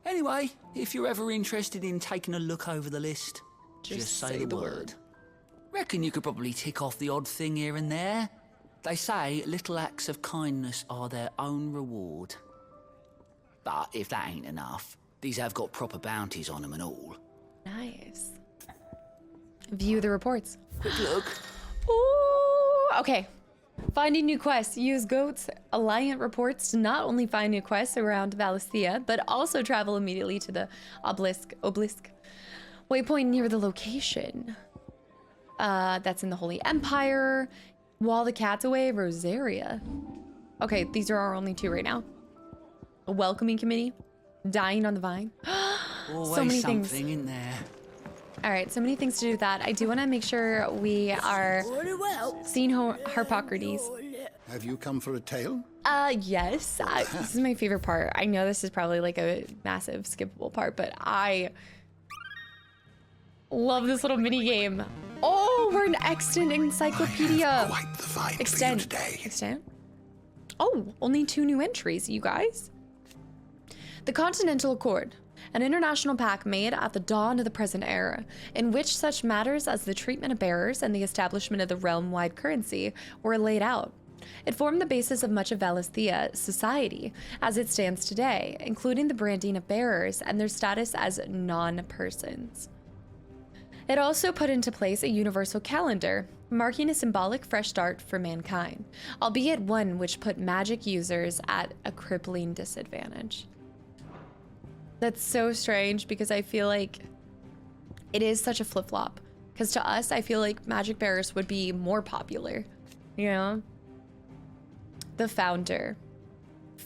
S18: Anyway, if you're ever interested in taking a look over the list, just say the word. Reckon you could probably tick off the odd thing here and there. They say little acts of kindness are their own reward. But if that ain't enough, these have got proper bounties on them and all.
S1: Nice. View the reports.
S18: Quick look.
S1: Ooh, okay. Finding new quests. Use Goat's Alliant reports to not only find new quests around Valisthea, but also travel immediately to the obelisk waypoint near the location. That's in the Holy Empire. While the cat's away, Rosaria. Okay, these are our only two right now. A welcoming committee. Dying on the vine.
S18: Always
S1: so many
S18: something
S1: things
S18: in there.
S1: All right, so many things to do with that. I do want to make sure we are seeing Harpocrates.
S14: Have you come for a tale?
S1: Yes. This is my favorite part. I know this is probably like a massive skippable part, but I love this little mini game. Oh, we're an extant encyclopedia.
S7: Quite the fight
S1: Extent.
S7: for you today.
S1: Extent. Oh, only 2 new entries, you guys. The Continental Accord, an international pact made at the dawn of the present era, in which such matters as the treatment of bearers and the establishment of the realm-wide currency were laid out. It formed the basis of much of Valisthea society as it stands today, including the branding of bearers and their status as non-persons. It also put into place a universal calendar, marking a symbolic fresh start for mankind, albeit one which put magic users at a crippling disadvantage. That's so strange because I feel like it is such a flip-flop. Because to us, I feel like magic bearers would be more popular, you know? The founder.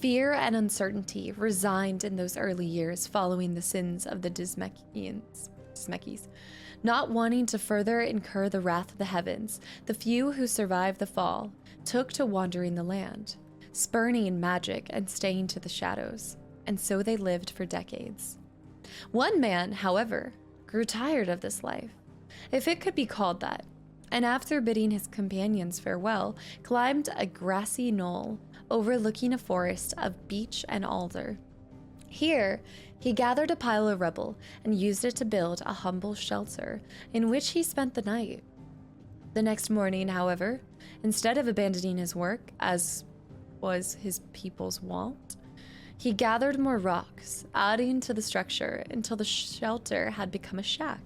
S1: Fear and uncertainty resigned in those early years following the sins of the Dismekis. Not wanting to further incur the wrath of the heavens, the few who survived the fall took to wandering the land, spurning magic and staying to the shadows, and so they lived for decades. One man, however, grew tired of this life, if it could be called that, and after bidding his companions farewell, climbed a grassy knoll overlooking a forest of beech and alder. Here, he gathered a pile of rubble and used it to build a humble shelter in which he spent the night. The next morning, however, instead of abandoning his work, as was his people's wont, he gathered more rocks, adding to the structure until the shelter had become a shack.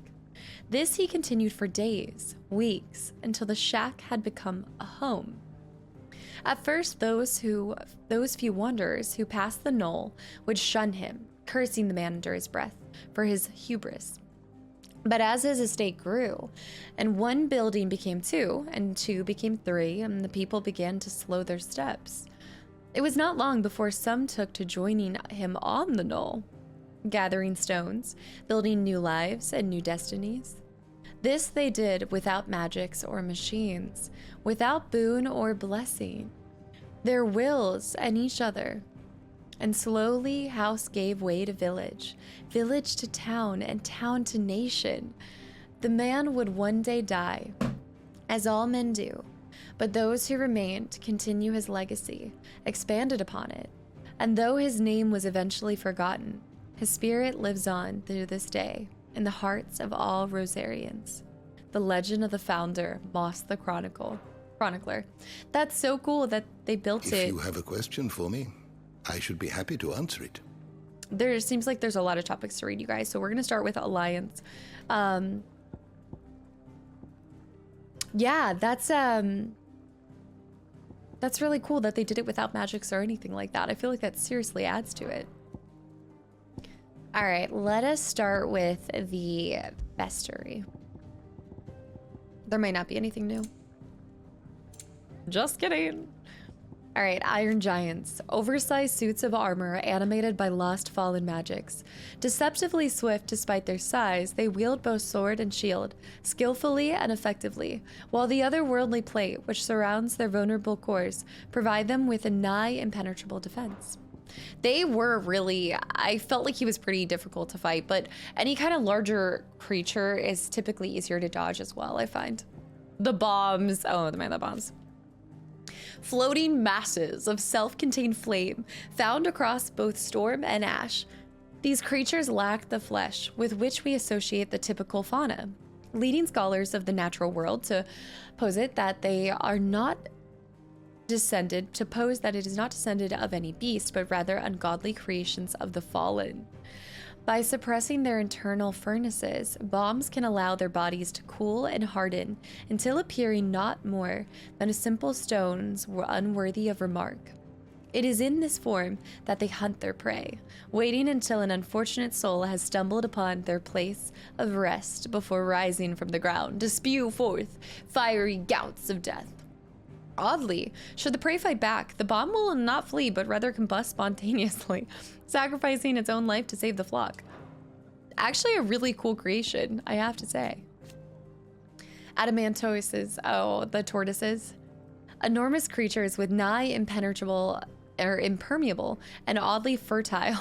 S1: This he continued for days, weeks, until the shack had become a home. At first, those few wanderers who passed the knoll would shun him, cursing the man under his breath for his hubris. But as his estate grew, and one building became two, and two became three, and the people began to slow their steps, it was not long before some took to joining him on the knoll, gathering stones, building new lives and new destinies. This they did without magics or machines, without boon or blessing, their wills and each other. And slowly house gave way to village, village to town, and town to nation. The man would one day die, as all men do, but those who remained continue his legacy, expanded upon it, and though his name was eventually forgotten, his spirit lives on through this day in the hearts of all Rosarians. The legend of the founder, Moss the Chronicler. That's so cool that they built it.
S14: If you have a question for me, I should be happy to answer it.
S1: There seems like there's a lot of topics to read, you guys, so we're going to start with Alliance. Yeah, that's really cool that they did it without magics or anything like that. I feel like that seriously adds to it. All right, let us start with the Bestiary. There might not be anything new. Just kidding. All right, Iron Giants. Oversized suits of armor animated by lost fallen magics. Deceptively swift despite their size, they wield both sword and shield, skillfully and effectively, while the otherworldly plate, which surrounds their vulnerable cores, provide them with a nigh impenetrable defense. They were really, I felt like he was pretty difficult to fight, but any kind of larger creature is typically easier to dodge as well, I find. The bombs, oh man, the bombs. Floating masses of self-contained flame found across both storm and ash. These creatures lack the flesh with which we associate the typical fauna, leading scholars of the natural world to posit that they are not descended of any beast, but rather ungodly creations of the fallen. By suppressing their internal furnaces, bombs can allow their bodies to cool and harden until appearing not more than simple stones unworthy of remark. It is in this form that they hunt their prey, waiting until an unfortunate soul has stumbled upon their place of rest before rising from the ground to spew forth fiery gouts of death. Oddly, should the prey fight back, the bomb will not flee but rather combust spontaneously, sacrificing its own life to save the flock. Actually a really cool creation, I have to say. Adamantoses, the tortoises. Enormous creatures with nigh impenetrable or impermeable and oddly fertile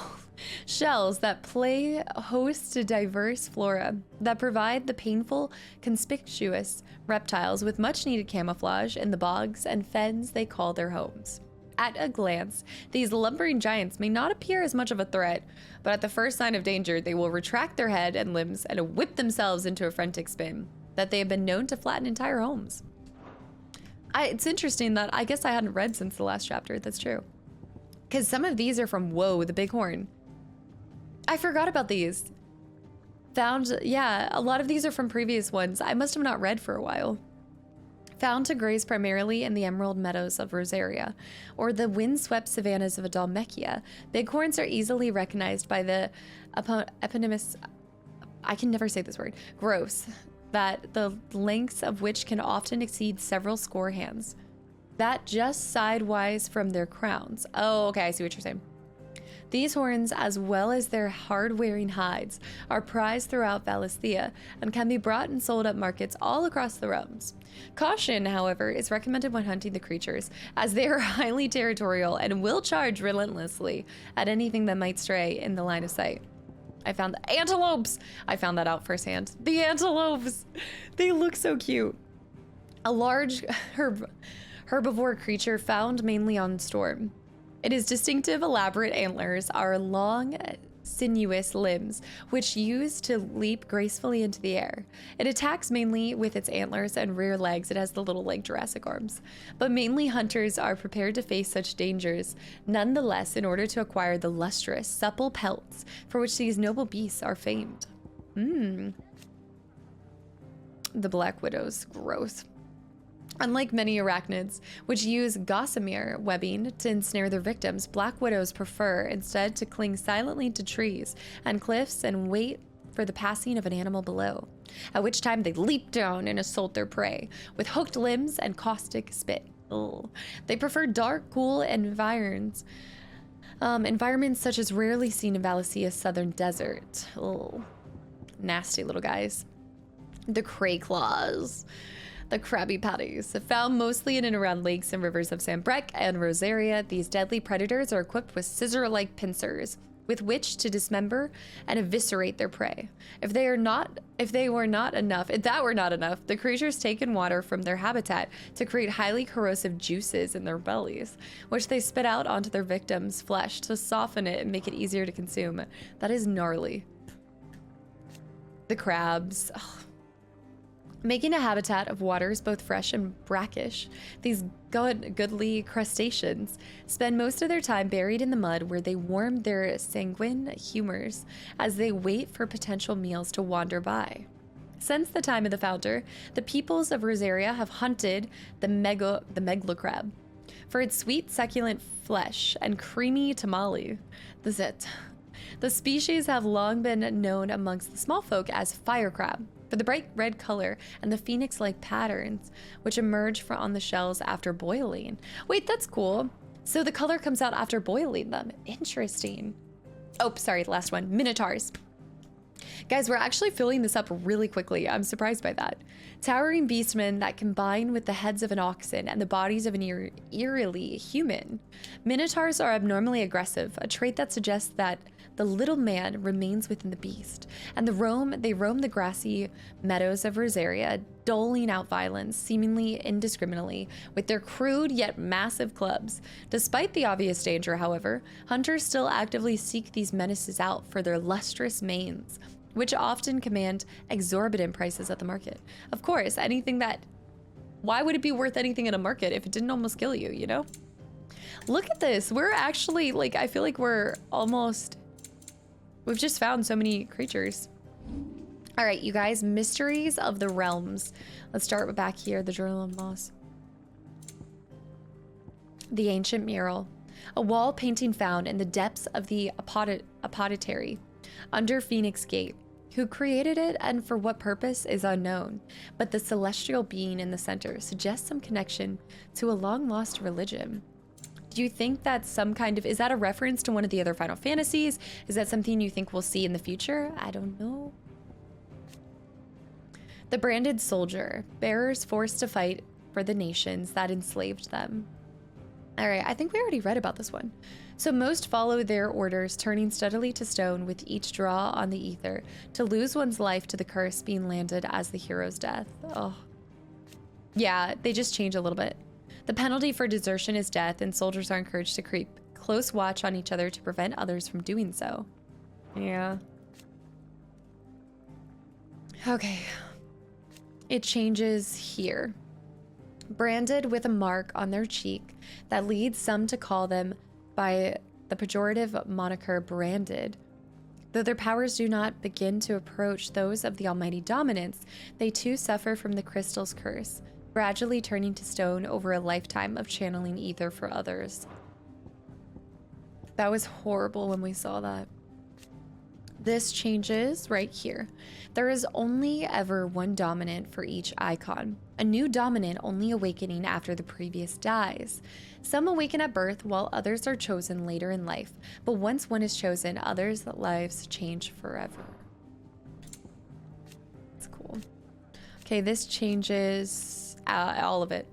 S1: shells that play host to diverse flora that provide the painful, conspicuous reptiles with much needed camouflage in the bogs and fens they call their homes. At a glance, these lumbering giants may not appear as much of a threat, but at the first sign of danger, they will retract their head and limbs and whip themselves into a frantic spin that they have been known to flatten entire homes. It's interesting that I guess I hadn't read since the last chapter. That's true. Because some of these are from Woe, the Bighorn. I forgot about these. Yeah, a lot of these are from previous ones. I must have not read for a while. Found to graze primarily in the emerald meadows of Rosaria, or the windswept savannas of Dalmekia, bighorns are easily recognized by the eponymous, I can never say this word, growths, that the lengths of which can often exceed several score hands. that just sidewise from their crowns. Oh, okay, I see what you're saying. These horns, as well as their hard-wearing hides, are prized throughout Valisthea and can be brought and sold at markets all across the realms. Caution, however, is recommended when hunting the creatures, as they are highly territorial and will charge relentlessly at anything that might stray in the line of sight. I found the antelopes! I found that out firsthand. The antelopes! They look so cute. A large herbivore creature found mainly on Storm. Its distinctive, elaborate antlers are long, sinuous limbs, which use to leap gracefully into the air. It attacks mainly with its antlers and rear legs. It has the little, like, Jurassic arms. But mainly hunters are prepared to face such dangers, nonetheless, in order to acquire the lustrous, supple pelts for which these noble beasts are famed. The Black Widow's growth. Unlike many arachnids, which use gossamer webbing to ensnare their victims, Black Widows prefer instead to cling silently to trees and cliffs and wait for the passing of an animal below, at which time they leap down and assault their prey with hooked limbs and caustic spit. Ugh. They prefer dark, cool environs, environments such as rarely seen in Valisthea's southern desert. Ugh. Nasty little guys. The Cray Claws. The Krabby Patties. Found mostly in and around lakes and rivers of Sambrec and Rosaria, these deadly predators are equipped with scissor-like pincers with which to dismember and eviscerate their prey. If that were not enough, the creatures take in water from their habitat to create highly corrosive juices in their bellies, which they spit out onto their victims' flesh to soften it and make it easier to consume. That is gnarly. The crabs. Ugh. Making a habitat of waters both fresh and brackish, these goodly crustaceans spend most of their time buried in the mud where they warm their sanguine humors as they wait for potential meals to wander by. Since the time of the founder, the peoples of Rosaria have hunted the megalocrab for its sweet, succulent flesh and creamy tamale. That's it. The species have long been known amongst the small folk as fire crab, for the bright red color and the phoenix-like patterns which emerge on the shells after boiling. Wait, that's cool. So the color comes out after boiling them. Interesting. Oh, sorry, the last one. Minotaurs. Guys, we're actually filling this up really quickly. I'm surprised by that. Towering beastmen that combine with the heads of an oxen and the bodies of an eerily human. Minotaurs are abnormally aggressive, a trait that suggests that the little man remains within the beast, and they roam the grassy meadows of Rosaria, doling out violence seemingly indiscriminately with their crude yet massive clubs. Despite the obvious danger, however, hunters still actively seek these menaces out for their lustrous manes, which often command exorbitant prices at the market. Of course, why would it be worth anything in a market if it didn't almost kill you, you know? Look at this. We're actually, like, I feel like we've just found so many creatures. All right, you guys, Mysteries of the Realms. Let's start back here, the Journal of Moss. The Ancient Mural. A wall painting found in the depths of the Apothecary under Phoenix Gate. Who created it and for what purpose is unknown, but the celestial being in the center suggests some connection to a long-lost religion. Do you think that's is that a reference to one of the other Final Fantasies? Is that something you think we'll see in the future? I don't know. The Branded Soldier. Bearers forced to fight for the nations that enslaved them. All right, I think we already read about this one. So most follow their orders, turning steadily to stone with each draw on the ether, to lose one's life to the curse being landed as the hero's death. Oh. Yeah, they just change a little bit. The penalty for desertion is death, and soldiers are encouraged to keep close watch on each other to prevent others from doing so. Yeah. Okay. It changes here. Branded with a mark on their cheek that leads some to call them by the pejorative moniker branded. Though their powers do not begin to approach those of the almighty dominance, they too suffer from the crystal's curse, gradually turning to stone over a lifetime of channeling ether for others. That was horrible when we saw that. This changes right here. There is only ever one dominant for each icon. A new dominant only awakening after the previous dies. Some awaken at birth while others are chosen later in life. But once one is chosen, others' lives change forever. That's cool. Okay, this changes all of it.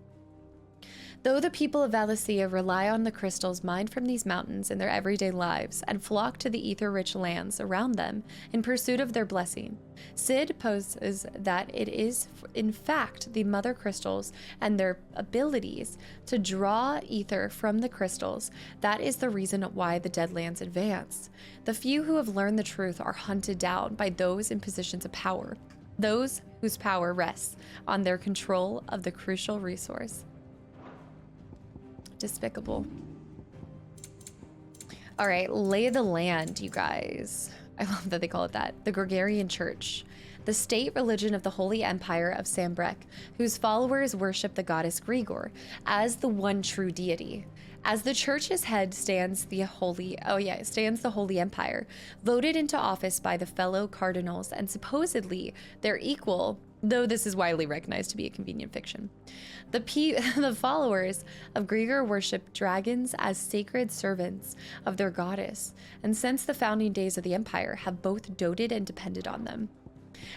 S1: Though the people of Valencia rely on the crystals mined from these mountains in their everyday lives and flock to the ether-rich lands around them in pursuit of their blessing, Cid poses that it is, in fact, the mother crystals and their abilities to draw ether from the crystals that is the reason why the Deadlands advance. The few who have learned the truth are hunted down by those in positions of power, those whose power rests on their control of the crucial resource. Despicable. All right, lay of the land, you guys. I love that they call it that. The Gregorian Church, the state religion of the Holy Empire of Sambrec, whose followers worship the goddess Grigor as the one true deity. As the church's head stands the Holy Empire, voted into office by the fellow cardinals and supposedly their equal, though this is widely recognized to be a convenient fiction. The followers of Grigor worship dragons as sacred servants of their goddess, and since the founding days of the empire have both doted and depended on them.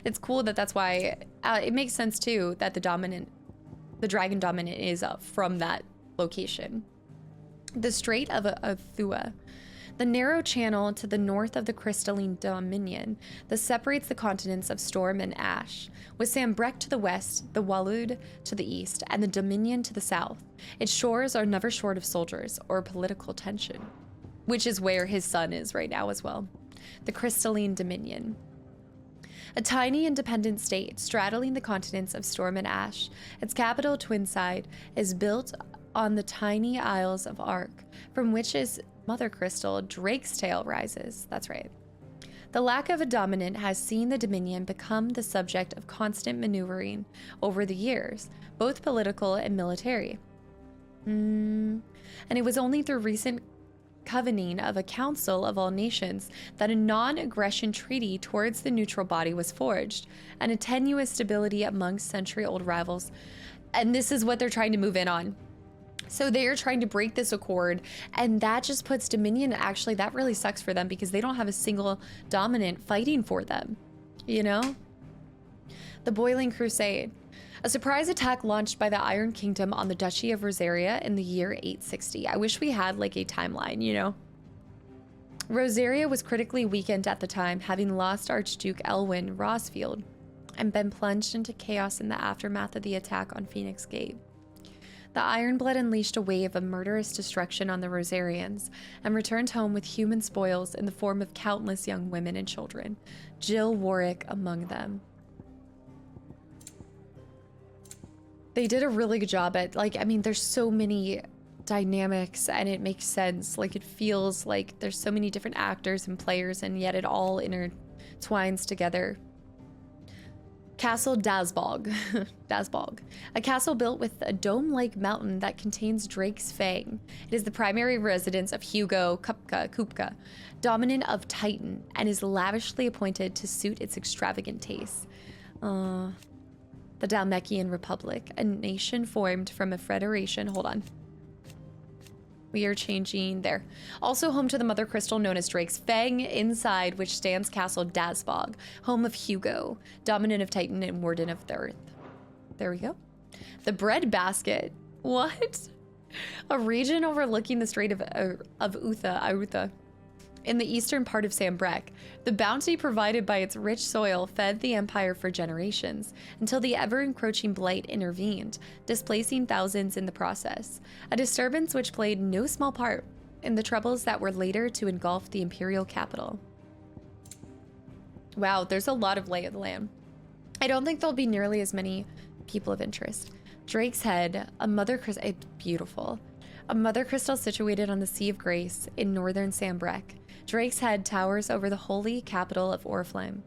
S1: It's cool that that's why it makes sense too that the dragon dominant is from that location. The Strait of Athua, the narrow channel to the north of the crystalline dominion that separates the continents of storm and ash, with Sambrec to the west, the Walud to the east, and the Dominion to the south. Its shores are never short of soldiers or political tension, which is where his son is right now as well. The crystalline dominion. A tiny independent state straddling the continents of storm and ash, its capital Twinside is built on the tiny Isles of Ark, from which its mother crystal Drake's Tail rises. That's right. The lack of a dominant has seen the Dominion become the subject of constant maneuvering over the years, both political and military. And it was only through recent covening of a council of all nations that a non-aggression treaty towards the neutral body was forged, and a tenuous stability amongst century-old rivals. And this is what they're trying to move in on. So they're trying to break this accord, and that just puts Dominion, actually, that really sucks for them because they don't have a single dominant fighting for them, you know? The Boiling Crusade. A surprise attack launched by the Iron Kingdom on the Duchy of Rosaria in the year 860. I wish we had like a timeline, you know? Rosaria was critically weakened at the time, having lost Archduke Elwin Rosfield and been plunged into chaos in the aftermath of the attack on Phoenix Gate. The Ironblood unleashed a wave of murderous destruction on the Rosarians and returned home with human spoils in the form of countless young women and children, Jill Warwick among them. They did a really good job at, like, I mean, there's so many dynamics and it makes sense. Like, it feels like there's so many different actors and players, and yet it all intertwines together. Castle Dazbog. Dazbog. A castle built with a dome-like mountain that contains Drake's Fang. It is the primary residence of Hugo Kupka, dominant of Titan, and is lavishly appointed to suit its extravagant tastes. The Dalmekian Republic, a nation formed from a federation. Hold on. We are changing there. Also home to the mother crystal known as Drake's Fang, inside which stands Castle Dazbog, home of Hugo, dominant of Titan and warden of the earth. There we go. The Bread Basket. What? A region overlooking the Strait of Arutha, in the eastern part of Sambrec. The bounty provided by its rich soil fed the empire for generations, until the ever-encroaching blight intervened, displacing thousands in the process, a disturbance which played no small part in the troubles that were later to engulf the imperial capital. Wow, there's a lot of lay of the land. I don't think there'll be nearly as many people of interest. Drake's Head, a mother crystal, it's beautiful. A mother crystal situated on the Sea of Grace in northern Sambrec. Drake's Head towers over the holy capital of Oriflamme.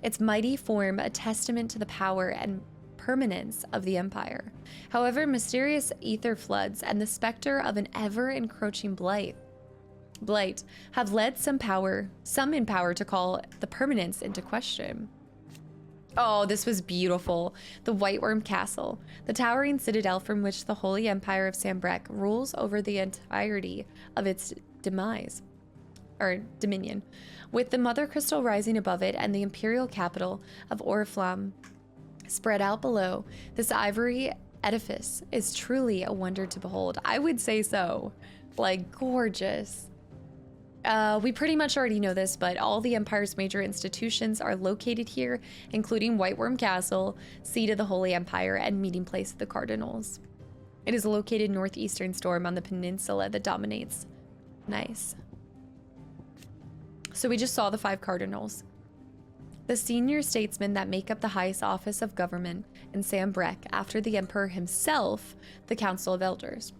S1: Its mighty form a testament to the power and permanence of the empire. However, mysterious ether floods and the specter of an ever-encroaching blight blight have led some in power to call the permanence into question. Oh, this was beautiful. The White Worm Castle, the towering citadel from which the Holy Empire of Sambrec rules over the entirety of its dominion, with the Mother Crystal rising above it and the imperial capital of Oriflamme spread out below. This ivory edifice is truly a wonder to behold. I would say so. Like, gorgeous. We pretty much already know this, but all the Empire's major institutions are located here, including White Worm Castle, seat of the Holy Empire, and meeting place of the Cardinals. It is located northeastern storm on the peninsula that dominates. Nice. So we just saw the 5 Cardinals. The senior statesmen that make up the highest office of government in Sambrec after the Emperor himself, the Council of Elders.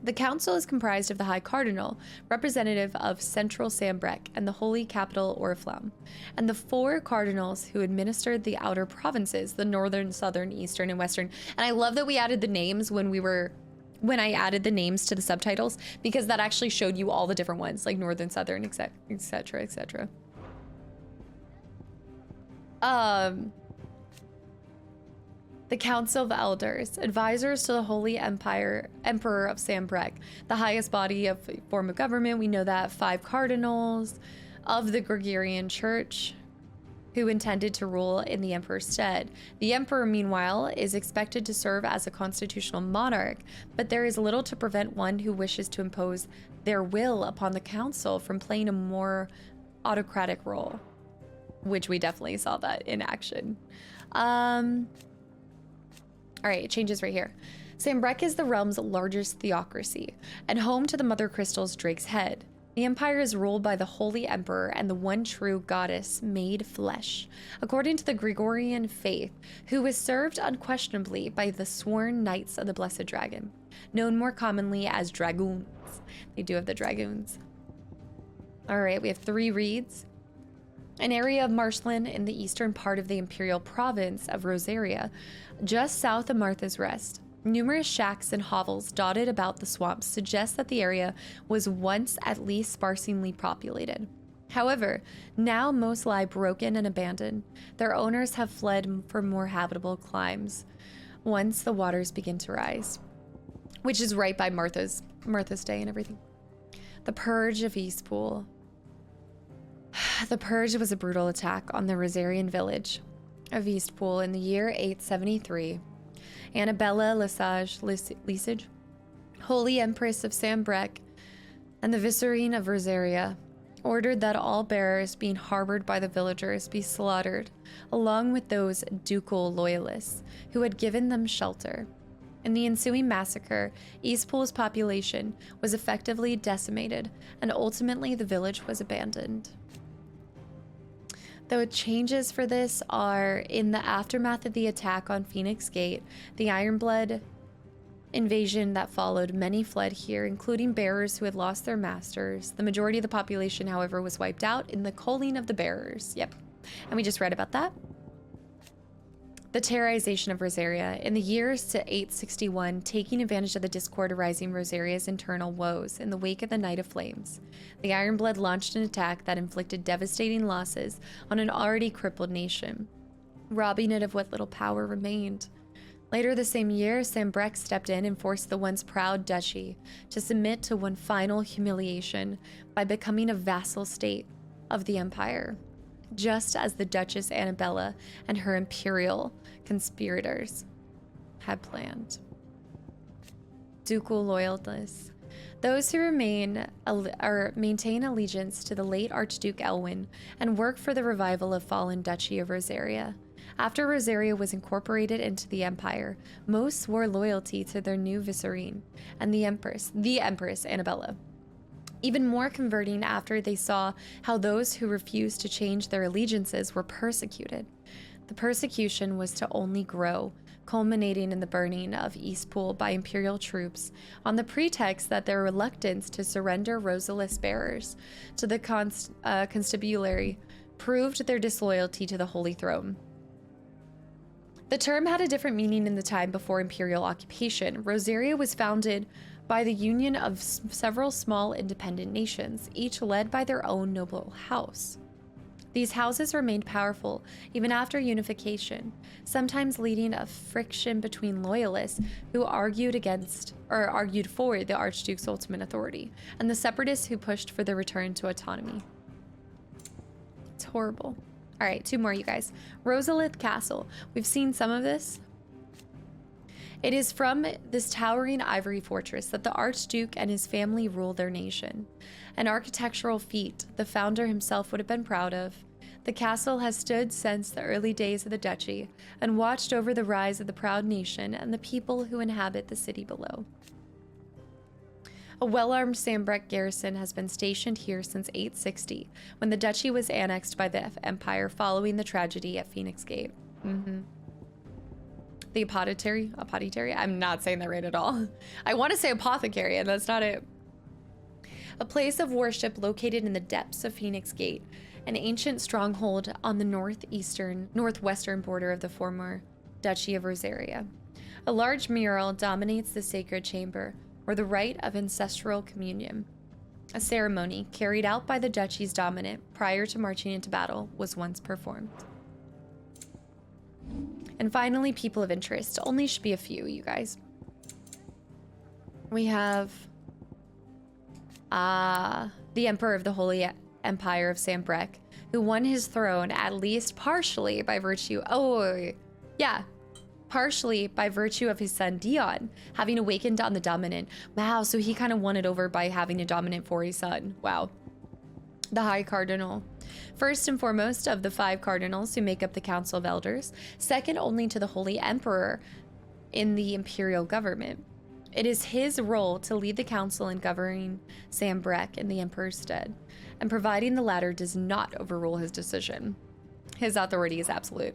S1: The council is comprised of the High Cardinal, representative of Central Sambrec and the Holy Capital Oriflamme, and the 4 cardinals who administered the outer provinces, the northern, southern, eastern, and western. And I love that we added the names when I added the names to the subtitles, because that actually showed you all the different ones, like northern, southern, etc., etc. The Council of Elders, advisors to the Holy Emperor of Sambrec, the highest body of form of government. We know that 5 cardinals of the Gregorian Church who intended to rule in the Emperor's stead. The Emperor, meanwhile, is expected to serve as a constitutional monarch, but there is little to prevent one who wishes to impose their will upon the council from playing a more autocratic role, which we definitely saw that in action. All right, it changes right here. Sambrec is the realm's largest theocracy and home to the Mother Crystal's Drake's Head. The Empire is ruled by the Holy Emperor and the one true goddess made flesh, according to the Gregorian faith, who is served unquestionably by the sworn Knights of the Blessed Dragon, known more commonly as Dragoons. They do have the Dragoons. All right, we have 3 reeds. An area of marshland in the eastern part of the Imperial province of Rosaria, just south of Martha's Rest. Numerous shacks and hovels dotted about the swamps suggest that the area was once at least sparsely populated. However, now most lie broken and abandoned. Their owners have fled for more habitable climes once the waters begin to rise, which is right by Martha's Day and everything. The Purge of Eastpool. The Purge was a brutal attack on the Rosarian village of Eastpool in the year 873. Annabella Lesage, Holy Empress of Sambrec, and the Vicereine of Rosaria, ordered that all bearers being harbored by the villagers be slaughtered, along with those ducal loyalists who had given them shelter. In the ensuing massacre, Eastpool's population was effectively decimated, and ultimately the village was abandoned. The changes for this are in the aftermath of the attack on Phoenix Gate, the Ironblood invasion that followed. Many fled here, including bearers who had lost their masters. The majority of the population, however, was wiped out in the culling of the bearers. Yep, and we just read about that. The terrorization of Rosaria. In the years to 861, taking advantage of the discord arising Rosaria's internal woes in the wake of the Night of Flames, the Ironblood launched an attack that inflicted devastating losses on an already crippled nation, robbing it of what little power remained. Later the same year, Sambrec stepped in and forced the once proud duchy to submit to one final humiliation by becoming a vassal state of the Empire, just as the Duchess Annabella and her Imperial conspirators had planned. Ducal loyalists. Those who maintain allegiance to the late Archduke Elwin and work for the revival of fallen Duchy of Rosaria. After Rosaria was incorporated into the Empire, most swore loyalty to their new vicereine and the Empress Annabella. Even more converting after they saw how those who refused to change their allegiances were persecuted. The persecution was to only grow, culminating in the burning of Eastpool by Imperial troops on the pretext that their reluctance to surrender Rosalist bearers to the constabulary proved their disloyalty to the Holy Throne. The term had a different meaning in the time before Imperial occupation. Rosaria was founded by the union of several small independent nations, each led by their own noble house. These houses remained powerful even after unification, sometimes leading to friction between loyalists who argued for the Archduke's ultimate authority, and the separatists who pushed for the return to autonomy. It's horrible. All right, 2 more, you guys. Rosalith Castle. We've seen some of this. It is from this towering ivory fortress that the Archduke and his family rule their nation. An architectural feat the founder himself would have been proud of. The castle has stood since the early days of the duchy and watched over the rise of the proud nation and the people who inhabit the city below. A well-armed Sambrecht garrison has been stationed here since 860, when the duchy was annexed by the Empire following the tragedy at Phoenix Gate. The apothecary? I'm not saying that right at all. I want to say apothecary, and that's not it. A place of worship located in the depths of Phoenix Gate, an ancient stronghold on the northwestern border of the former Duchy of Rosaria. A large mural dominates the sacred chamber, or the rite of ancestral communion. A ceremony carried out by the duchy's dominant prior to marching into battle was once performed. And finally, people of interest. Only should be a few, you guys. We have the Emperor of the Holy Empire of Sambrecht, who won his throne at least partially by virtue of his son Dion having awakened on the dominant. Wow, so he kind of won it over by having a dominant for his son. Wow. The High Cardinal. First and foremost of the 5 cardinals who make up the Council of Elders, second only to the Holy Emperor in the Imperial government. It is his role to lead the council in governing Sambrecht in the Emperor's stead, and providing the latter does not overrule his decision. His authority is absolute.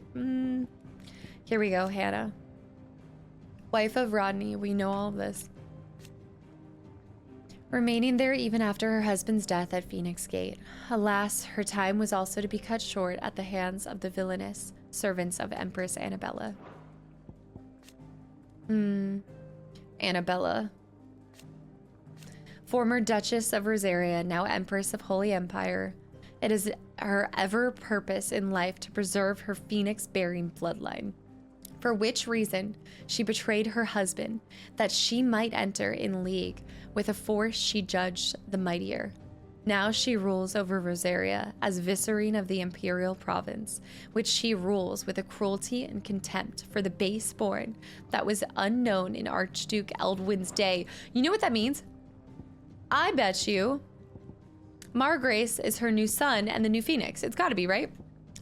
S1: Here we go, Hannah. Wife of Rodney, we know all of this. Remaining there even after her husband's death at Phoenix Gate. Alas, her time was also to be cut short at the hands of the villainous servants of Empress Annabella. Annabella. Former Duchess of Rosaria, now Empress of Holy Empire. It is her ever purpose in life to preserve her phoenix-bearing bloodline, for which reason she betrayed her husband, that she might enter in league with a force she judged the mightier. Now she rules over Rosaria as vicereine of the Imperial province, which she rules with a cruelty and contempt for the base-born that was unknown in Archduke Eldwin's day. You know what that means? I bet you Margrace is her new son and the new Phoenix. It's gotta be, right?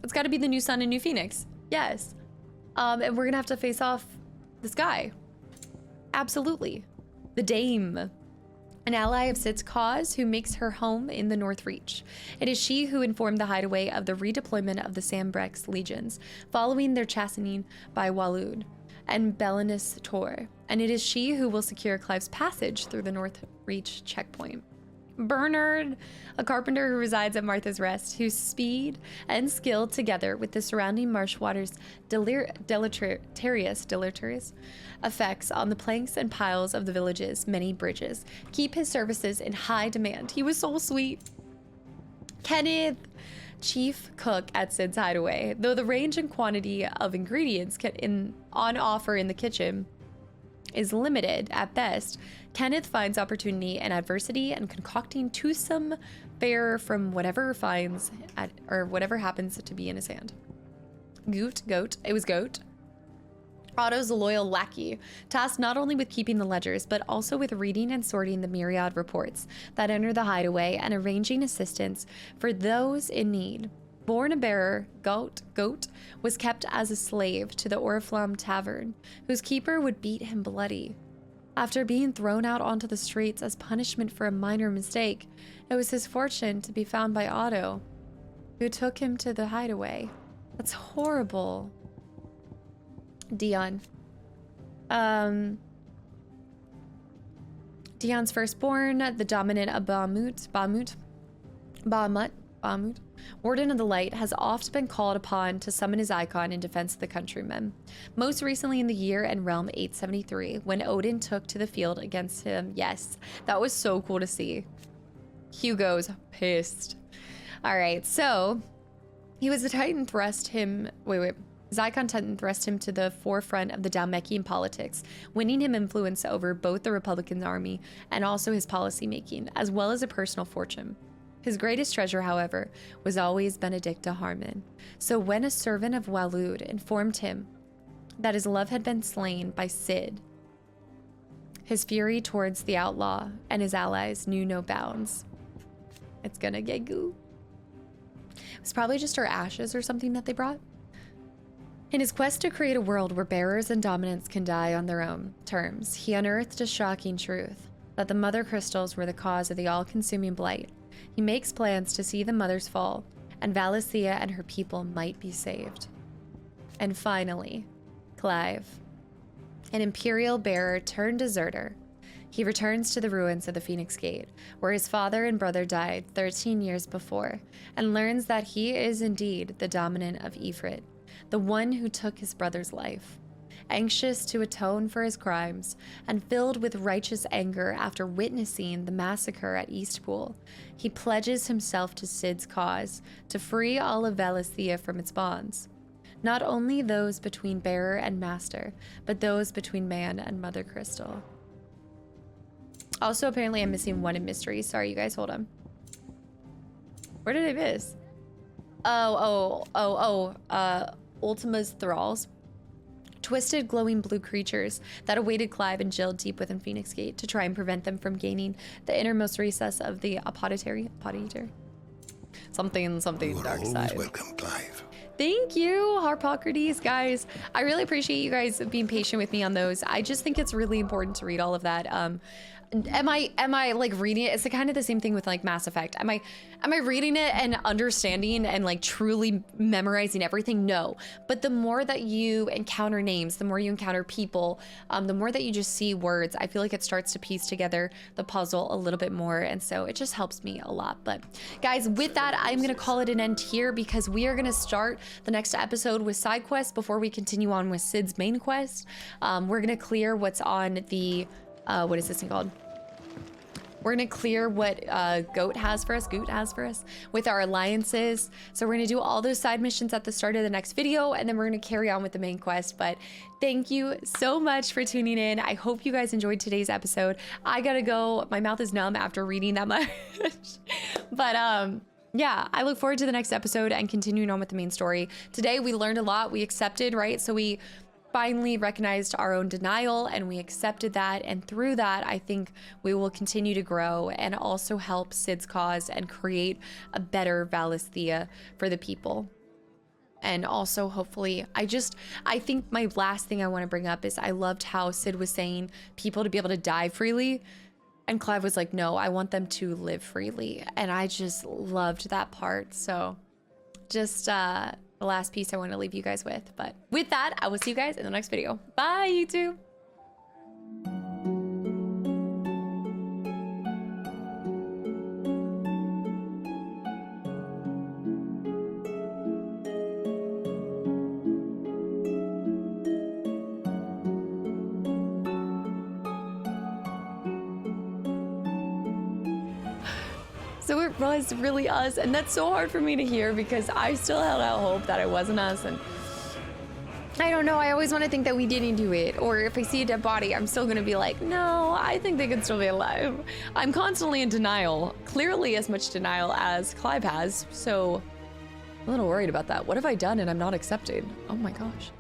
S1: It's gotta be the new son and new Phoenix. Yes. And we're gonna have to face off this guy. Absolutely. The Dame. An ally of Sid's cause who makes her home in the North Reach. It is she who informed the Hideaway of the redeployment of the Sambrecht's legions, following their chastening by Walud and Belinus Tor. And it is she who will secure Clive's passage through the North Reach checkpoint. Bernard, a carpenter who resides at Martha's Rest, whose speed and skill, together with the surrounding marsh waters' deleterious effects on the planks and piles of the village's many bridges, keep his services in high demand. He was so sweet. Kenneth, chief cook at Sid's Hideaway. Though the range and quantity of ingredients on offer in the kitchen is limited at best, Kenneth finds opportunity in adversity and concocting toothsome fare from whatever finds or whatever happens to be in his hand. Goat. It was Goat. Otto's a loyal lackey, tasked not only with keeping the ledgers, but also with reading and sorting the myriad reports that enter the Hideaway and arranging assistance for those in need. Born a bearer, Goat was kept as a slave to the Oriflamme Tavern, whose keeper would beat him bloody. After being thrown out onto the streets as punishment for a minor mistake, it was his fortune to be found by Otto, who took him to the Hideaway. That's horrible. Dion. Dion's firstborn, the dominant of Bahamut. Bahamut, Warden of the Light, has oft been called upon to summon his Eikon in defense of the countrymen. Most recently in the year and realm 873, when Odin took to the field against him. Yes, that was so cool to see. Hugo's pissed. All right, so he was the Titan thrust him. His Eikon Titan thrust him to the forefront of the Dhalmekian politics, winning him influence over both the Republican army and also his policy making, as well as a personal fortune. His greatest treasure, however, was always Benedicta Harmon. So when a servant of Walud informed him that his love had been slain by Cid, his fury towards the outlaw and his allies knew no bounds. It's gonna get goo. It was probably just her ashes or something that they brought. In his quest to create a world where bearers and dominants can die on their own terms, he unearthed a shocking truth, that the mother crystals were the cause of the all-consuming blight. He makes plans to see the mothers fall, and Valisthea and her people might be saved. And finally, Clive, an Imperial bearer turned deserter. He returns to the ruins of the Phoenix Gate, where his father and brother died 13 years before, and learns that he is indeed the dominant of Ifrit, the one who took his brother's life. Anxious to atone for his crimes and filled with righteous anger after witnessing the massacre at Eastpool, he pledges himself to Cid's cause to free all of Valisthea from its bonds. Not only those between bearer and master, but those between man and Mother Crystal. Also, apparently I'm missing one in mystery. Sorry, you guys, hold on. Where did I miss? Ultima's thralls. Twisted, glowing blue creatures that awaited Clive and Jill deep within Phoenix Gate to try and prevent them from gaining the innermost recess of the Apothecary? Something dark side.
S14: Welcome, Clive.
S1: Thank you, Harpocrates, guys. I really appreciate you guys being patient with me on those. I just think it's really important to read all of that. Am I like reading it? It's kind of the same thing with like Mass Effect. Am I reading it and understanding and like truly memorizing everything? No. But the more that you encounter names, the more you encounter people, the more that you just see words, I feel like it starts to piece together the puzzle a little bit more. And so it just helps me a lot. But guys, with that, I'm going to call it an end here because we are going to start the next episode with side quests before we continue on with Cid's main quest. We're going to clear what's on the, what is this thing called? We're gonna clear what Goot has for us with our alliances. So we're gonna do all those side missions at the start of the next video, and then we're gonna carry on with the main quest. But thank you so much for tuning in. I hope you guys enjoyed today's episode. I gotta go, my mouth is numb after reading that much. But yeah, I look forward to the next episode and continuing on with the main story. Today we learned a lot, we accepted, right? So we finally recognized our own denial and we accepted that, and through that I think we will continue to grow and also help Cid's cause and create a better Valisthea for the people. And also hopefully, I think my last thing I want to bring up is I loved how Cid was saying people to be able to die freely, and Clive was like, no, I want them to live freely, and I just loved that part. So just the last piece I want to leave you guys with. But with that, I will see you guys in the next video. Bye, YouTube. So it was really us, and that's so hard for me to hear because I still held out hope that it wasn't us, and I don't know, I always want to think that we didn't do it, or if I see a dead body, I'm still gonna be like, no, I think they could still be alive. I'm constantly in denial, clearly as much denial as Clive has, so I'm a little worried about that. What have I done and I'm not accepted? Oh my gosh.